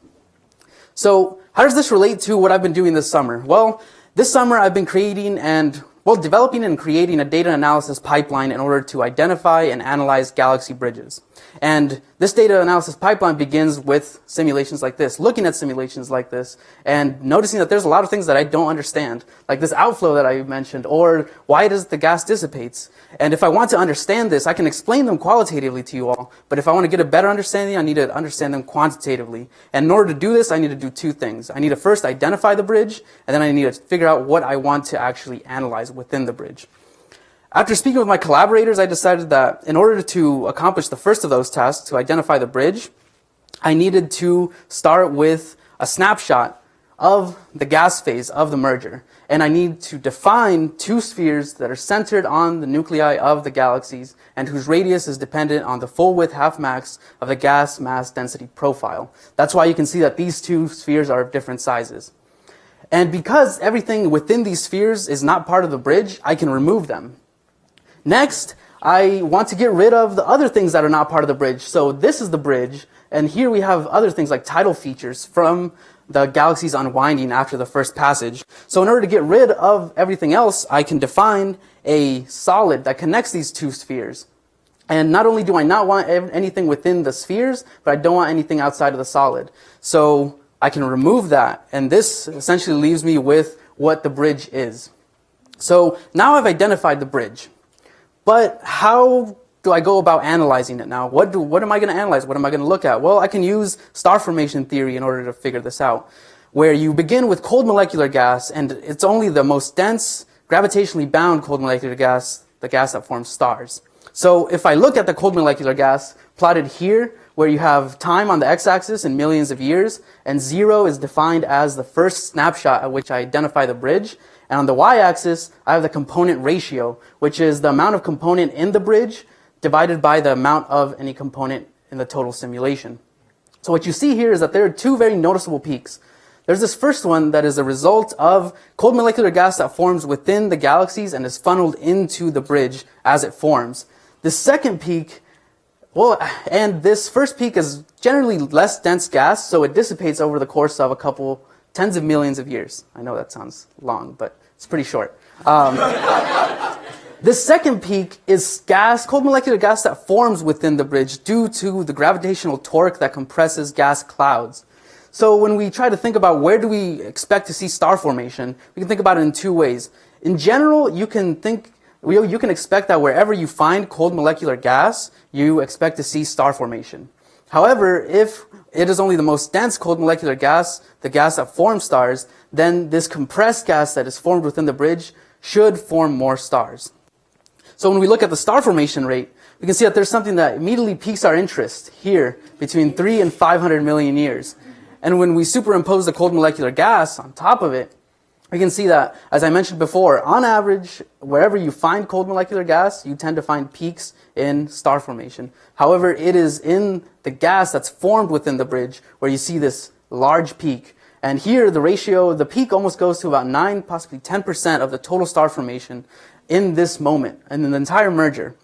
So how does this relate to what I've been doing this summer? Well, this summer I've been developing and creating a data analysis pipeline in order to identify and analyze galaxy bridges. And this data analysis pipeline begins with simulations like this, looking at simulations like this, and noticing that there's a lot of things that I don't understand, like this outflow that I mentioned, or why does the gas dissipates? And if I want to understand this, I can explain them qualitatively to you all, but if I want to get a better understanding, I need to understand them quantitatively. And in order to do this, I need to do 2 things. I need to first identify the bridge, and then I need to figure out what I want to actually analyze within the bridge. After speaking with my collaborators, I decided that in order to accomplish the first of those tasks, to identify the bridge, I needed to start with a snapshot of the gas phase of the merger. And I need to define 2 spheres that are centered on the nuclei of the galaxies and whose radius is dependent on the full width half-max of the gas mass density profile. That's why you can see that these 2 spheres are of different sizes. And because everything within these spheres is not part of the bridge, I can remove them. Next, I want to get rid of the other things that are not part of the bridge. So this is the bridge, and here we have other things like tidal features from the galaxies unwinding after the first passage. So in order to get rid of everything else, I can define a solid that connects these 2 spheres. And not only do I not want anything within the spheres, but I don't want anything outside of the solid. So I can remove that, and this essentially leaves me with what the bridge is. So now I've identified the bridge. But how do I go about analyzing it now? What am I going to analyze? What am I going to look at? Well, I can use star formation theory in order to figure this out, where you begin with cold molecular gas, and it's only the most dense, gravitationally bound cold molecular gas, the gas that forms stars. So if I look at the cold molecular gas plotted here, where you have time on the x-axis in millions of years, and 0 is defined as the first snapshot at which I identify the bridge, and on the y-axis, I have the component ratio, which is the amount of component in the bridge divided by the amount of any component in the total simulation. So what you see here is that there are 2 very noticeable peaks. There's this first one that is a result of cold molecular gas that forms within the galaxies and is funneled into the bridge as it forms. The second peak, and this first peak is generally less dense gas, so it dissipates over the course of a couple tens of millions of years. I know that sounds long, but it's pretty short. This second peak is cold molecular gas that forms within the bridge due to the gravitational torque that compresses gas clouds. So when we try to think about where do we expect to see star formation, we can think about it in 2 ways. In general, you can expect that wherever you find cold molecular gas, you expect to see star formation. However, if it is only the most dense cold molecular gas, the gas that forms stars, then this compressed gas that is formed within the bridge should form more stars. So when we look at the star formation rate, we can see that there's something that immediately piques our interest here between 3 and 500 million years. And when we superimpose the cold molecular gas on top of it, we can see that, as I mentioned before, on average, wherever you find cold molecular gas, you tend to find peaks in star formation. However, it is in the gas that's formed within the bridge where you see this large peak. And here, the ratio, the peak almost goes to about 9, possibly 10% of the total star formation in this moment, and in the entire merger.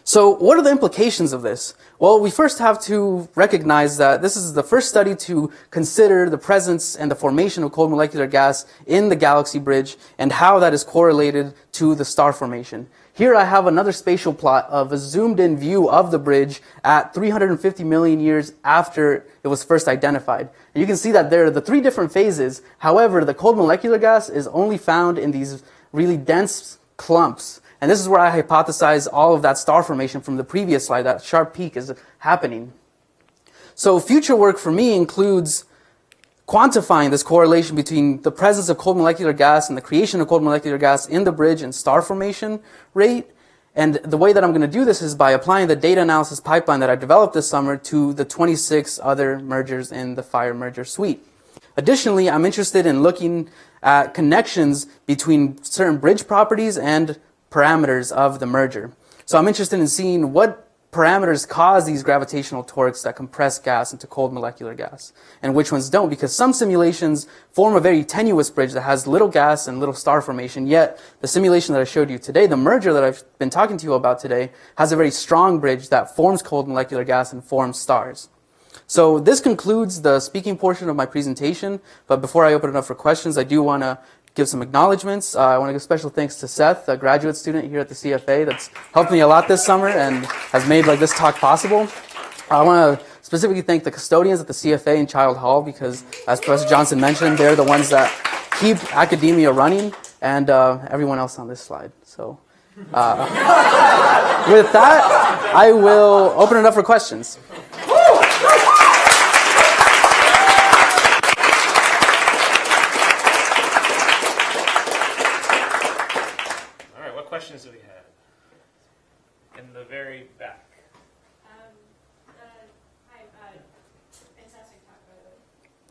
So what are the implications of this? Well, we first have to recognize that this is the first study to consider the presence and the formation of cold molecular gas in the galaxy bridge and how that is correlated to the star formation. Here I have another spatial plot of a zoomed in view of the bridge at 350 million years after it was first identified. And you can see that there are the 3 different phases. However, the cold molecular gas is only found in these really dense clumps. And this is where I hypothesize all of that star formation from the previous slide, that sharp peak is happening. So future work for me includes quantifying this correlation between the presence of cold molecular gas and the creation of cold molecular gas in the bridge and star formation rate. And the way that I'm going to do this is by applying the data analysis pipeline that I developed this summer to the 26 other mergers in the FIRE merger suite. Additionally, I'm interested in looking at connections between certain bridge properties and parameters of the merger. So I'm interested in seeing what parameters cause these gravitational torques that compress gas into cold molecular gas, and which ones don't, because some simulations form a very tenuous bridge that has little gas and little star formation, yet the simulation that I showed you today, the merger that I've been talking to you about today, has a very strong bridge that forms cold molecular gas and forms stars. So this concludes the speaking portion of my presentation, but before I open it up for questions, I do want to give some acknowledgments. I want to give special thanks to Seth, a graduate student here at the CFA that's helped me a lot this summer and has made this talk possible. I want to specifically thank the custodians at the CFA and Child Hall because, as Professor Johnson mentioned, they're the ones that keep academia running, and everyone else on this slide. So with that, I will open it up for questions. Questions do we have? In the very back. Hi, fantastic talk, by the way.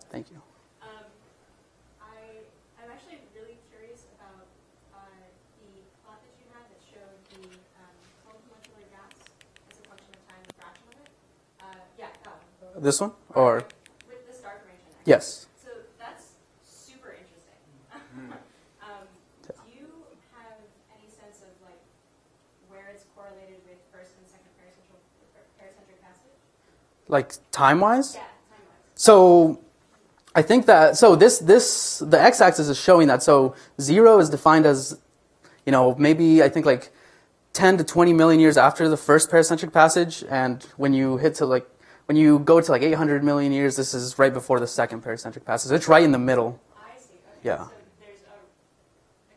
Thank you. I'm actually really curious about the plot that you had that showed the cold molecular gas as a function of time and fraction of it. Yeah, that one. This one? Or? With the star formation. Yes. So that's super interesting. Do you have any sense of where it's correlated with first and second paracentric passage? Like time-wise? Yeah, time-wise. So I think that, the x-axis is showing that. So 0 is defined as, maybe I think 10 to 20 million years after the first paracentric passage. And when you hit to when you go to 800 million years, this is right before the second paracentric passage. It's right in the middle. I see. Okay. Yeah. So there's a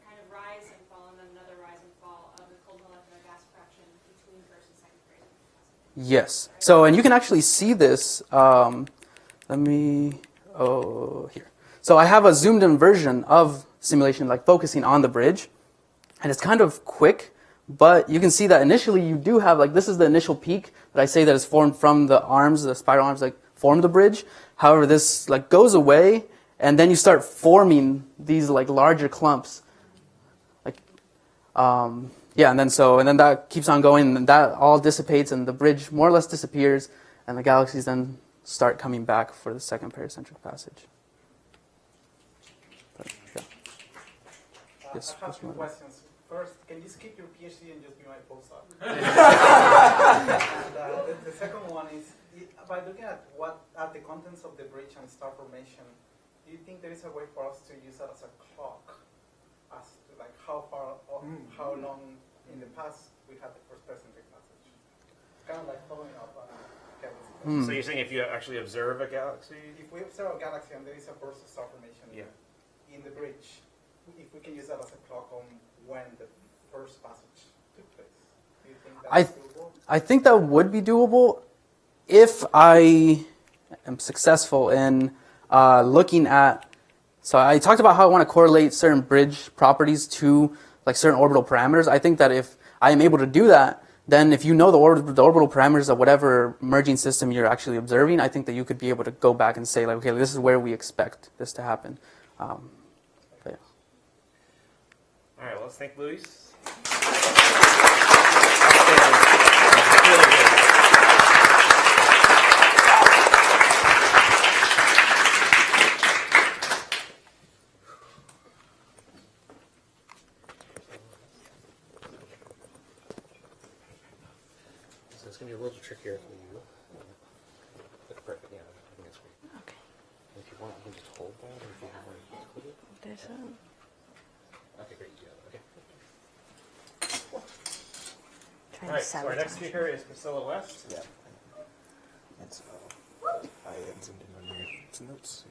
kind of rise and fall and then another rise and fall of the cold molecular gas fraction between first and second paracentric passage. Yes. So, and you can actually see this. Here. So I have a zoomed in version of simulation, focusing on the bridge. And it's kind of quick, but you can see that initially you do have, this is the initial peak that I say that is formed from the arms, the spiral arms, form the bridge. However, this, goes away, and then you start forming these, larger clumps. And then that keeps on going, and that all dissipates, and the bridge more or less disappears, and the galaxies then start coming back for the second paracentric passage. But, yeah. Yes, I have two questions. First, can you skip your PhD and just be my postdoc? The second one is, by looking at the contents of the bridge and star formation, do you think there is a way for us to use that as a clock, as to how far, or how long in the past we had the first paracentric passage? Kind of following up on Kevin's. So you're saying if you actually observe a galaxy? If we observe a galaxy and there is a burst of star formation in the bridge, if we can use that as a clock on when the first passage took place, do you think that's doable? I think that would be doable if I am successful in looking at. So I talked about how I want to correlate certain bridge properties to certain orbital parameters. I think that if I am able to do that, then if you know the orbital parameters of whatever merging system you're actually observing, I think that you could be able to go back and say, okay, this is where we expect this to happen. Yeah. All right, let's thank Luis. picture here for you. That's perfect. Yeah, I think that's great. Okay. If you want, you can just hold that, or if you want to put it. There's a... Okay, great. Yeah. Okay. Trying All right, so our next speaker is Priscilla West. Yeah. And so I zoomed in on your notes.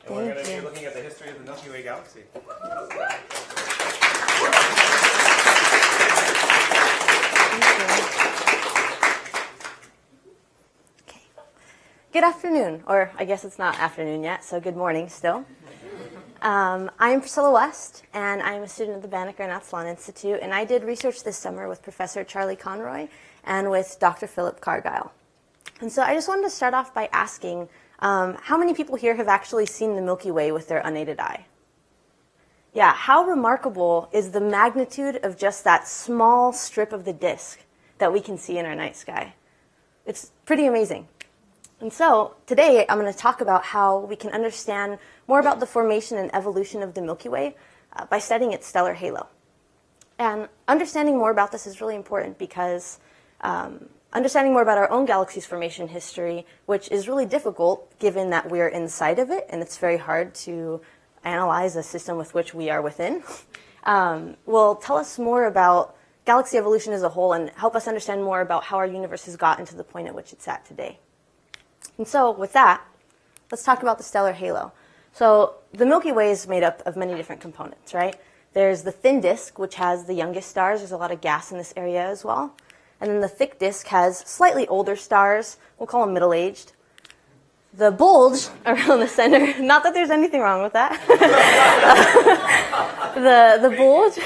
And we're going to be looking at the history of the Milky Way galaxy. Okay. Good afternoon, or I guess it's not afternoon yet, so good morning still. I'm Priscilla West, and I'm a student at the Banneker and Aztlán Institute, and I did research this summer with Professor Charlie Conroy and with Dr. Philip Cargyle. And so I just wanted to start off by asking, how many people here have actually seen the Milky Way with their unaided eye? Yeah, how remarkable is the magnitude of just that small strip of the disk that we can see in our night sky? It's pretty amazing. And so today I'm going to talk about how we can understand more about the formation and evolution of the Milky Way by studying its stellar halo. And understanding more about this is really important because understanding more about our own galaxy's formation history, which is really difficult given that we're inside of it and it's very hard to analyze a system with which we are within, will tell us more about galaxy evolution as a whole and help us understand more about how our universe has gotten to the point at which it's at today. And so with that, let's talk about the stellar halo. So the Milky Way is made up of many different components, right? There's the thin disk, which has the youngest stars. There's a lot of gas in this area as well. And then the thick disk has slightly older stars. We'll call them middle-aged. The bulge around the center, not that there's anything wrong with that. the bulge,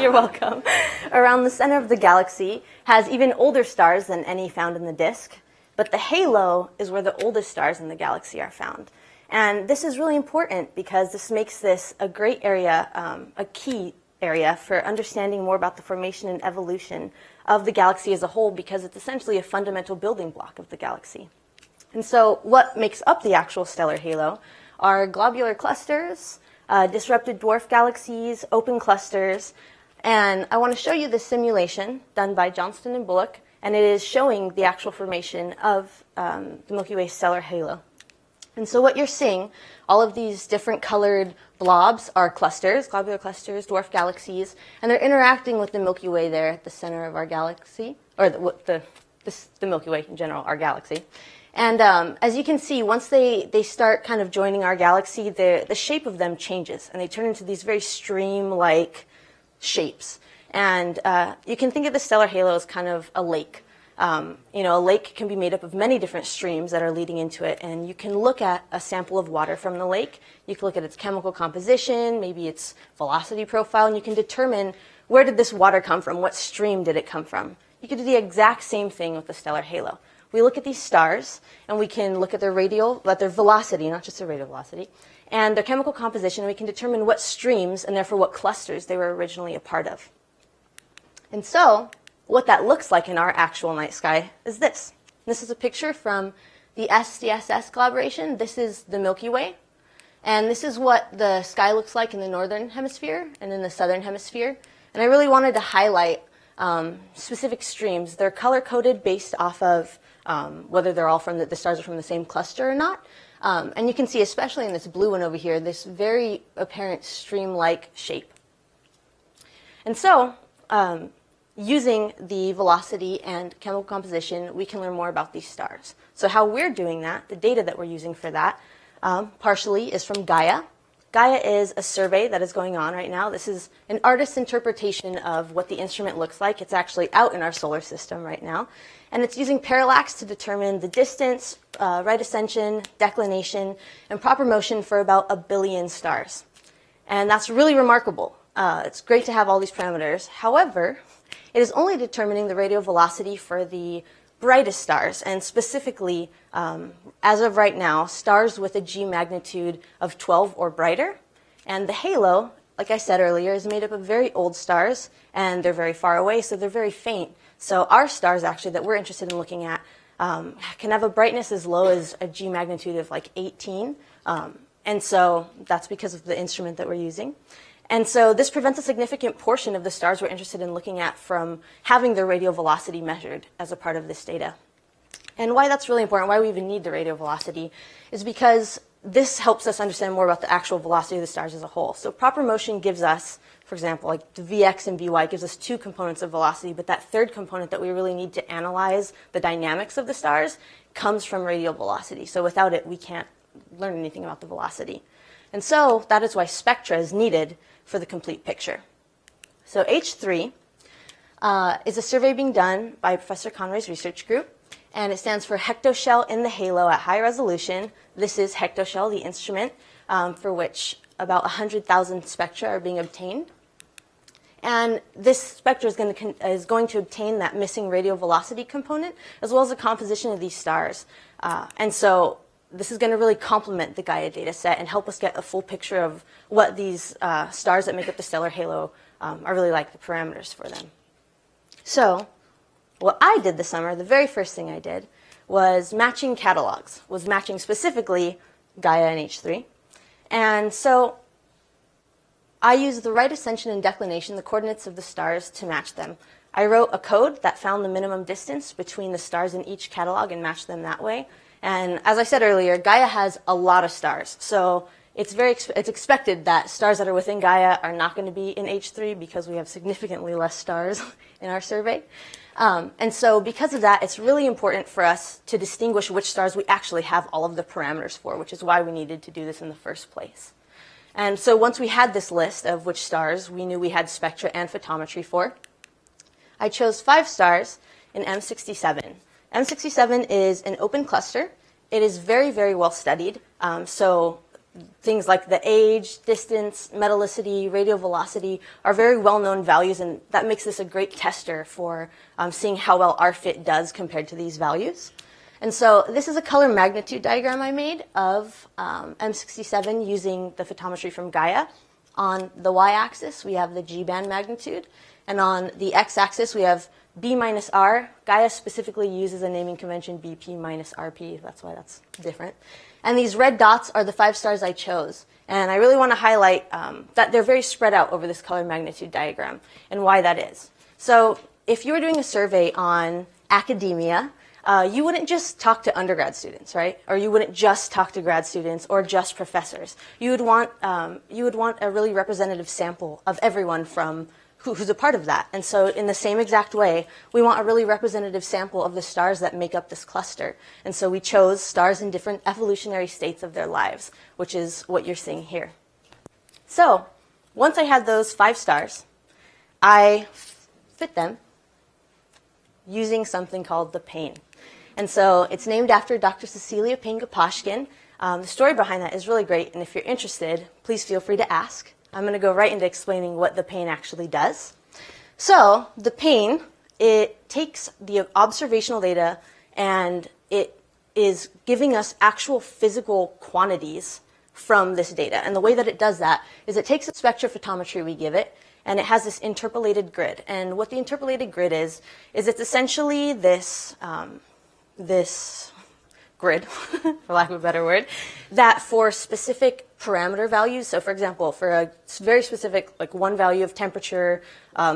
you're welcome, around the center of the galaxy has even older stars than any found in the disk. But the halo is where the oldest stars in the galaxy are found. And this is really important because this makes this a great area, a key area for understanding more about the formation and evolution of the galaxy as a whole, because it's essentially a fundamental building block of the galaxy. And so what makes up the actual stellar halo are globular clusters, disrupted dwarf galaxies, open clusters. And I want to show you this simulation done by Johnston and Bullock, and it is showing the actual formation of the Milky Way stellar halo. And so what you're seeing, all of these different colored blobs are clusters, globular clusters, dwarf galaxies, and they're interacting with the Milky Way there at the center of our galaxy, or the Milky Way in general, our galaxy. And as you can see, once they start kind of joining our galaxy, the shape of them changes, and they turn into these very stream-like shapes. And you can think of the stellar halo as kind of a lake. A lake can be made up of many different streams that are leading into it, and you can look at a sample of water from the lake. You can look at its chemical composition, maybe its velocity profile, and you can determine where did this water come from, what stream did it come from. You can do the exact same thing with the stellar halo. We look at these stars, and we can look at their velocity, not just their radial velocity, and their chemical composition, and we can determine what streams, and therefore what clusters they were originally a part of. And so, what that looks like in our actual night sky is this. This is a picture from the SDSS collaboration. This is the Milky Way. And this is what the sky looks like in the northern hemisphere and in the southern hemisphere. And I really wanted to highlight specific streams. They're color-coded based off of whether they're all from the stars are from the same cluster or not. And you can see, especially in this blue one over here, this very apparent stream-like shape. And so, using the velocity and chemical composition, we can learn more about these stars. So how we're doing that, the data that we're using for that, partially is from Gaia. Gaia is a survey that is going on right now. This is an artist's interpretation of what the instrument looks like. It's actually out in our solar system right now. And it's using parallax to determine the distance, right ascension, declination, and proper motion for about 1 billion stars. And that's really remarkable. It's great to have all these parameters. However, it is only determining the radial velocity for the brightest stars, and specifically, as of right now, stars with a G magnitude of 12 or brighter. And the halo, like I said earlier, is made up of very old stars, and they're very far away, so they're very faint. So our stars, actually, that we're interested in looking at can have a brightness as low as a G magnitude of like 18. And so that's because of the instrument that we're using. And so this prevents a significant portion of the stars we're interested in looking at from having their radial velocity measured as a part of this data. And why that's really important, why we even need the radial velocity, is because this helps us understand more about the actual velocity of the stars as a whole. So proper motion gives us, for example, like the Vx and Vy gives us two components of velocity, but that third component that we really need to analyze the dynamics of the stars comes from radial velocity. So without it, we can't learn anything about the velocity. And so that is why spectra is needed for the complete picture. So H3 is a survey being done by Professor Conroy's research group, and it stands for hectoshell in the halo at high resolution. This is hectoshell, the instrument for which about 100,000 spectra are being obtained. And this spectra is going to obtain that missing radial velocity component, as well as the composition of these stars. And so this is going to really complement the Gaia data set and help us get a full picture of what these stars that make up the stellar halo are really like, the parameters for them. So what I did this summer, the very first thing I did, was matching catalogs, was matching specifically Gaia and H3. And so I used the right ascension and declination, the coordinates of the stars, to match them. I wrote a code that found the minimum distance between the stars in each catalog and matched them that way. And as I said earlier, Gaia has a lot of stars. So it's expected that stars that are within Gaia are not going to be in H3 because we have significantly less stars in our survey. And so because of that, it's really important for us to distinguish which stars we actually have all of the parameters for, which is why we needed to do this in the first place. And so once we had this list of which stars we knew we had spectra and photometry for, I chose 5 stars in M67. M67 is an open cluster. It is very, very well studied. So things like the age, distance, metallicity, radial velocity are very well-known values, and that makes this a great tester for seeing how well our fit does compared to these values. And so this is a color magnitude diagram I made of M67 using the photometry from Gaia. On the y-axis, we have the G-band magnitude, and on the x-axis, we have B minus R. Gaia specifically uses a naming convention BP minus RP. That's why that's different. And these red dots are the 5 stars I chose. And I really want to highlight that they're very spread out over this color magnitude diagram and why that is. So if you were doing a survey on academia, you wouldn't just talk to undergrad students, right? Or you wouldn't just talk to grad students or just professors. You would want a really representative sample of everyone from who's a part of that. And so in the same exact way, we want a really representative sample of the stars that make up this cluster. And so we chose stars in different evolutionary states of their lives, which is what you're seeing here. So once I had those 5 stars, I fit them using something called the pane. And so it's named after Dr. Cecilia Payne-Gaposchkin. The story behind that is really great, and if you're interested, please feel free to ask. I'm going to go right into explaining what the pane actually does. So the pane, it takes the observational data and it is giving us actual physical quantities from this data. And the way that it does that is it takes the spectrophotometry we give it, and it has this interpolated grid. And what the interpolated grid is it's essentially this grid, for lack of a better word, that for specific parameter values, so for example, for a very specific, like one value of temperature,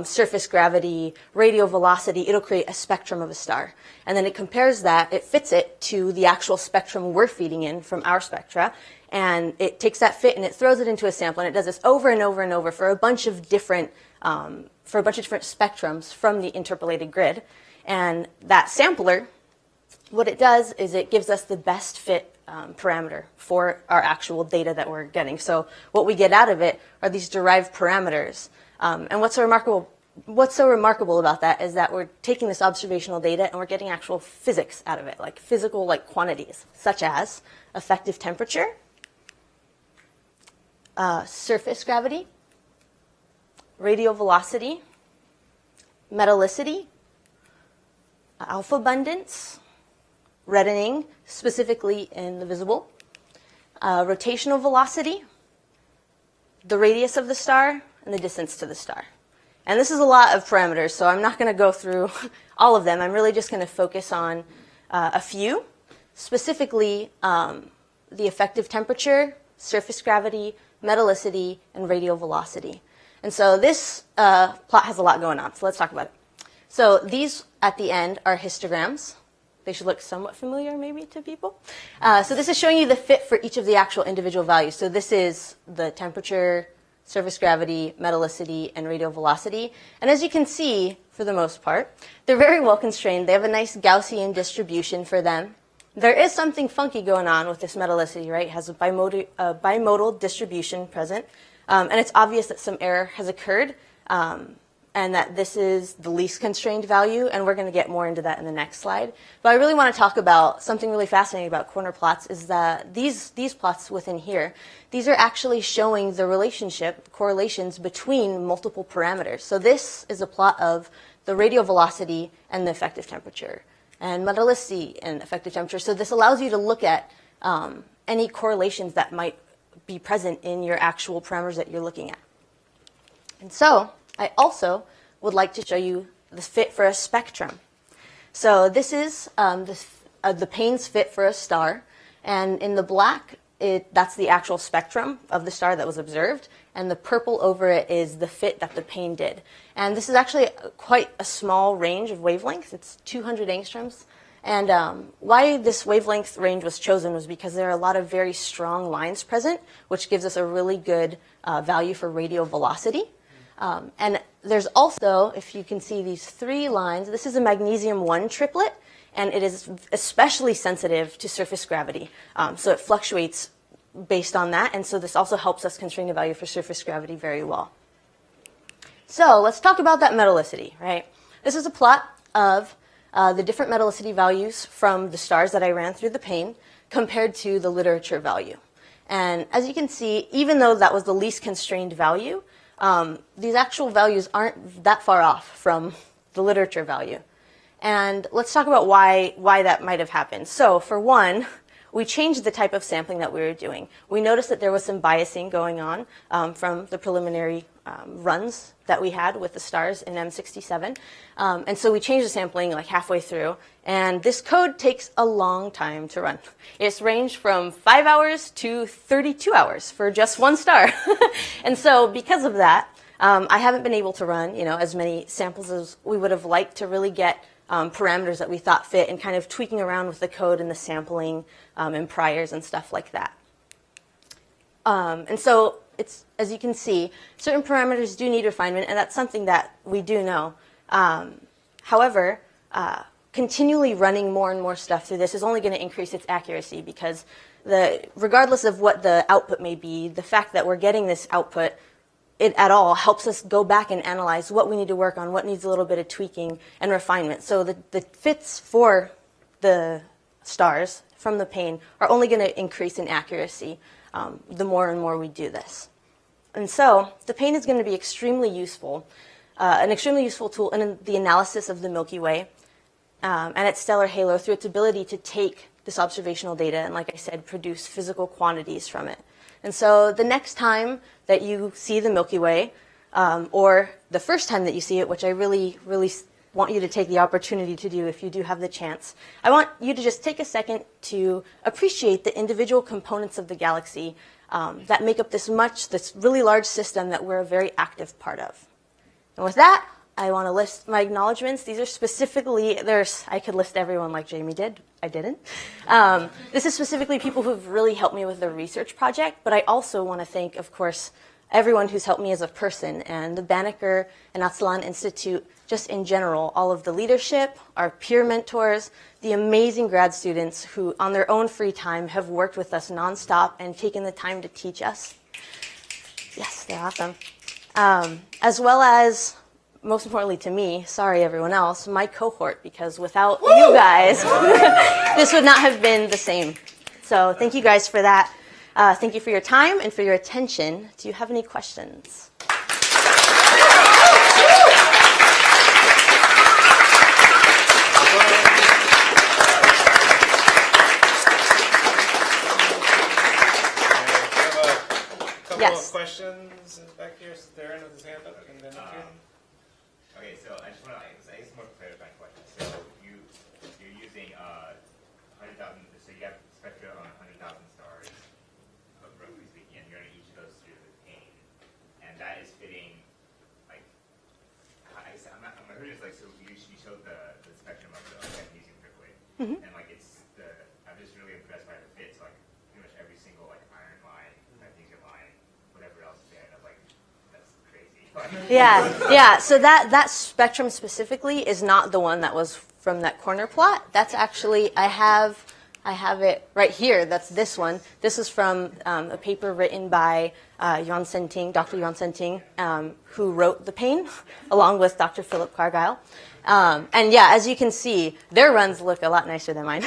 surface gravity, radial velocity, it'll create a spectrum of a star. And then it compares that, it fits it to the actual spectrum we're feeding in from our spectra, and it takes that fit and it throws it into a sample, and it does this over and over and over for a bunch of different spectrums from the interpolated grid. And that sampler, what it does is it gives us the best fit parameter for our actual data that we're getting. So what we get out of it are these derived parameters. And what's so remarkable about that is that we're taking this observational data and we're getting actual physics out of it, like physical quantities, such as effective temperature, surface gravity, radial velocity, metallicity, alpha abundance, reddening, specifically in the visible, rotational velocity, the radius of the star, and the distance to the star. And this is a lot of parameters, so I'm not going to go through all of them. I'm really just going to focus on a few, specifically the effective temperature, surface gravity, metallicity, and radial velocity. And so this plot has a lot going on, so let's talk about it. So these at the end are histograms. They should look somewhat familiar maybe to people. So this is showing you the fit for each of the actual individual values. So this is the temperature, surface gravity, metallicity, and radial velocity. And as you can see, for the most part, they're very well constrained. They have a nice Gaussian distribution for them. There is something funky going on with this metallicity, right? It has a bimodal distribution present. And it's obvious that some error has occurred. And that this is the least constrained value, and we're going to get more into that in the next slide. But I really want to talk about something really fascinating about corner plots is that these plots within here, these are actually showing the relationship, correlations between multiple parameters. So this is a plot of the radial velocity and the effective temperature, and metallicity and effective temperature. So this allows you to look at any correlations that might be present in your actual parameters that you're looking at. And so I also would like to show you the fit for a spectrum. So this is the Payne's fit for a star. And in the black, that's the actual spectrum of the star that was observed. And the purple over it is the fit that the Payne did. And this is actually quite a small range of wavelengths. It's 200 angstroms. And why this wavelength range was chosen was because there are a lot of very strong lines present, which gives us a really good value for radial velocity. And there's also, if you can see these 3 lines, this is a magnesium-1 triplet, and it is especially sensitive to surface gravity. So it fluctuates based on that, and so this also helps us constrain the value for surface gravity very well. So let's talk about that metallicity, right? This is a plot of the different metallicity values from the stars that I ran through the Payne compared to the literature value. And as you can see, even though that was the least constrained value, these actual values aren't that far off from the literature value. And let's talk about why that might have happened. So for one, we changed the type of sampling that we were doing. We noticed that there was some biasing going on from the preliminary runs that we had with the stars in M67. And so we changed the sampling like halfway through. And this code takes a long time to run. It's ranged from 5 hours to 32 hours for just one star. And so because of that, I haven't been able to run as many samples as we would have liked to really get parameters that we thought fit and kind of tweaking around with the code and the sampling and priors and stuff like that. And so it's, as you can see, certain parameters do need refinement, and that's something that we do know. However, continually running more and more stuff through this is only going to increase its accuracy because regardless of what the output may be, the fact that we're getting this output at all helps us go back and analyze what we need to work on, what needs a little bit of tweaking and refinement. So the fits for the stars from the Payne are only going to increase in accuracy the more and more we do this. And so the Payne is going to be extremely useful, an extremely useful tool in the analysis of the Milky Way and its stellar halo through its ability to take this observational data and, like I said, produce physical quantities from it. And so the next time that you see the Milky Way, or the first time that you see it, which I really, really want you to take the opportunity to do if you do have the chance, I want you to just take a second to appreciate the individual components of the galaxy that make up this really large system that we're a very active part of. And with that, I want to list my acknowledgments. These are specifically, I could list everyone like Jamie did. I didn't. This is specifically people who've really helped me with the research project, but I also want to thank, of course, everyone who's helped me as a person, and the Banneker and Aztlán Institute, just in general, all of the leadership, our peer mentors, the amazing grad students who, on their own free time, have worked with us nonstop and taken the time to teach us. Yes, they're awesome. As well as, most importantly to me, sorry everyone else, my cohort, because without you guys, this would not have been the same. So thank you guys for that. Thank you for your time and for your attention. Do you have any questions? Couple of questions back here. So Darren with his hand up, and then okay, so I just want to, I guess more clarifying question. So you're using 100,000. So you have spectra on 100,000 stars, roughly speaking, and you're going to each of those do showed the spectrum of the magnesium prickly, and like I'm just really impressed by the fit. So like pretty much every single like iron line, magnesium line, whatever else is there. And I'm like, that's crazy. Yeah. So that spectrum specifically is not the one that was from that corner plot. That's actually I have it right here. That's this one. This is from a paper written by Dr. Yuan Senting, who wrote the pane, along with Dr. Philip Cargyle. And yeah, as you can see, their runs look a lot nicer than mine.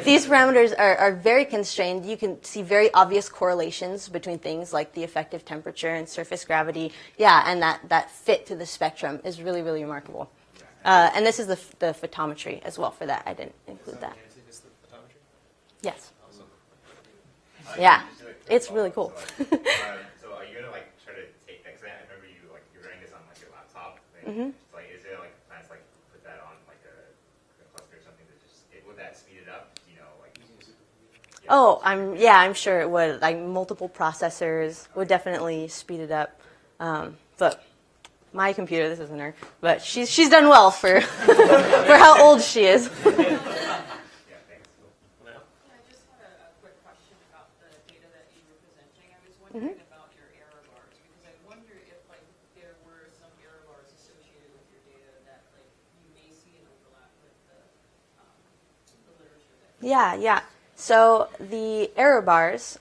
These parameters are very constrained. You can see very obvious correlations between things like the effective temperature and surface gravity. Yeah, and that fit to the spectrum is really, really remarkable. And this is the photometry as well for that. I didn't include that. Yes. Yeah, it's really cool. So are you gonna like try to take that? Because I remember you're running this on like your laptop. Thing. So like, is there like plans like put that on like a cluster or something that just would that speed it up? You know, like. Yeah. Oh, I'm sure it would. Like multiple processors would definitely speed it up. But my computer, this isn't her, but she's done well for for how old she is. About your error bars, because I wonder if like there were some error bars associated with your data that like you may see an overlap with the literature. Yeah. So the error bars,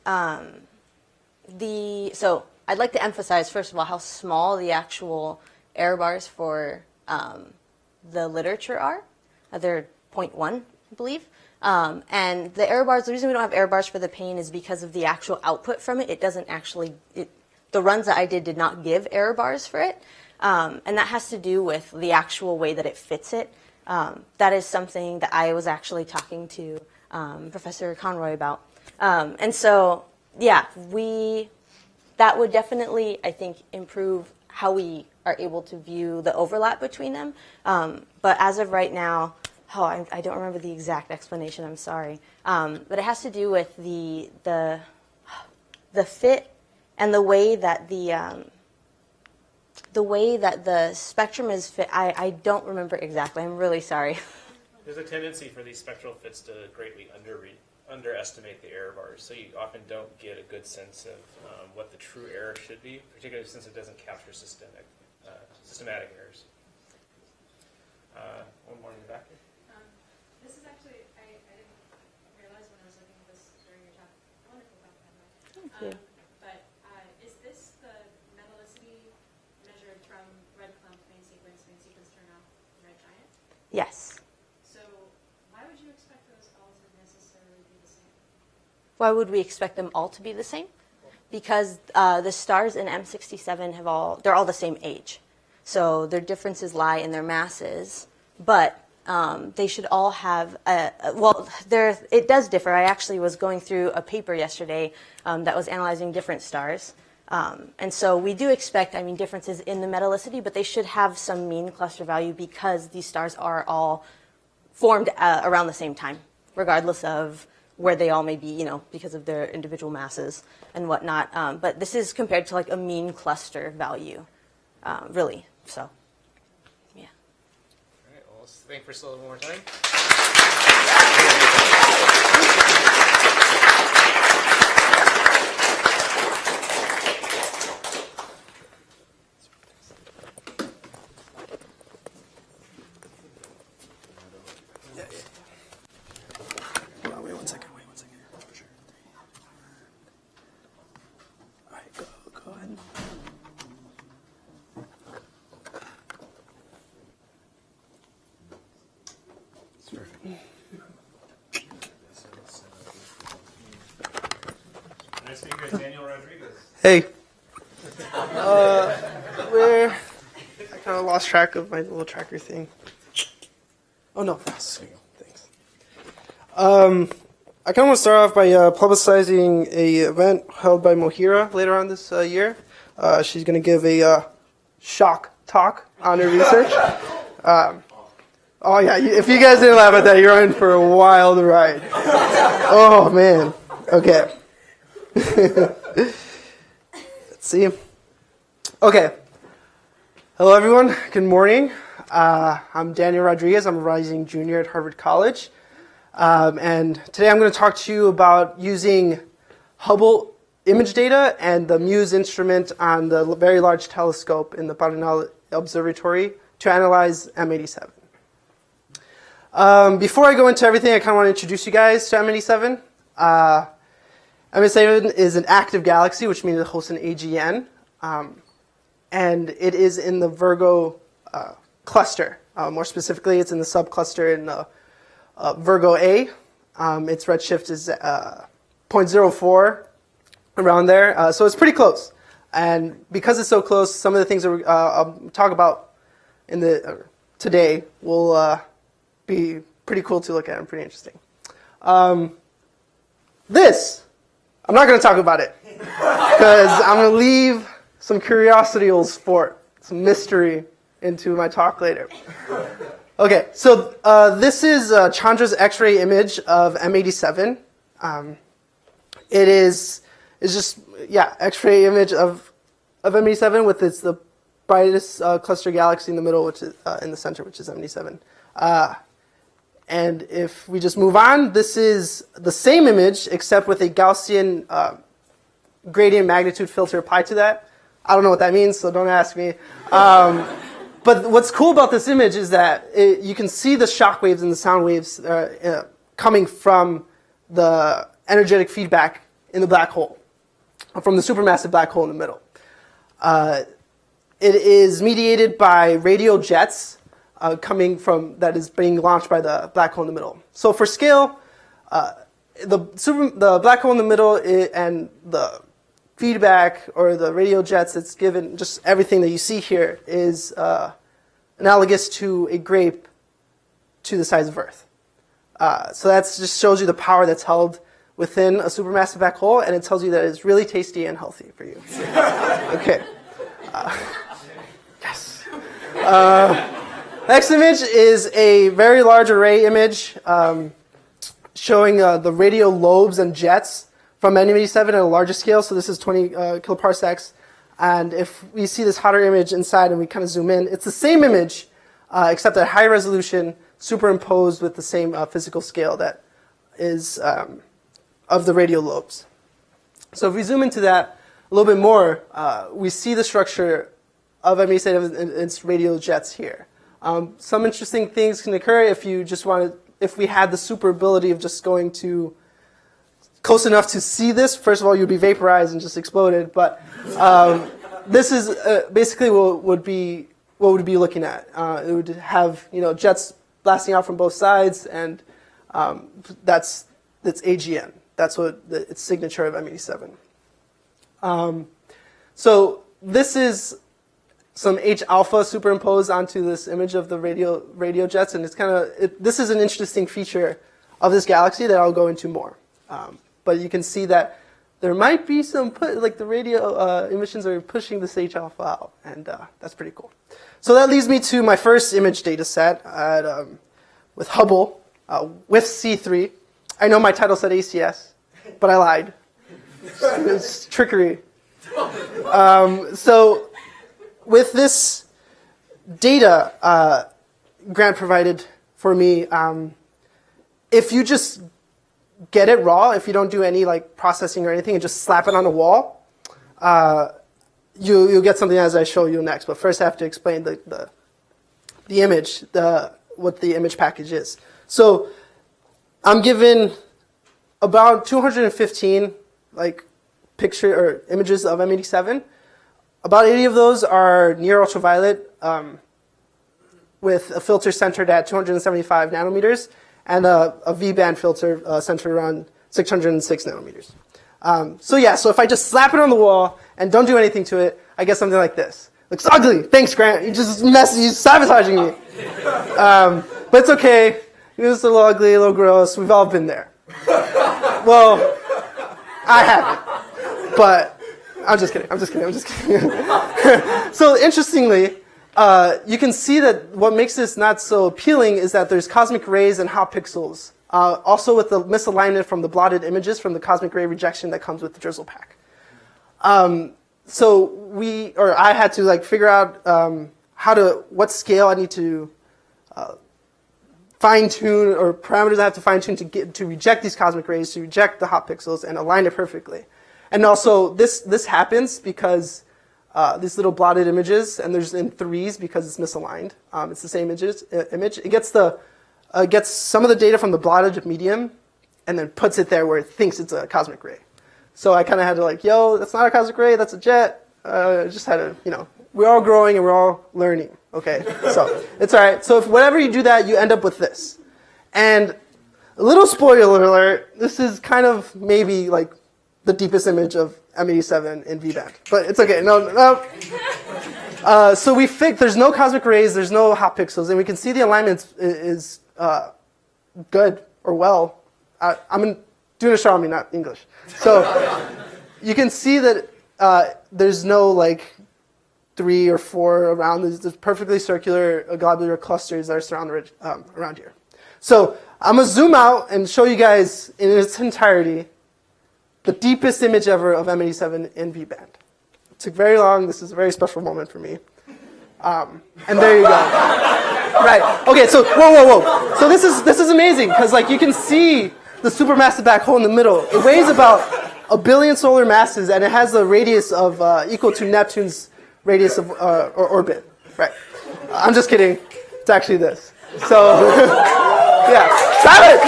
so I'd like to emphasize first of all how small the actual error bars for the literature are. They're 0.1, I believe. And the error bars, the reason we don't have error bars for the pane is because of the actual output from it. It doesn't actually, the runs that I did not give error bars for it. And that has to do with the actual way that it fits it. That is something that I was actually talking to Professor Conroy about. And so, yeah, that would definitely, I think, improve how we are able to view the overlap between them. But as of right now, I don't remember the exact explanation. I'm sorry, but it has to do with the fit and the way that the spectrum is fit. I don't remember exactly. I'm really sorry. There's a tendency for these spectral fits to greatly underestimate the error bars, so you often don't get a good sense of what the true error should be, particularly since it doesn't capture systematic errors. One more in the back here. This is actually, I didn't realize when I was looking at this during your talk. Wonderful talk, by the way. Thank you. But is this the metallicity measured from red clump main sequence turnout red giant? Yes. So why would you expect those all to necessarily be the same? Why would we expect them all to be the same? Because the stars in M67 they're all the same age. So their differences lie in their masses, but they should all have, it does differ. I actually was going through a paper yesterday that was analyzing different stars. And so we do expect, differences in the metallicity, but they should have some mean cluster value because these stars are all formed around the same time, regardless of where they all may be, because of their individual masses and whatnot. But this is compared to like a mean cluster value, really. So, yeah. All right, well, let's thank Priscilla one more time. Wait one second. Sure. All right, go ahead. Nice speaker is Daniel Rodriguez. Hey. I kind of lost track of my little tracker thing. Oh no, thanks. I kind of want to start off by publicizing a event held by Mohira later on this year. She's going to give a shock talk on her research. Oh yeah, if you guys didn't laugh at that, you're in for a wild ride. Oh man. Okay. Let's see. Okay. Hello everyone. Good morning. I'm Daniel Rodriguez. I'm a rising junior at Harvard College. And today I'm going to talk to you about using Hubble image data and the MUSE instrument on the Very Large Telescope in the Paranal Observatory to analyze M87. Before I go into everything, I kind of want to introduce you guys to M87. M87 is an active galaxy, which means it hosts an AGN. And it is in the Virgo cluster. More specifically, it's in the subcluster in the Virgo A. Its redshift is 0.04, around there. So it's pretty close. And because it's so close, some of the things that I'll talk about in today will be pretty cool to look at and pretty interesting. This, I'm not going to talk about it because I'm going to leave some curiosities for some mystery into my talk later. Okay, so this is Chandra's X-ray image of M87. It's just X-ray image of M87 with the brightest cluster galaxy in the middle, which is in the center, which is M87. And if we just move on, this is the same image except with a Gaussian gradient magnitude filter applied to that. I don't know what that means, so don't ask me. But what's cool about this image is that you can see the shock waves and the sound waves coming from the energetic feedback in the black hole, from the supermassive black hole in the middle. It is mediated by radial jets that is being launched by the black hole in the middle. So for scale, the black hole in the middle and the feedback or the radial jets that's given, just everything that you see here is analogous to a grape to the size of Earth. So that just shows you the power that's held within a supermassive black hole, and it tells you that it's really tasty and healthy for you. Okay. Yes. Next image is a very large array image showing the radial lobes and jets from M87 at a larger scale. So this is 20 kiloparsecs. And if we see this hotter image inside and we kind of zoom in, it's the same image except at high resolution, superimposed with the same physical scale that is of the radial lobes. So if we zoom into that a little bit more, we see the structure of M87 and its radial jets here. Some interesting things can occur if we had the super ability of just going to close enough to see this. First of all, you'd be vaporized and just exploded. But this is basically what we'd be looking at. It would have jets blasting out from both sides, and that's AGN. That's what its signature of M87. So this is some H alpha superimposed onto this image of the radio jets, and this is an interesting feature of this galaxy that I'll go into more. But you can see that there might be the radio emissions are pushing this H alpha out, and that's pretty cool. So that leads me to my first image data set with Hubble with C3. I know my title said ACS, but I lied. It's trickery. So with this data Grant provided for me, if you just get it raw, if you don't do any processing or anything and just slap it on the wall, you'll get something as I show you next. But first I have to explain the image, what the image package is. So I'm given about 215 picture or images of M87. About 80 of those are near ultraviolet with a filter centered at 275 nanometers and a V-band filter centered around 606 nanometers. So if I just slap it on the wall and don't do anything to it, I get something like this. Looks ugly. Thanks, Grant. You're sabotaging me. But it's okay. It's a little ugly, a little gross. We've all been there. Well, I haven't. But I'm just kidding. So interestingly, you can see that what makes this not so appealing is that there's cosmic rays and hot pixels. Also with the misalignment from the blotted images from the cosmic ray rejection that comes with the drizzle pack. So I had to figure out what scale I need to fine tune, or parameters I have to fine tune to reject these cosmic rays, to reject the hot pixels, and align it perfectly. And also, this happens because these little blotted images, and there's in threes because it's misaligned. It's the same image. It gets some of the data from the blotted medium, and then puts it there where it thinks it's a cosmic ray. So I kind of had to like, yo, that's not a cosmic ray, that's a jet. I just had to, we're all growing and we're all learning. Okay, so it's all right. So if whenever you do that, you end up with this. And a little spoiler alert, this is kind of maybe like the deepest image of M87 in V-band. But it's okay, no. So we fixed, there's no cosmic rays, there's no hot pixels, and we can see the alignment is good or well. I'm doing astronomy, not English. So you can see that there's no like 3 or 4 around. There's perfectly circular globular clusters that are surrounded around here. So I'm going to zoom out and show you guys in its entirety the deepest image ever of M87 in V-band. It took very long. This is a very special moment for me. And there you go. Right. Okay, so whoa. So this is amazing because like you can see the supermassive black hole in the middle. It weighs about 1 billion solar masses, and it has a radius of equal to Neptune's radius of or orbit. Right. I'm just kidding. It's actually this. So yeah. Stop it!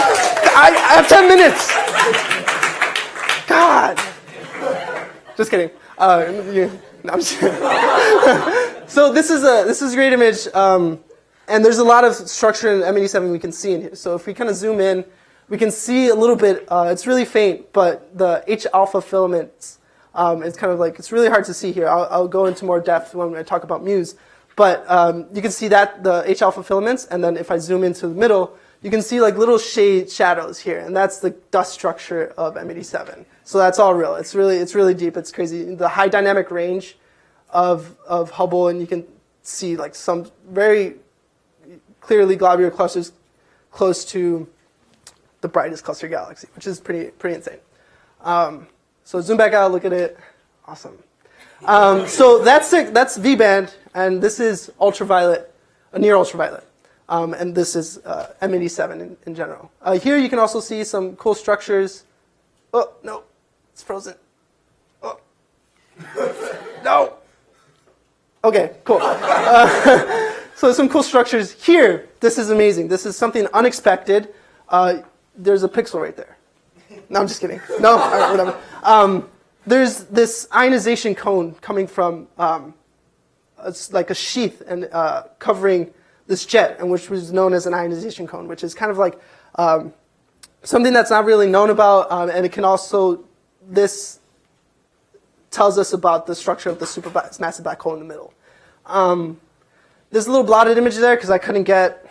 I have 10 minutes. God. Just kidding. No, I'm just kidding. So this is a great image, and there's a lot of structure in M87 we can see in here. So if we kind of zoom in, we can see a little bit. It's really faint, but the H alpha filaments. It's kind of like it's really hard to see here. I'll go into more depth when I talk about Muse, but you can see that the H alpha filaments, and then if I zoom into the middle, you can see like little shadows here, and that's the dust structure of M87. So that's all real. It's really deep. It's crazy. The high dynamic range of Hubble, and you can see like some very clearly globular clusters close to the brightest cluster galaxy, which is pretty insane. So zoom back out, look at it. Awesome. So that's V-band, and this is ultraviolet, near ultraviolet. And this is M87 in general. Here you can also see some cool structures. Oh, no, it's frozen. Oh, no. Okay, cool. So some cool structures here. This is amazing. This is something unexpected. There's a pixel right there. No, I'm just kidding. No, all right, whatever. There's this ionization cone coming from it's like a sheath and covering this jet, and which was known as an ionization cone, which is kind of like something that's not really known about, and it can also, this tells us about the structure of the supermassive black hole in the middle. There's a little blotted image there because I couldn't get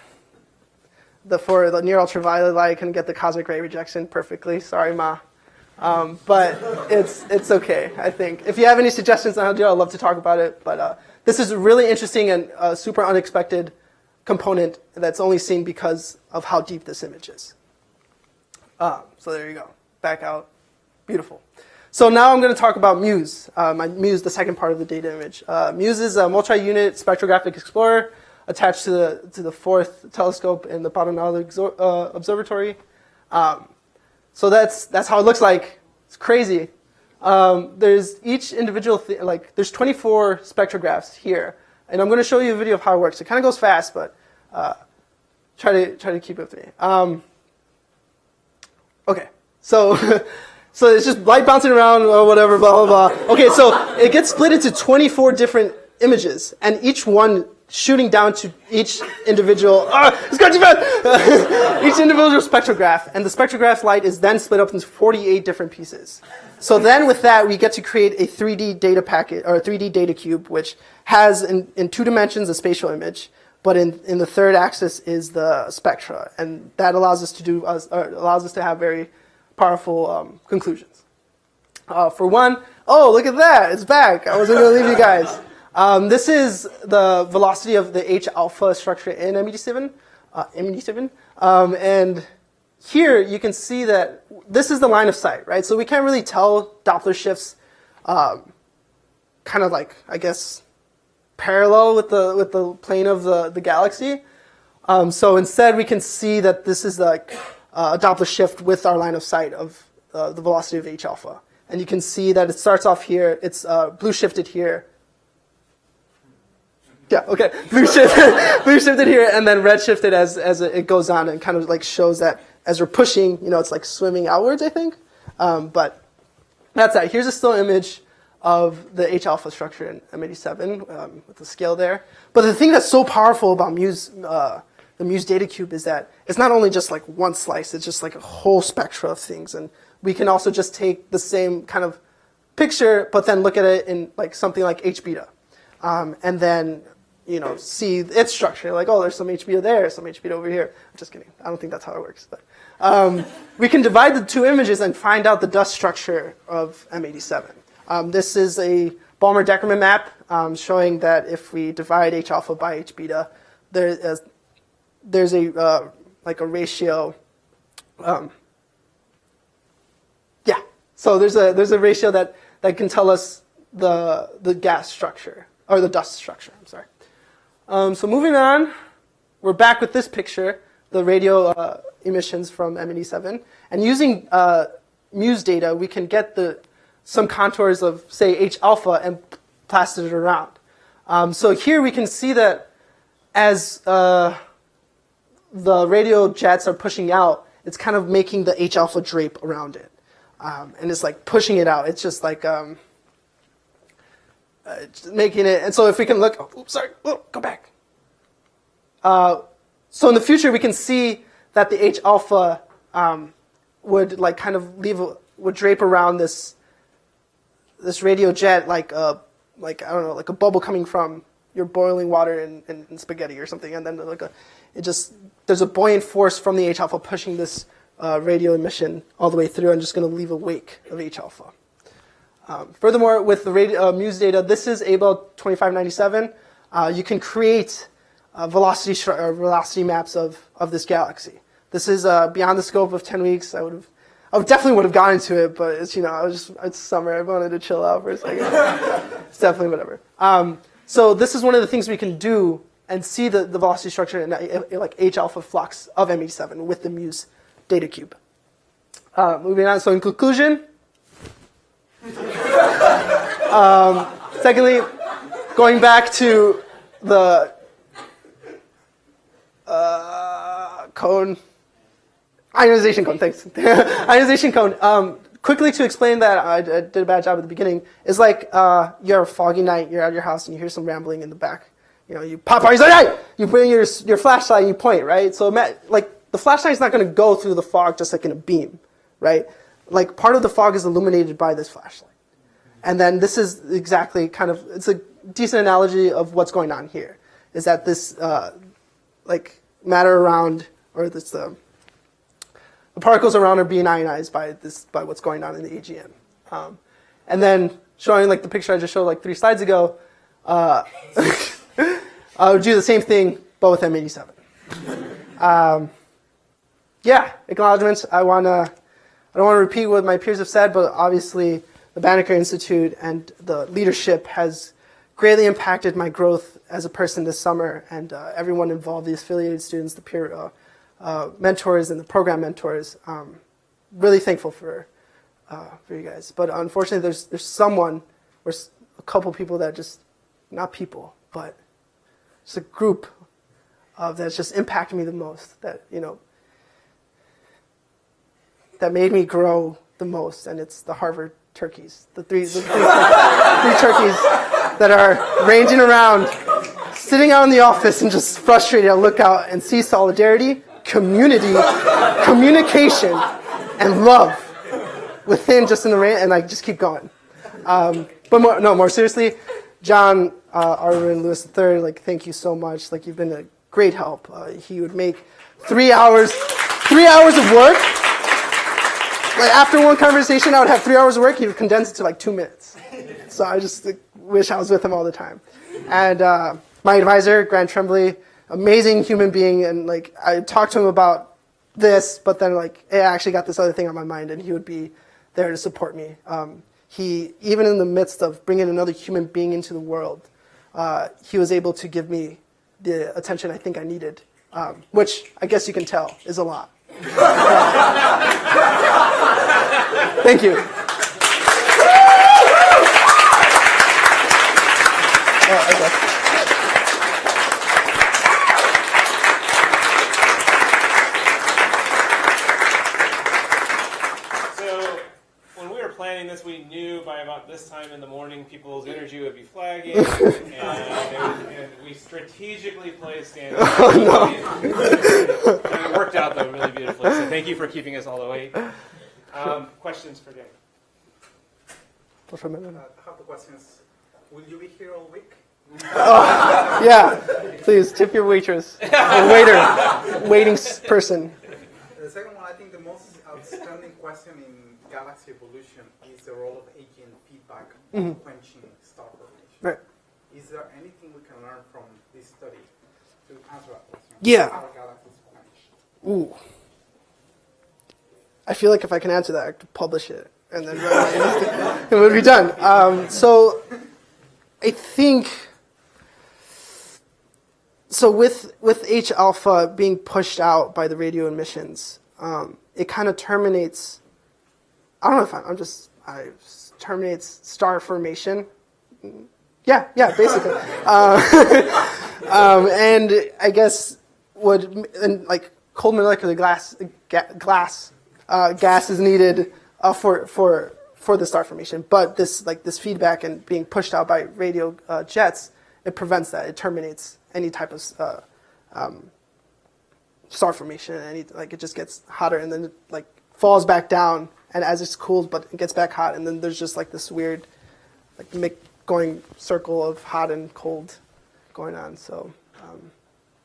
for the near ultraviolet light, I couldn't get the cosmic ray rejection perfectly. Sorry, Ma. But it's okay, I think. If you have any suggestions on how to do it, I'd love to talk about it. But this is really interesting and super unexpected component that's only seen because of how deep this image is. So there you go. Back out. Beautiful. So now I'm going to talk about Muse. Muse, the second part of the data image. Muse is a multi-unit spectrographic explorer attached to the fourth telescope in the Paranal Observatory. So that's how it looks like. It's crazy. There's each individual there's 24 spectrographs here, and I'm going to show you a video of how it works. It kind of goes fast, but try to keep up with me. Okay, so so it's just light bouncing around or whatever, blah blah blah. Okay, so it gets split into 24 different images, and each one shooting down to each individual. It's going too fast. Each individual spectrograph, and the spectrograph light is then split up into 48 different pieces. So then, with that, we get to create a 3D data packet or a 3D data cube, which has in 2 dimensions a spatial image, but in the third axis is the spectra, and that allows us to have very powerful conclusions. For one, oh look at that, it's back. I wasn't going to leave you guys. This is the velocity of the H alpha structure in M87. And here you can see that this is the line of sight, right? So we can't really tell Doppler shifts kind of like, I guess, parallel with the plane of the galaxy. So instead, we can see that this is like a Doppler shift with our line of sight of the velocity of h alpha. And you can see that it starts off here. It's blue shifted here. Yeah, okay. Blue shifted here, and then red shifted as it goes on, and kind of like shows that as we're pushing, it's like swimming outwards, I think. But that's that. Here's a still image of the H alpha structure in M87 with the scale there. But the thing that's so powerful about the Muse data cube is that it's not only just like one slice, it's just like a whole spectrum of things. And we can also just take the same kind of picture, but then look at it in like something like H beta. And then, see its structure. Like, oh, there's some H beta there, some H beta over here. I'm just kidding. I don't think that's how it works. But we can divide the two images and find out the dust structure of M87. This is a Balmer-Deckerman map showing that if we divide H alpha by H beta, there's a like a ratio. So there's a ratio that can tell us the gas structure or the dust structure. I'm sorry. So moving on, we're back with this picture, the radio emissions from M87, and using Muse data, we can get some contours of say H alpha and plaster it around. So here we can see that as the radio jets are pushing out, it's kind of making the H alpha drape around it. And it's like pushing it out. It's just like making it. And so if we can look, go back. So in the future, we can see that the H alpha would like kind of would drape around this radio jet like I don't know, like a bubble coming from your boiling water in spaghetti or something, and then there's a buoyant force from the H alpha pushing this radio emission all the way through and just going to leave a wake of H alpha. Furthermore, with the Muse data, this is ABEL 2597. You can create velocity maps of this galaxy. This is beyond the scope of 10 weeks. I definitely would have gone into it, but it's summer. I wanted to chill out for a second. It's definitely whatever. So this is one of the things we can do and see the velocity structure in like H alpha flux of M87 with the Muse data cube. Moving on, so in conclusion, secondly, going back to the cone, ionization cone, thanks. Ionization cone. Quickly to explain that, I did a bad job at the beginning, is like you're a foggy night, you're at your house and you hear some rambling in the back. You pop out, you say, hey! You bring your flashlight and you point, right? So like the flashlight's not going to go through the fog just like in a beam, right? Like part of the fog is illuminated by this flashlight. And then this is exactly it's a decent analogy of what's going on here, is that this like matter around, or this the particles around are being ionized by what's going on in the AGN. And then showing like the picture I just showed like 3 slides ago, I would do the same thing, but with M87. Acknowledgements. I don't want to repeat what my peers have said, but obviously the Banneker Institute and the leadership has greatly impacted my growth as a person this summer, and everyone involved, the affiliated students, the peer mentors, and the program mentors. Really thankful for you guys. But unfortunately, there's someone or a couple people that just, not people, but it's a group that's just impacted me the most, that that made me grow the most, and it's the Harvard turkeys, the three turkeys that are ranging around, sitting out in the office and just frustrated. I look out and see solidarity, community, communication, and love within just in the rain, and I just keep going. But more seriously, John Arvin Lewis III, like, thank you so much. Like, you've been a great help. He would make 3 hours of work. Like, after one conversation, I would have 3 hours of work. He would condense it to like 2 minutes. So I just wish I was with him all the time. And my advisor, Grant Tremblay, amazing human being. And like, I talked to him about this, but then like, I actually got this other thing on my mind, and he would be there to support me. He, even in the midst of bringing another human being into the world, he was able to give me the attention I think I needed, which I guess you can tell is a lot. Thank you. So when we were planning this, we knew by about this time in the morning people's energy would be flagging, and we strategically placed Andy. And it worked out though really beautifully. So thank you for keeping us all awake. Questions for Dan? I have the questions. Will you be here all week? Yeah, please tip your waitress, or waiter, waiting person. The second one, I think the most outstanding question in galaxy evolution is the role of agent feedback on quenching star formation. Right. Is there anything we can learn from this study to answer that question? Yeah. How galaxies quench? Ooh. I feel like if I can answer that, I could publish it, and then it would be done. So I think, so with H alpha being pushed out by the radio emissions, it kind of terminates, I don't know if terminates star formation. Yeah, basically. And I guess like cold molecular gas is needed for the star formation, but this feedback and being pushed out by radio jets, it prevents that. It terminates any type of star formation. It just gets hotter and then it falls back down, and as it's cooled, but it gets back hot, and then there's just this weird going circle of hot and cold going on. So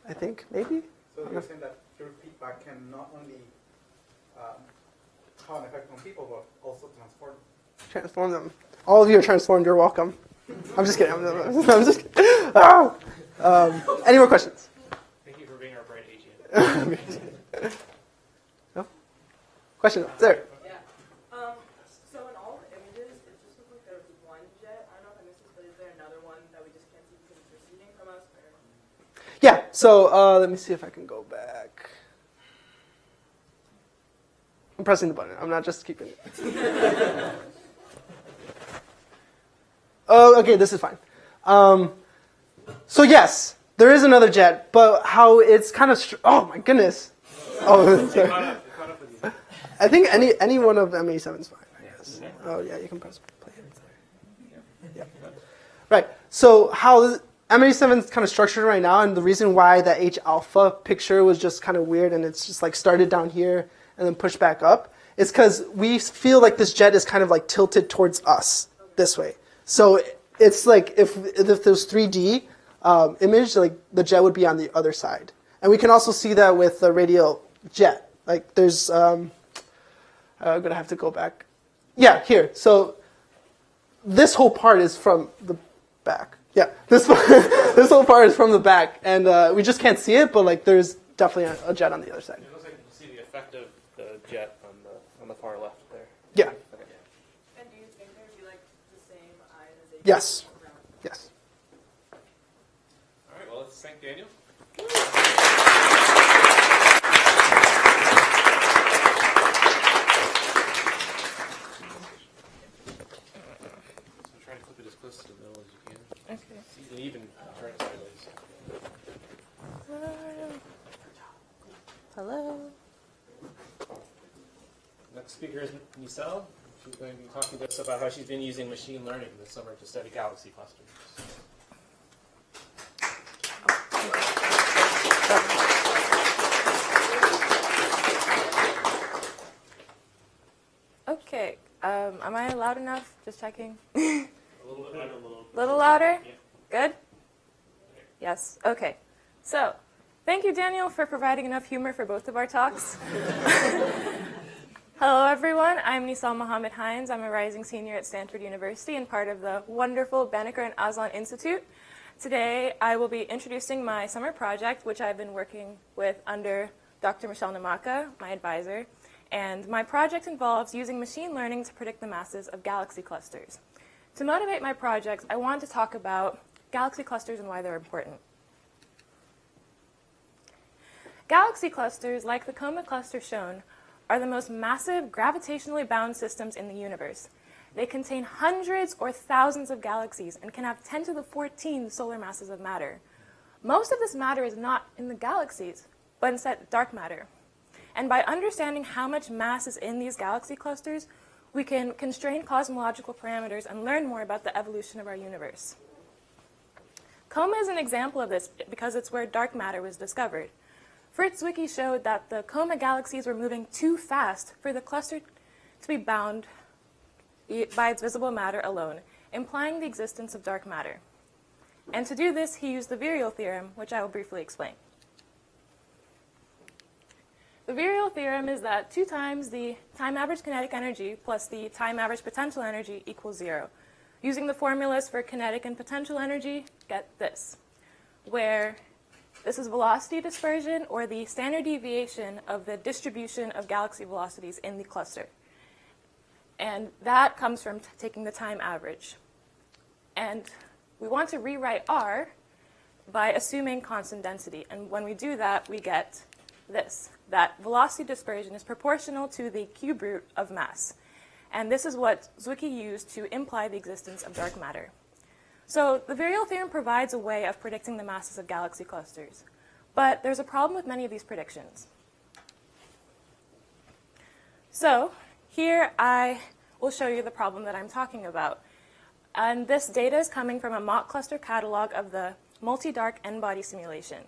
I think maybe. So you're saying that your feedback can not only have an effect on people, but also transform them. All of you are transformed. You're welcome. I'm just kidding. I'm just kidding. Any more questions? Thank you for being our bright agent. No? Question? There. Yeah. So in all the images, it just looks like there's one jet. I don't know if I missed this, but is there another one that we just can't see because it's receding from us? Or? Yeah. So let me see if I can go back. I'm pressing the button. I'm not just keeping it. Oh, okay. This is fine. So yes, there is another jet, but how it's kind of oh my goodness. Oh, sorry. I think any one of M87 is fine. I guess. Oh yeah, you can press play. Yeah. Right. So how M87 is kind of structured right now, and the reason why that H alpha picture was just kind of weird, and it's just started down here and then pushed back up, is because we feel like this jet is kind of tilted towards us this way. So it's like if there's 3D image, the jet would be on the other side. And we can also see that with the radial jet. There's, I'm going to have to go back. Yeah, here. So this whole part is from the back. Yeah, this whole part is from the back. And we just can't see it, but there's definitely a jet on the other side. It looks like you can see the effect of the jet on the far left there. Yeah. Okay. And do you think there'd be the same eye as they Yes. Yes. All right, well, let's thank Daniel. So try to flip it as close to the middle as you can. Okay. You can even turn it sideways. Hello. Next speaker is Nisel. She's going to be talking to us about how she's been using machine learning this summer to study galaxy clusters. Okay. Am I loud enough? Just checking. A little bit louder, Little louder? Yeah. Good? Yes. Okay. So, thank you, Daniel, for providing enough humor for both of our talks. Hello, everyone. I'm Nisal Mohammed Hines. I'm a rising senior at Stanford University and part of the wonderful Banneker and Aztlán Institute. Today, I will be introducing my summer project, which I've been working with under Dr. Michelle Namaka, my advisor. And my project involves using machine learning to predict the masses of galaxy clusters. To motivate my project, I want to talk about galaxy clusters and why they're important. Galaxy clusters, like the Coma cluster shown, are the most massive gravitationally bound systems in the universe. They contain hundreds or thousands of galaxies and can have 10 to the 14 solar masses of matter. Most of this matter is not in the galaxies, but instead dark matter. And by understanding how much mass is in these galaxy clusters, we can constrain cosmological parameters and learn more about the evolution of our universe. Coma is an example of this because it's where dark matter was discovered. Fritz Zwicky showed that the Coma galaxies were moving too fast for the cluster to be bound by its visible matter alone, implying the existence of dark matter. And to do this, he used the virial theorem, which I will briefly explain. The virial theorem is that 2 times the time average kinetic energy plus the time average potential energy equals 0. Using the formulas for kinetic and potential energy, get this, where this is velocity dispersion, or the standard deviation of the distribution of galaxy velocities in the cluster. And that comes from taking the time average. And we want to rewrite R by assuming constant density. And when we do that, we get this, that velocity dispersion is proportional to the cube root of mass. And this is what Zwicky used to imply the existence of dark matter. So the virial theorem provides a way of predicting the masses of galaxy clusters. But there's a problem with many of these predictions. So here I will show you the problem that I'm talking about. And this data is coming from a mock cluster catalog of the multi-dark n-body simulation.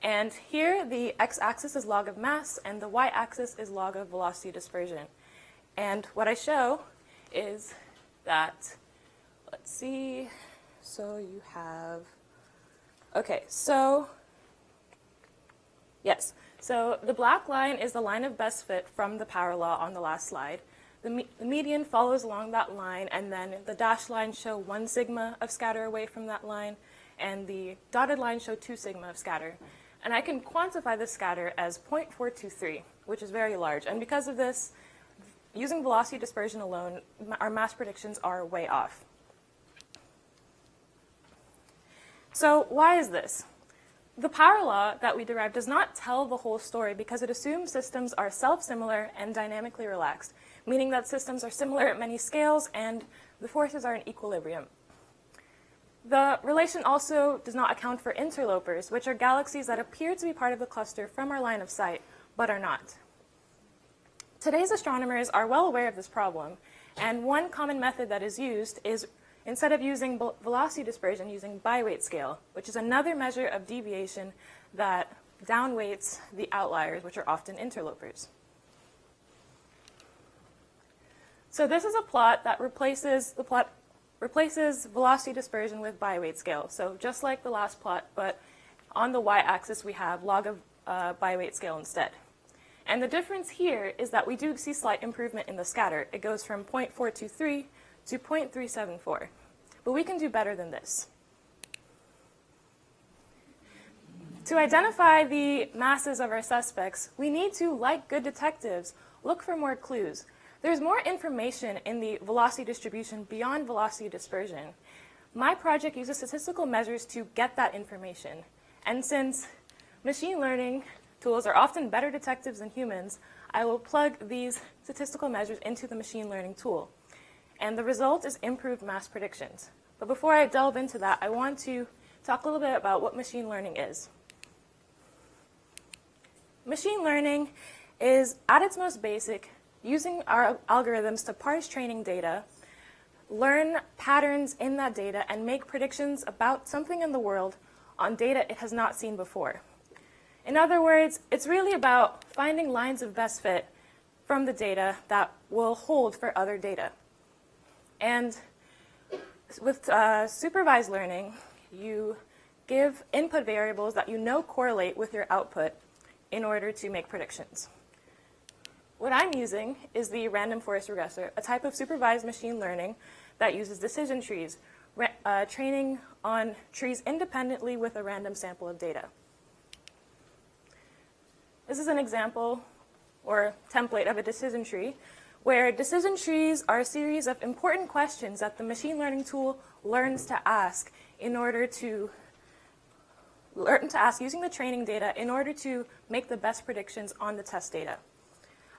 And here the x-axis is log of mass, and the y-axis is log of velocity dispersion. And what I show is that, let's see, so you have, okay, so, yes. So the black line is the line of best fit from the power law on the last slide. The median follows along that line, and then the dashed lines show 1 sigma of scatter away from that line, and the dotted lines show 2 sigma of scatter. And I can quantify this scatter as 0.423, which is very large. And because of this, using velocity dispersion alone, our mass predictions are way off. So why is this? The power law that we derive does not tell the whole story because it assumes systems are self-similar and dynamically relaxed, meaning that systems are similar at many scales and the forces are in equilibrium. The relation also does not account for interlopers, which are galaxies that appear to be part of the cluster from our line of sight, but are not. Today's astronomers are well aware of this problem, and one common method that is used is, instead of using velocity dispersion, using byweight scale, which is another measure of deviation that downweights the outliers, which are often interlopers. So this is a plot that replaces velocity dispersion with byweight scale. So just like the last plot, but on the y-axis we have log of byweight scale instead. And the difference here is that we do see slight improvement in the scatter. It goes from 0.423 to 0.374. But we can do better than this. To identify the masses of our suspects, we need to, like good detectives, look for more clues. There's more information in the velocity distribution beyond velocity dispersion. My project uses statistical measures to get that information. And since machine learning tools are often better detectives than humans, I will plug these statistical measures into the machine learning tool. And the result is improved mass predictions. But before I delve into that, I want to talk a little bit about what machine learning is. Machine learning is, at its most basic, using our algorithms to parse training data, learn patterns in that data, and make predictions about something in the world on data it has not seen before. In other words, it's really about finding lines of best fit from the data that will hold for other data. And with supervised learning, you give input variables that you know correlate with your output in order to make predictions. What I'm using is the random forest regressor, a type of supervised machine learning that uses decision trees, training on trees independently with a random sample of data. This is an example or template of a decision tree, where decision trees are a series of important questions that the machine learning tool learns to ask in order to learn to ask using the training data in order to make the best predictions on the test data.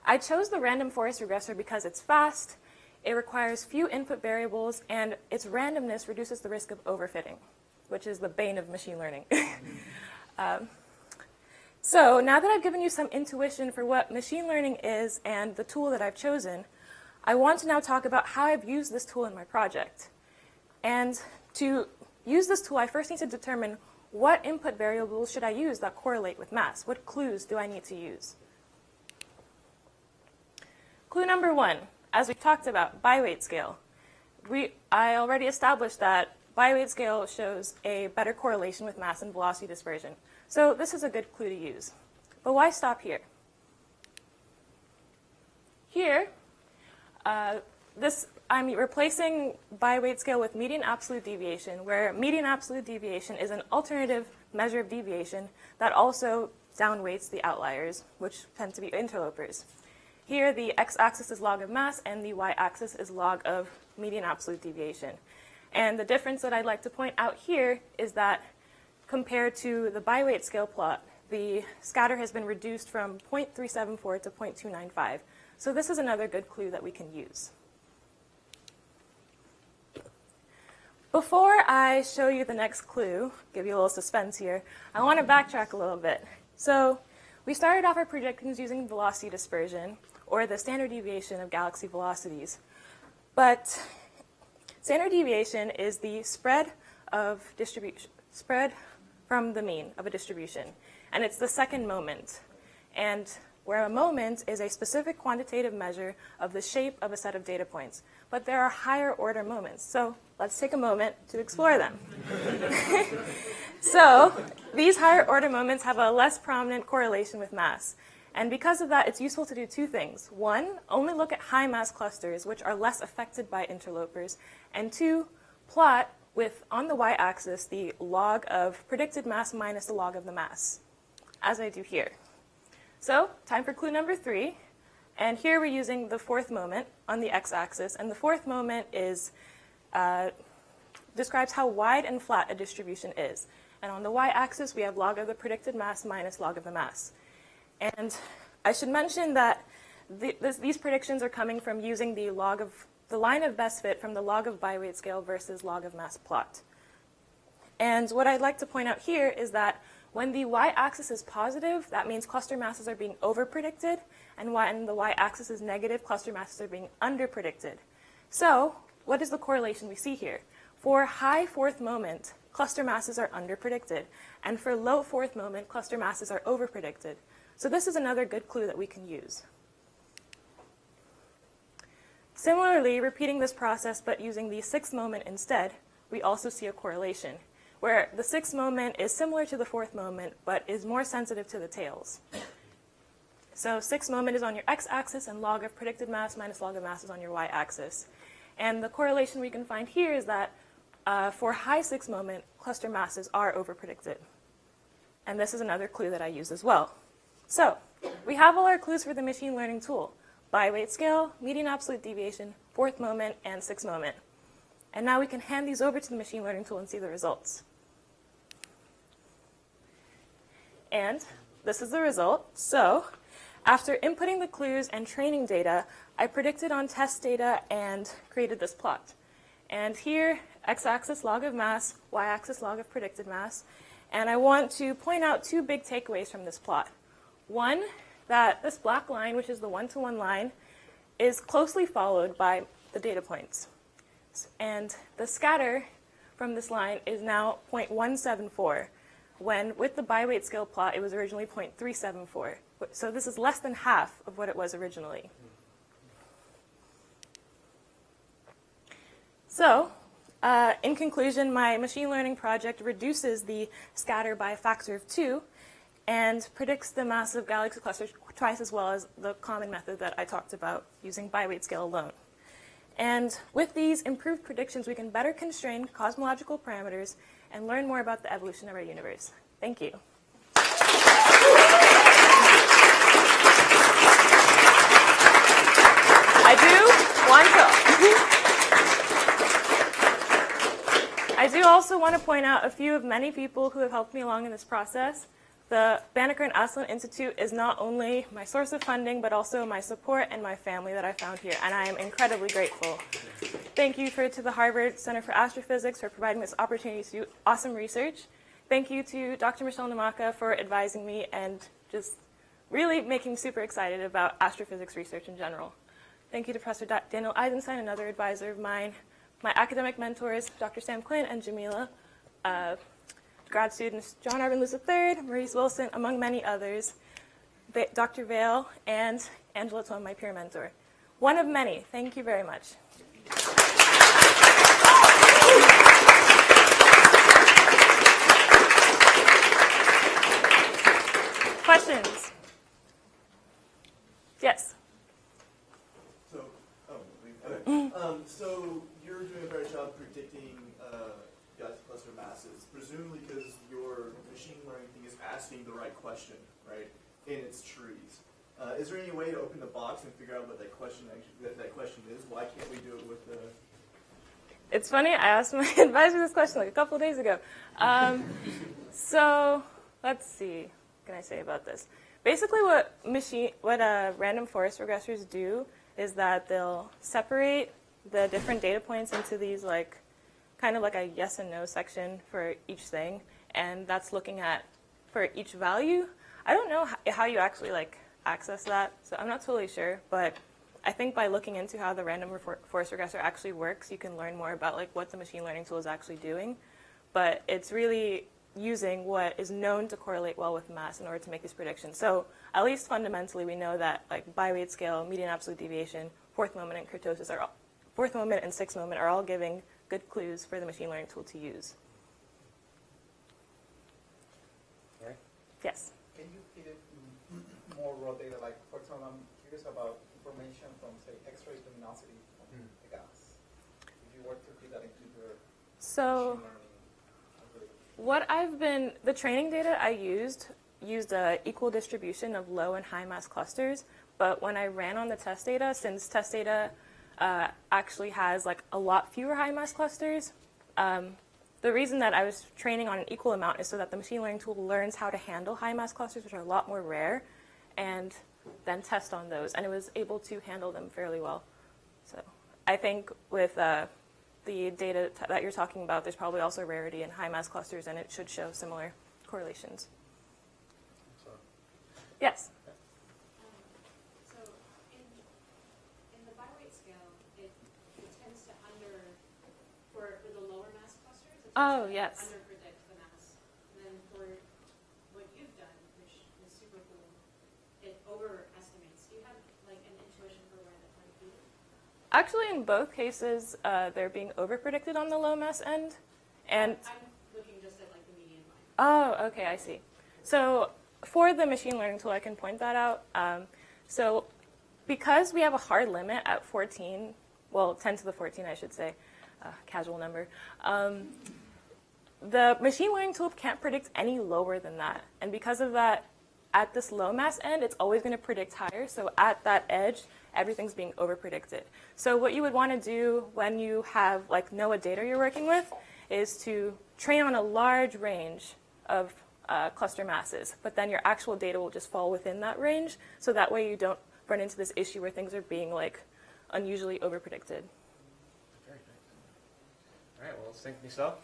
I chose the random forest regressor because it's fast, it requires few input variables, and its randomness reduces the risk of overfitting, which is the bane of machine learning. So now that I've given you some intuition for what machine learning is and the tool that I've chosen, I want to now talk about how I've used this tool in my project. And to use this tool, I first need to determine what input variables should I use that correlate with mass? What clues do I need to use? Clue number 1, as we talked about, by-weight scale. I already established that by-weight scale shows a better correlation with mass and velocity dispersion. So this is a good clue to use. But why stop here? Here, I'm replacing by-weight scale with median absolute deviation, where median absolute deviation is an alternative measure of deviation that also downweights the outliers, which tend to be interlopers. Here, the x-axis is log of mass, and the y-axis is log of median absolute deviation. And the difference that I'd like to point out here is that compared to the by-weight scale plot, the scatter has been reduced from 0.374 to 0.295. So this is another good clue that we can use. Before I show you the next clue, give you a little suspense here, I want to backtrack a little bit. So we started off our predictions using velocity dispersion, or the standard deviation of galaxy velocities. But standard deviation is the spread from the mean of a distribution. And it's the second moment. And where a moment is a specific quantitative measure of the shape of a set of data points. But there are higher order moments. So let's take a moment to explore them. So these higher order moments have a less prominent correlation with mass. And because of that, it's useful to do two things. One, only look at high mass clusters, which are less affected by interlopers. And two, plot with, on the y-axis, the log of predicted mass minus the log of the mass, as I do here. So time for clue number 3. And here we're using the fourth moment on the x-axis. And the fourth moment describes how wide and flat a distribution is. And on the y-axis, we have log of the predicted mass minus log of the mass. And I should mention that these predictions are coming from using the line of best fit from the log of by-weight scale versus log of mass plot. And what I'd like to point out here is that when the y-axis is positive, that means cluster masses are being over-predicted, and when the y-axis is negative, cluster masses are being under-predicted. So what is the correlation we see here? For high fourth moment, cluster masses are under-predicted, and for low fourth moment, cluster masses are over-predicted. So this is another good clue that we can use. Similarly, repeating this process but using the sixth moment instead, we also see a correlation, where the sixth moment is similar to the fourth moment but is more sensitive to the tails. So sixth moment is on your x-axis, and log of predicted mass minus log of mass is on your y-axis. And the correlation we can find here is that for high sixth moment, cluster masses are over-predicted. And this is another clue that I use as well. So we have all our clues for the machine learning tool: by-weight scale, median absolute deviation, fourth moment, and sixth moment. And now we can hand these over to the machine learning tool and see the results. And this is the result. So after inputting the clues and training data, I predicted on test data and created this plot. And here, x-axis log of mass, y-axis log of predicted mass. And I want to point out two big takeaways from this plot. One, that this black line, which is the one-to-one line, is closely followed by the data points. And the scatter from this line is now 0.174, when with the by-weight scale plot, it was originally 0.374. So this is less than half of what it was originally. So in conclusion, my machine learning project reduces the scatter by a factor of 2 and predicts the mass of galaxy clusters twice as well as the common method that I talked about using by-weight scale alone. And with these improved predictions, we can better constrain cosmological parameters and learn more about the evolution of our universe. Thank you. I do want to. I do also want to point out a few of many people who have helped me along in this process. The Banneker and Aztlán Institute is not only my source of funding, but also my support and my family that I found here, and I am incredibly grateful. Thank you to the Harvard Center for Astrophysics for providing this opportunity to do awesome research. Thank you to Dr. Michelle Namaka for advising me and just really making me super excited about astrophysics research in general. Thank you to Professor Daniel Eisenstein, another advisor of mine, my academic mentors, Dr. Sam Quinn and Jamila, grad students John Arvin Lewis III, Maurice Wilson, among many others, Dr. Vale, and Angela Tuan, my peer mentor. One of many. Thank you very much. Questions? Yes. So you're doing a better job predicting gas cluster masses, presumably because your machine learning thing is asking the right question, right, in its trees. Is there any way to open the box and figure out what that question is? Why can't we do it with the? It's funny. I asked my advisor this question like a couple of days ago. So let's see. What can I say about this? Basically, what random forest regressors do is that they'll separate the different data points into these kind of like a yes and no section for each thing, and that's looking at for each value. I don't know how you actually access that, so I'm not totally sure, but I think by looking into how the random forest regressor actually works, you can learn more about what the machine learning tool is actually doing. But it's really using what is known to correlate well with mass in order to make these predictions. So at least fundamentally, we know that by weight scale, median absolute deviation, fourth moment, and kurtosis fourth moment and sixth moment are all giving good clues for the machine learning tool to use. Right. Yes. Can you feed it more raw data? For example, I'm curious about information from, say, X-ray luminosity from the gas. If you were to feed that into your machine learning. The training data I used an equal distribution of low and high mass clusters, but when I ran on the test data, since test data actually has a lot fewer high mass clusters, the reason that I was training on an equal amount is so that the machine learning tool learns how to handle high mass clusters, which are a lot more rare, and then test on those, and it was able to handle them fairly well. So I think with the data that you're talking about, there's probably also rarity in high mass clusters, and it should show similar correlations. Yes? So in the bi-weight scale, it tends to for the lower mass clusters, it tends to under-predict the mass. And then for what you've done, which is super cool, it overestimates. Do you have an intuition for where that might be? Actually, in both cases, they're being overpredicted on the low mass end. And I'm looking just at the median line. Oh, okay, I see. So for the machine learning tool, I can point that out. So because we have a hard limit at 14, well, 10 to the 14, I should say, casual number, the machine learning tool can't predict any lower than that. And because of that, at this low mass end, it's always going to predict higher. So at that edge, everything's being overpredicted. So what you would want to do when you have NOAA data you're working with is to train on a large range of cluster masses, but then your actual data will just fall within that range, so that way you don't run into this issue where things are being unusually overpredicted. Very nice. All right, well, let's thank Michelle.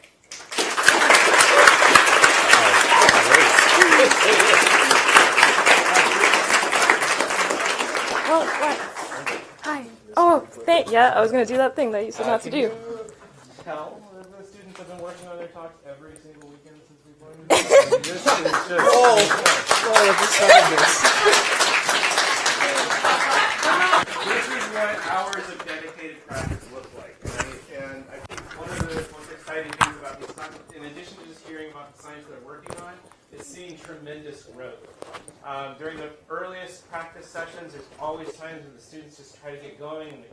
Oh, what? Hi. Oh, yeah, I was going to do that thing that you said not to do. Tell the students have been working on their talks every single weekend since we've learned this is just... This is what hours of dedicated practice look like, right? And I think one of the most exciting things about these talks, in addition to just hearing about the science they're working on, is seeing tremendous growth. During the earliest practice sessions, there's always times when the students just try to get going and they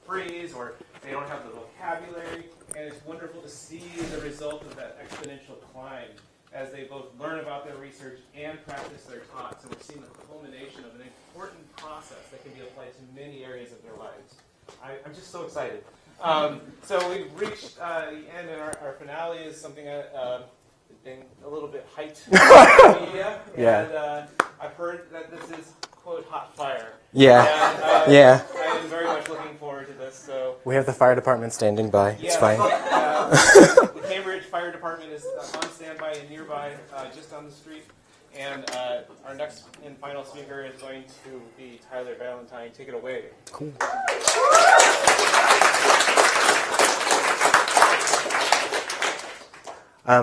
freeze, or they don't have the vocabulary, and it's wonderful to see the result of that exponential climb as they both learn about their research and practice their talks, and we're seeing the culmination of an important process that can be applied to many areas of their lives. I'm just so excited. So we've reached the end, and our finale is something that has been a little bit hyped in the media. Yeah. And I've heard that this is, quote, hot fire. Yeah. And, Yeah. I am very much looking forward to this. So We have the fire department standing by. It's fine. The Cambridge Fire Department is on standby and nearby, just down the street. And our next and final speaker is going to be Tyler Valentine. Take it away. Cool.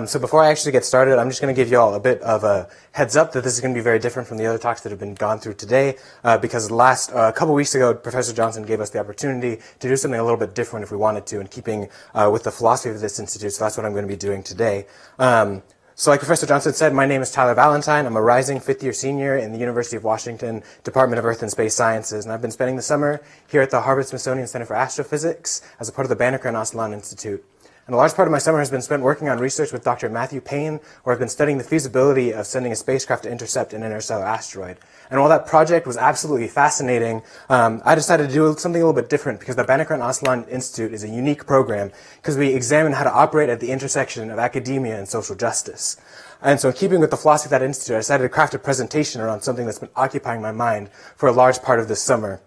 So before I actually get started, I'm just going to give you all a bit of a heads up that this is going to be very different from the other talks that have been gone through today, because a couple weeks ago, Professor Johnson gave us the opportunity to do something a little bit different if we wanted to, in keeping with the philosophy of this institute. So that's what I'm going to be doing today. So like Professor Johnson said, my name is Tyler Valentine. I'm a rising fifth-year senior in the University of Washington Department of Earth and Space Sciences, and I've been spending the summer here at the Harvard-Smithsonian Center for Astrophysics as a part of the Banneker and Aztlán Institute. And a large part of my summer has been spent working on research with Dr. Matthew Payne, where I've been studying the feasibility of sending a spacecraft to intercept an interstellar asteroid. And while that project was absolutely fascinating, I decided to do something a little bit different, because the Banneker and Aztlán Institute is a unique program because we examine how to operate at the intersection of academia and social justice. And so in keeping with the philosophy of that institute, I decided to craft a presentation around something that's been occupying my mind for a large part of this summer.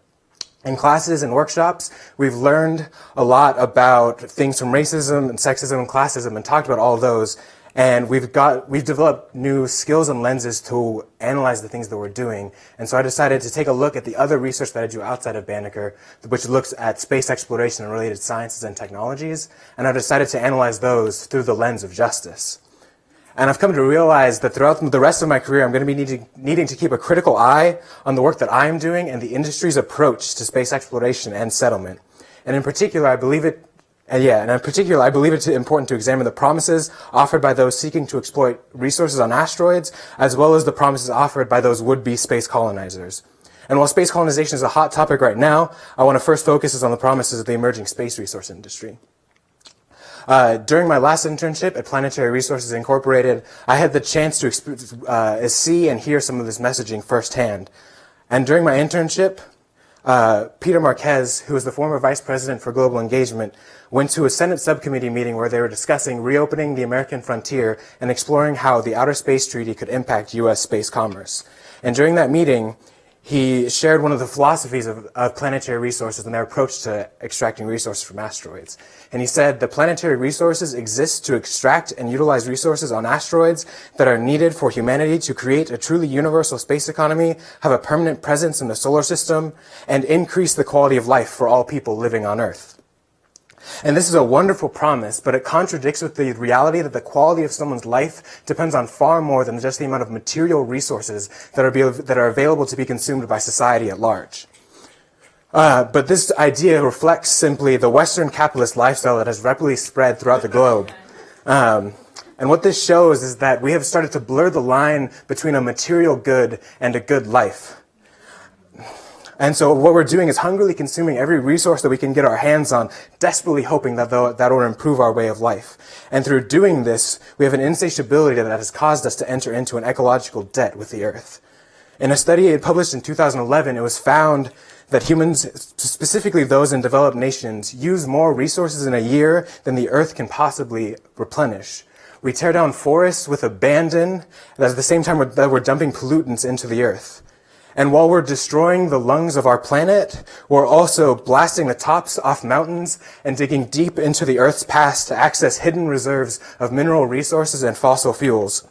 In classes and workshops, we've learned a lot about things from racism and sexism and classism and talked about all of those. And we've developed new skills and lenses to analyze the things that we're doing. And so I decided to take a look at the other research that I do outside of Banneker, which looks at space exploration and related sciences and technologies. And I decided to analyze those through the lens of justice. And I've come to realize that throughout the rest of my career, I'm going to be needing to keep a critical eye on the work that I'm doing and the industry's approach to space exploration and settlement. And in particular, I believe it's important to examine the promises offered by those seeking to exploit resources on asteroids, as well as the promises offered by those would-be space colonizers. And while space colonization is a hot topic right now, I want to first focus on the promises of the emerging space resource industry. During my last internship at Planetary Resources Incorporated, I had the chance to see and hear some of this messaging firsthand. And during my internship, Peter Marquez, who was the former vice president for global engagement, went to a Senate subcommittee meeting where they were discussing reopening the American frontier and exploring how the Outer Space Treaty could impact U.S. space commerce. And during that meeting, he shared one of the philosophies of planetary resources and their approach to extracting resources from asteroids. And he said, the planetary resources exist to extract and utilize resources on asteroids that are needed for humanity to create a truly universal space economy, have a permanent presence in the solar system, and increase the quality of life for all people living on Earth. And this is a wonderful promise, but it contradicts with the reality that the quality of someone's life depends on far more than just the amount of material resources that are available to be consumed by society at large. But this idea reflects simply the Western capitalist lifestyle that has rapidly spread throughout the globe. And what this shows is that we have started to blur the line between a material good and a good life. And so what we're doing is hungrily consuming every resource that we can get our hands on, desperately hoping that that will improve our way of life. And through doing this, we have an insatiability that has caused us to enter into an ecological debt with the Earth. In a study published in 2011, it was found that humans, specifically those in developed nations, use more resources in a year than the Earth can possibly replenish. We tear down forests with abandon, and at the same time that we're dumping pollutants into the Earth. And while we're destroying the lungs of our planet, we're also blasting the tops off mountains and digging deep into the Earth's past to access hidden reserves of mineral resources and fossil fuels,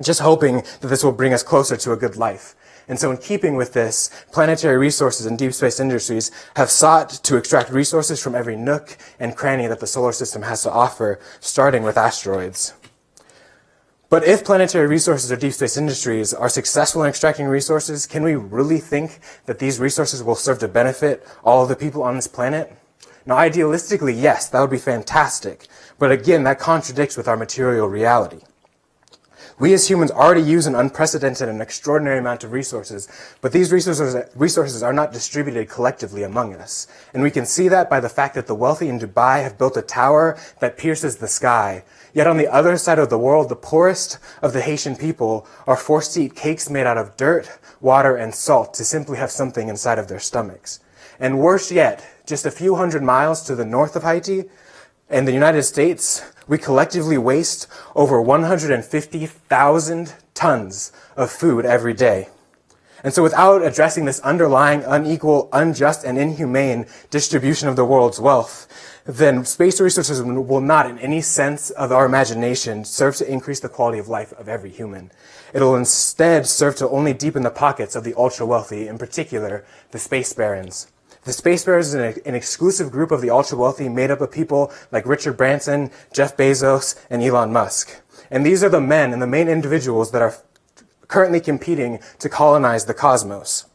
just hoping that this will bring us closer to a good life. And so in keeping with this, planetary resources and deep space industries have sought to extract resources from every nook and cranny that the solar system has to offer, starting with asteroids. But if planetary resources or deep space industries are successful in extracting resources, can we really think that these resources will serve to benefit all of the people on this planet? Now, idealistically, yes, that would be fantastic. But again, that contradicts with our material reality. We as humans already use an unprecedented and extraordinary amount of resources, but these resources are not distributed collectively among us. And we can see that by the fact that the wealthy in Dubai have built a tower that pierces the sky. Yet on the other side of the world, the poorest of the Haitian people are forced to eat cakes made out of dirt, water, and salt to simply have something inside of their stomachs. And worse yet, just a few hundred miles to the north of Haiti, in the United States, we collectively waste over 150,000 tons of food every day. And so without addressing this underlying unequal, unjust, and inhumane distribution of the world's wealth, then space resources will not, in any sense of our imagination, serve to increase the quality of life of every human. It will instead serve to only deepen the pockets of the ultra-wealthy, in particular, the space barons. The space barons is an exclusive group of the ultra-wealthy made up of people like Richard Branson, Jeff Bezos, and Elon Musk. And these are the men and the main individuals that are currently competing to colonize the cosmos.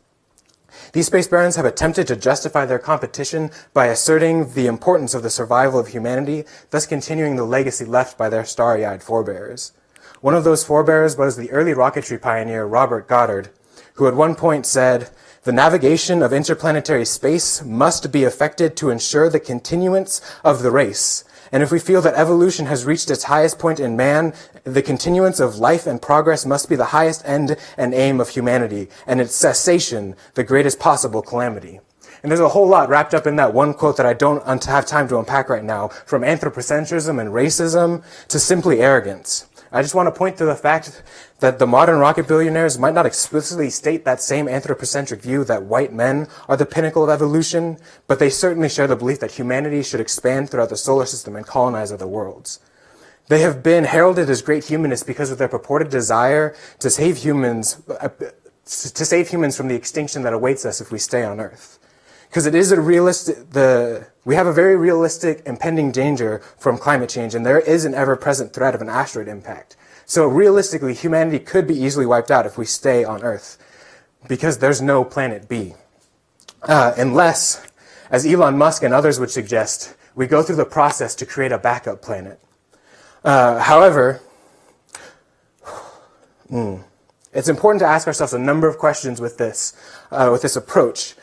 These space barons have attempted to justify their competition by asserting the importance of the survival of humanity, thus continuing the legacy left by their starry-eyed forebears. One of those forebears was the early rocketry pioneer Robert Goddard, who at one point said, "The navigation of interplanetary space must be effected to ensure the continuance of the race. And if we feel that evolution has reached its highest point in man, the continuance of life and progress must be the highest end and aim of humanity, and its cessation the greatest possible calamity." And there's a whole lot wrapped up in that one quote that I don't have time to unpack right now, from anthropocentrism and racism to simply arrogance. I just want to point to the fact that the modern rocket billionaires might not explicitly state that same anthropocentric view that white men are the pinnacle of evolution, but they certainly share the belief that humanity should expand throughout the solar system and colonize other worlds. They have been heralded as great humanists because of their purported desire to save humans from the extinction that awaits us if we stay on Earth. Because it is we have a very realistic impending danger from climate change, and there is an ever-present threat of an asteroid impact. So realistically, humanity could be easily wiped out if we stay on Earth, because there's no planet B. Unless, as Elon Musk and others would suggest, we go through the process to create a backup planet. However, it's important to ask ourselves a number of questions with this approach.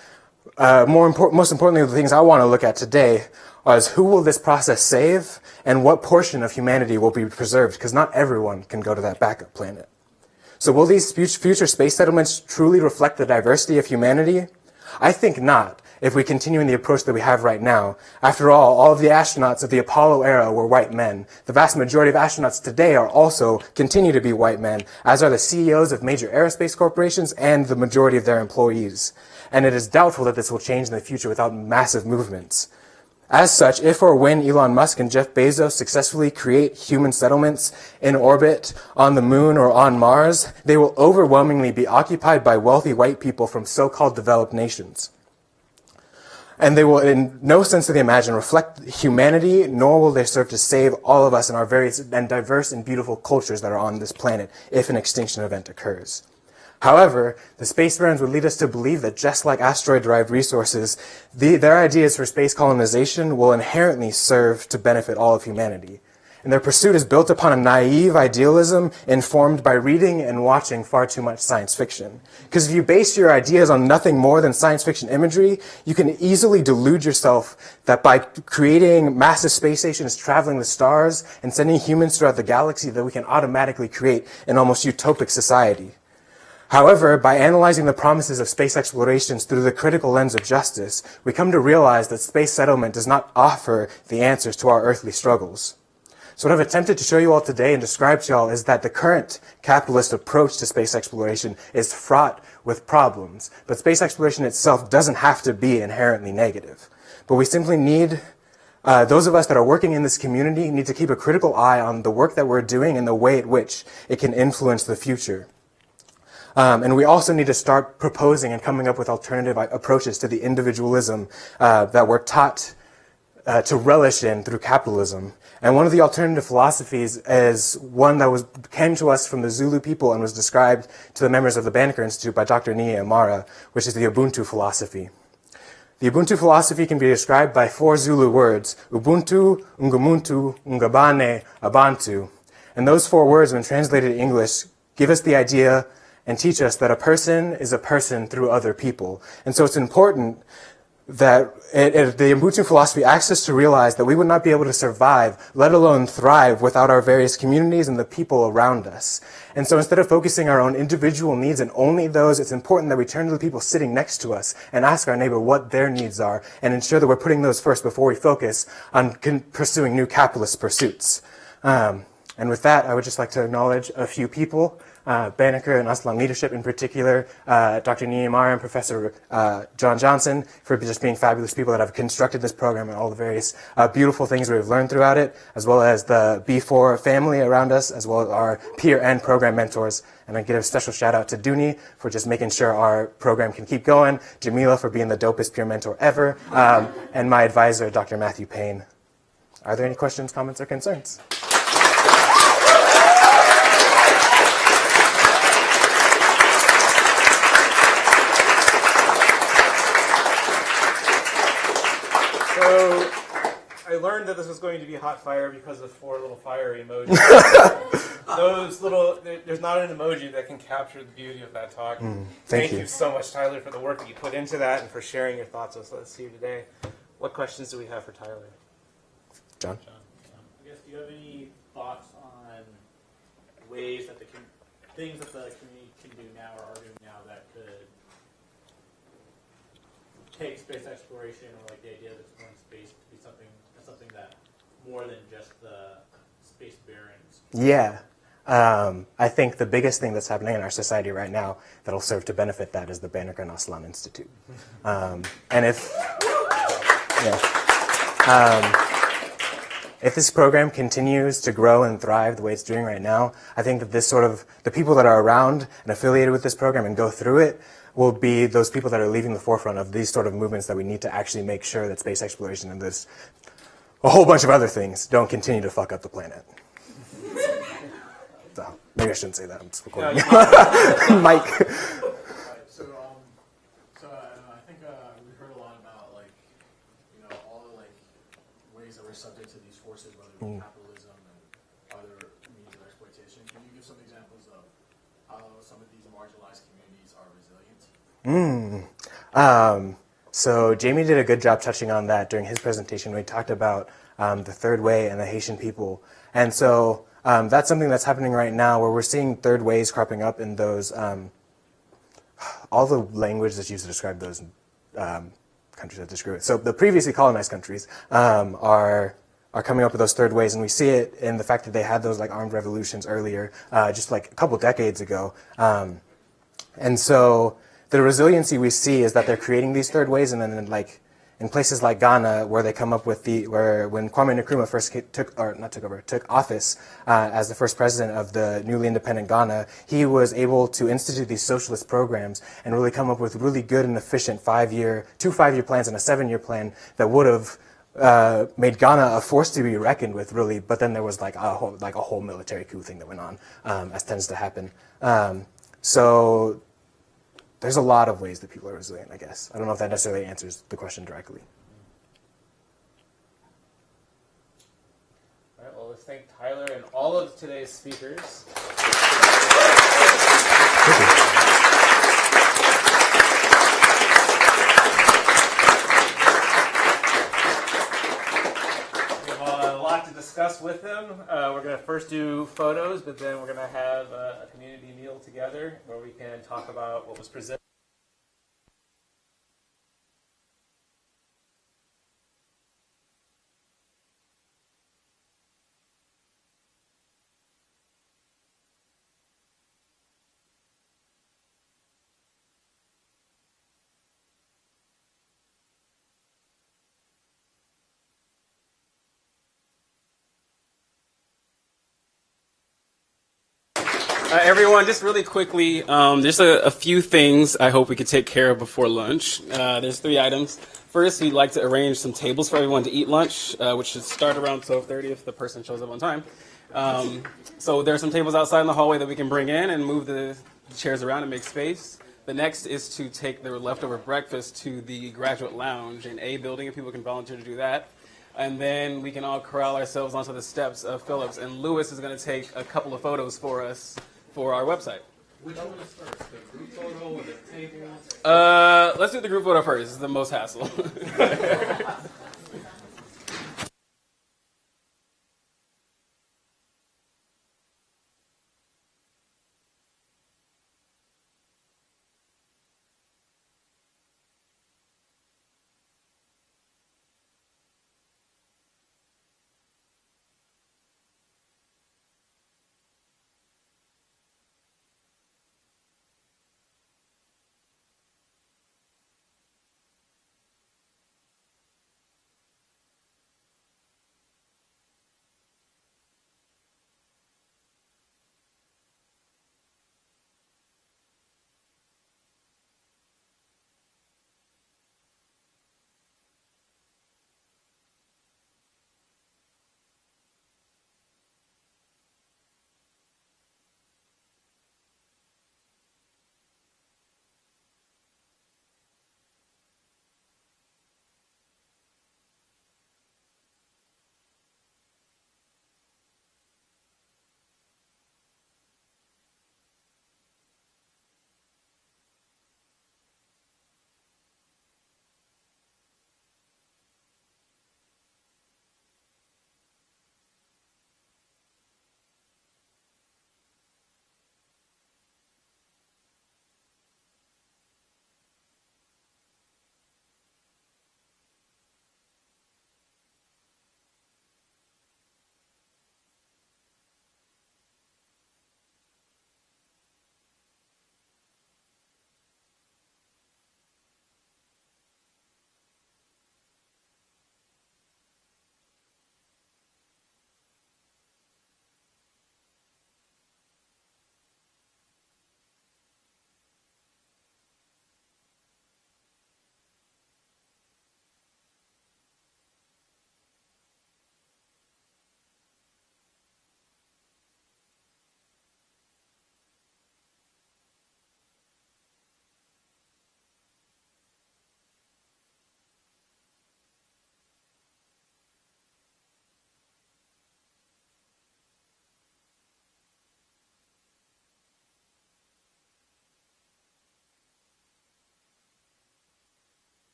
Most importantly, the things I want to look at today is who will this process save and what portion of humanity will be preserved, because not everyone can go to that backup planet. So will these future space settlements truly reflect the diversity of humanity? I think not, if we continue in the approach that we have right now. After all of the astronauts of the Apollo era were white men. The vast majority of astronauts today continue to be white men, as are the CEOs of major aerospace corporations and the majority of their employees. And it is doubtful that this will change in the future without massive movements. As such, if or when Elon Musk and Jeff Bezos successfully create human settlements in orbit on the moon or on Mars, they will overwhelmingly be occupied by wealthy white people from so-called developed nations. And they will, in no sense of the imagination, reflect humanity, nor will they serve to save all of us in our various and diverse and beautiful cultures that are on this planet if an extinction event occurs. However, the space barons would lead us to believe that just like asteroid-derived resources, their ideas for space colonization will inherently serve to benefit all of humanity. And their pursuit is built upon a naive idealism informed by reading and watching far too much science fiction. Because if you base your ideas on nothing more than science fiction imagery, you can easily delude yourself that by creating massive space stations traveling the stars and sending humans throughout the galaxy, that we can automatically create an almost utopic society. However, by analyzing the promises of space explorations through the critical lens of justice, we come to realize that space settlement does not offer the answers to our earthly struggles. So what I've attempted to show you all today and describe to you all is that the current capitalist approach to space exploration is fraught with problems. But space exploration itself doesn't have to be inherently negative. But we simply need, those of us that are working in this community need to keep a critical eye on the work that we're doing and the way in which it can influence the future. And we also need to start proposing and coming up with alternative approaches to the individualism that we're taught to relish in through capitalism. And one of the alternative philosophies is one that came to us from the Zulu people and was described to the members of the Banneker Institute by Dr. Nia Amara, which is the Ubuntu philosophy. The Ubuntu philosophy can be described by 4 Zulu words: Ubuntu, Ngumuntu, Ngabane, Abantu. And those 4 words, when translated in English, give us the idea and teach us that a person is a person through other people. And so it's important the Ubuntu philosophy asks us to realize that we would not be able to survive, let alone thrive, without our various communities and the people around us. And so instead of focusing our own individual needs and only those, it's important that we turn to the people sitting next to us and ask our neighbor what their needs are and ensure that we're putting those first before we focus on pursuing new capitalist pursuits. And with that, I would just like to acknowledge a few people. Banneker and Aztlán leadership in particular, Dr. Nehemiah and Professor John Johnson for just being fabulous people that have constructed this program and all the various beautiful things we've learned throughout it, as well as the B4 family around us, as well as our peer and program mentors. And I give a special shout out to Dooney for just making sure our program can keep going, Jamila for being the dopest peer mentor ever, and my advisor, Dr. Matthew Payne. Are there any questions, comments, or concerns? So I learned that this was going to be hot fire because of 4 little fire emojis. There's not an emoji that can capture the beauty of that talk. Thank you so much, Tyler, for the work that you put into that and for sharing your thoughts with us here today. What questions do we have for Tyler? John? I guess, do you have any thoughts on ways that things that the community can do now or are doing now that could take space exploration or like the idea of exploring space to be something that more than just the space barons? Yeah. I think the biggest thing that's happening in our society right now that'll serve to benefit that is the Banneker and Aztlán Institute. If this program continues to grow and thrive the way it's doing right now, I think that the people that are around and affiliated with this program and go through it will be those people that are leaving the forefront of these sort of movements that we need to actually make sure that space exploration and a whole bunch of other things don't continue to fuck up the planet. So, maybe I shouldn't say that. I'm just recording. Mike. So I think we heard a lot about all the ways that we're subject to these forces, whether it be capitalism and other means of exploitation. Can you give some examples of how some of these marginalized communities are resilient? So Jamie did a good job touching on that during his presentation when he talked about the third way and the Haitian people. And so that's something that's happening right now where we're seeing third ways cropping up in those, all the language that's used to describe those countries that describe it. So the previously colonized countries are coming up with those third ways, and we see it in the fact that they had those armed revolutions earlier, just a couple decades ago. And so the resiliency we see is that they're creating these third ways, and then in places like Ghana, where they come up with when Kwame Nkrumah first took office as the first president of the newly independent Ghana, he was able to institute these socialist programs and really come up with really good and efficient 2 5-year plans and a 7-year plan that would have made Ghana a force to be reckoned with, really. But then there was a whole military coup thing that went on, as tends to happen. So there's a lot of ways that people are resilient, I guess. I don't know if that necessarily answers the question directly. All right, well, let's thank Tyler and all of today's speakers. We have a lot to discuss with them. We're going to first do photos, but then we're going to have a community meal together where we can talk about what was presented. Everyone, just really quickly, there's a few things I hope we could take care of before lunch. There's 3 items. First, we'd like to arrange some tables for everyone to eat lunch, which should start around 12:30 if the person shows up on time. So there are some tables outside in the hallway that we can bring in and move the chairs around and make space. The next is to take their leftover breakfast to the graduate lounge in A building, if people can volunteer to do that. And then we can all corral ourselves onto the steps of Phillips. And Lewis is going to take a couple of photos for us for our website. Which one is first, the group photo or the tables? Let's do the group photo first. It's the most hassle.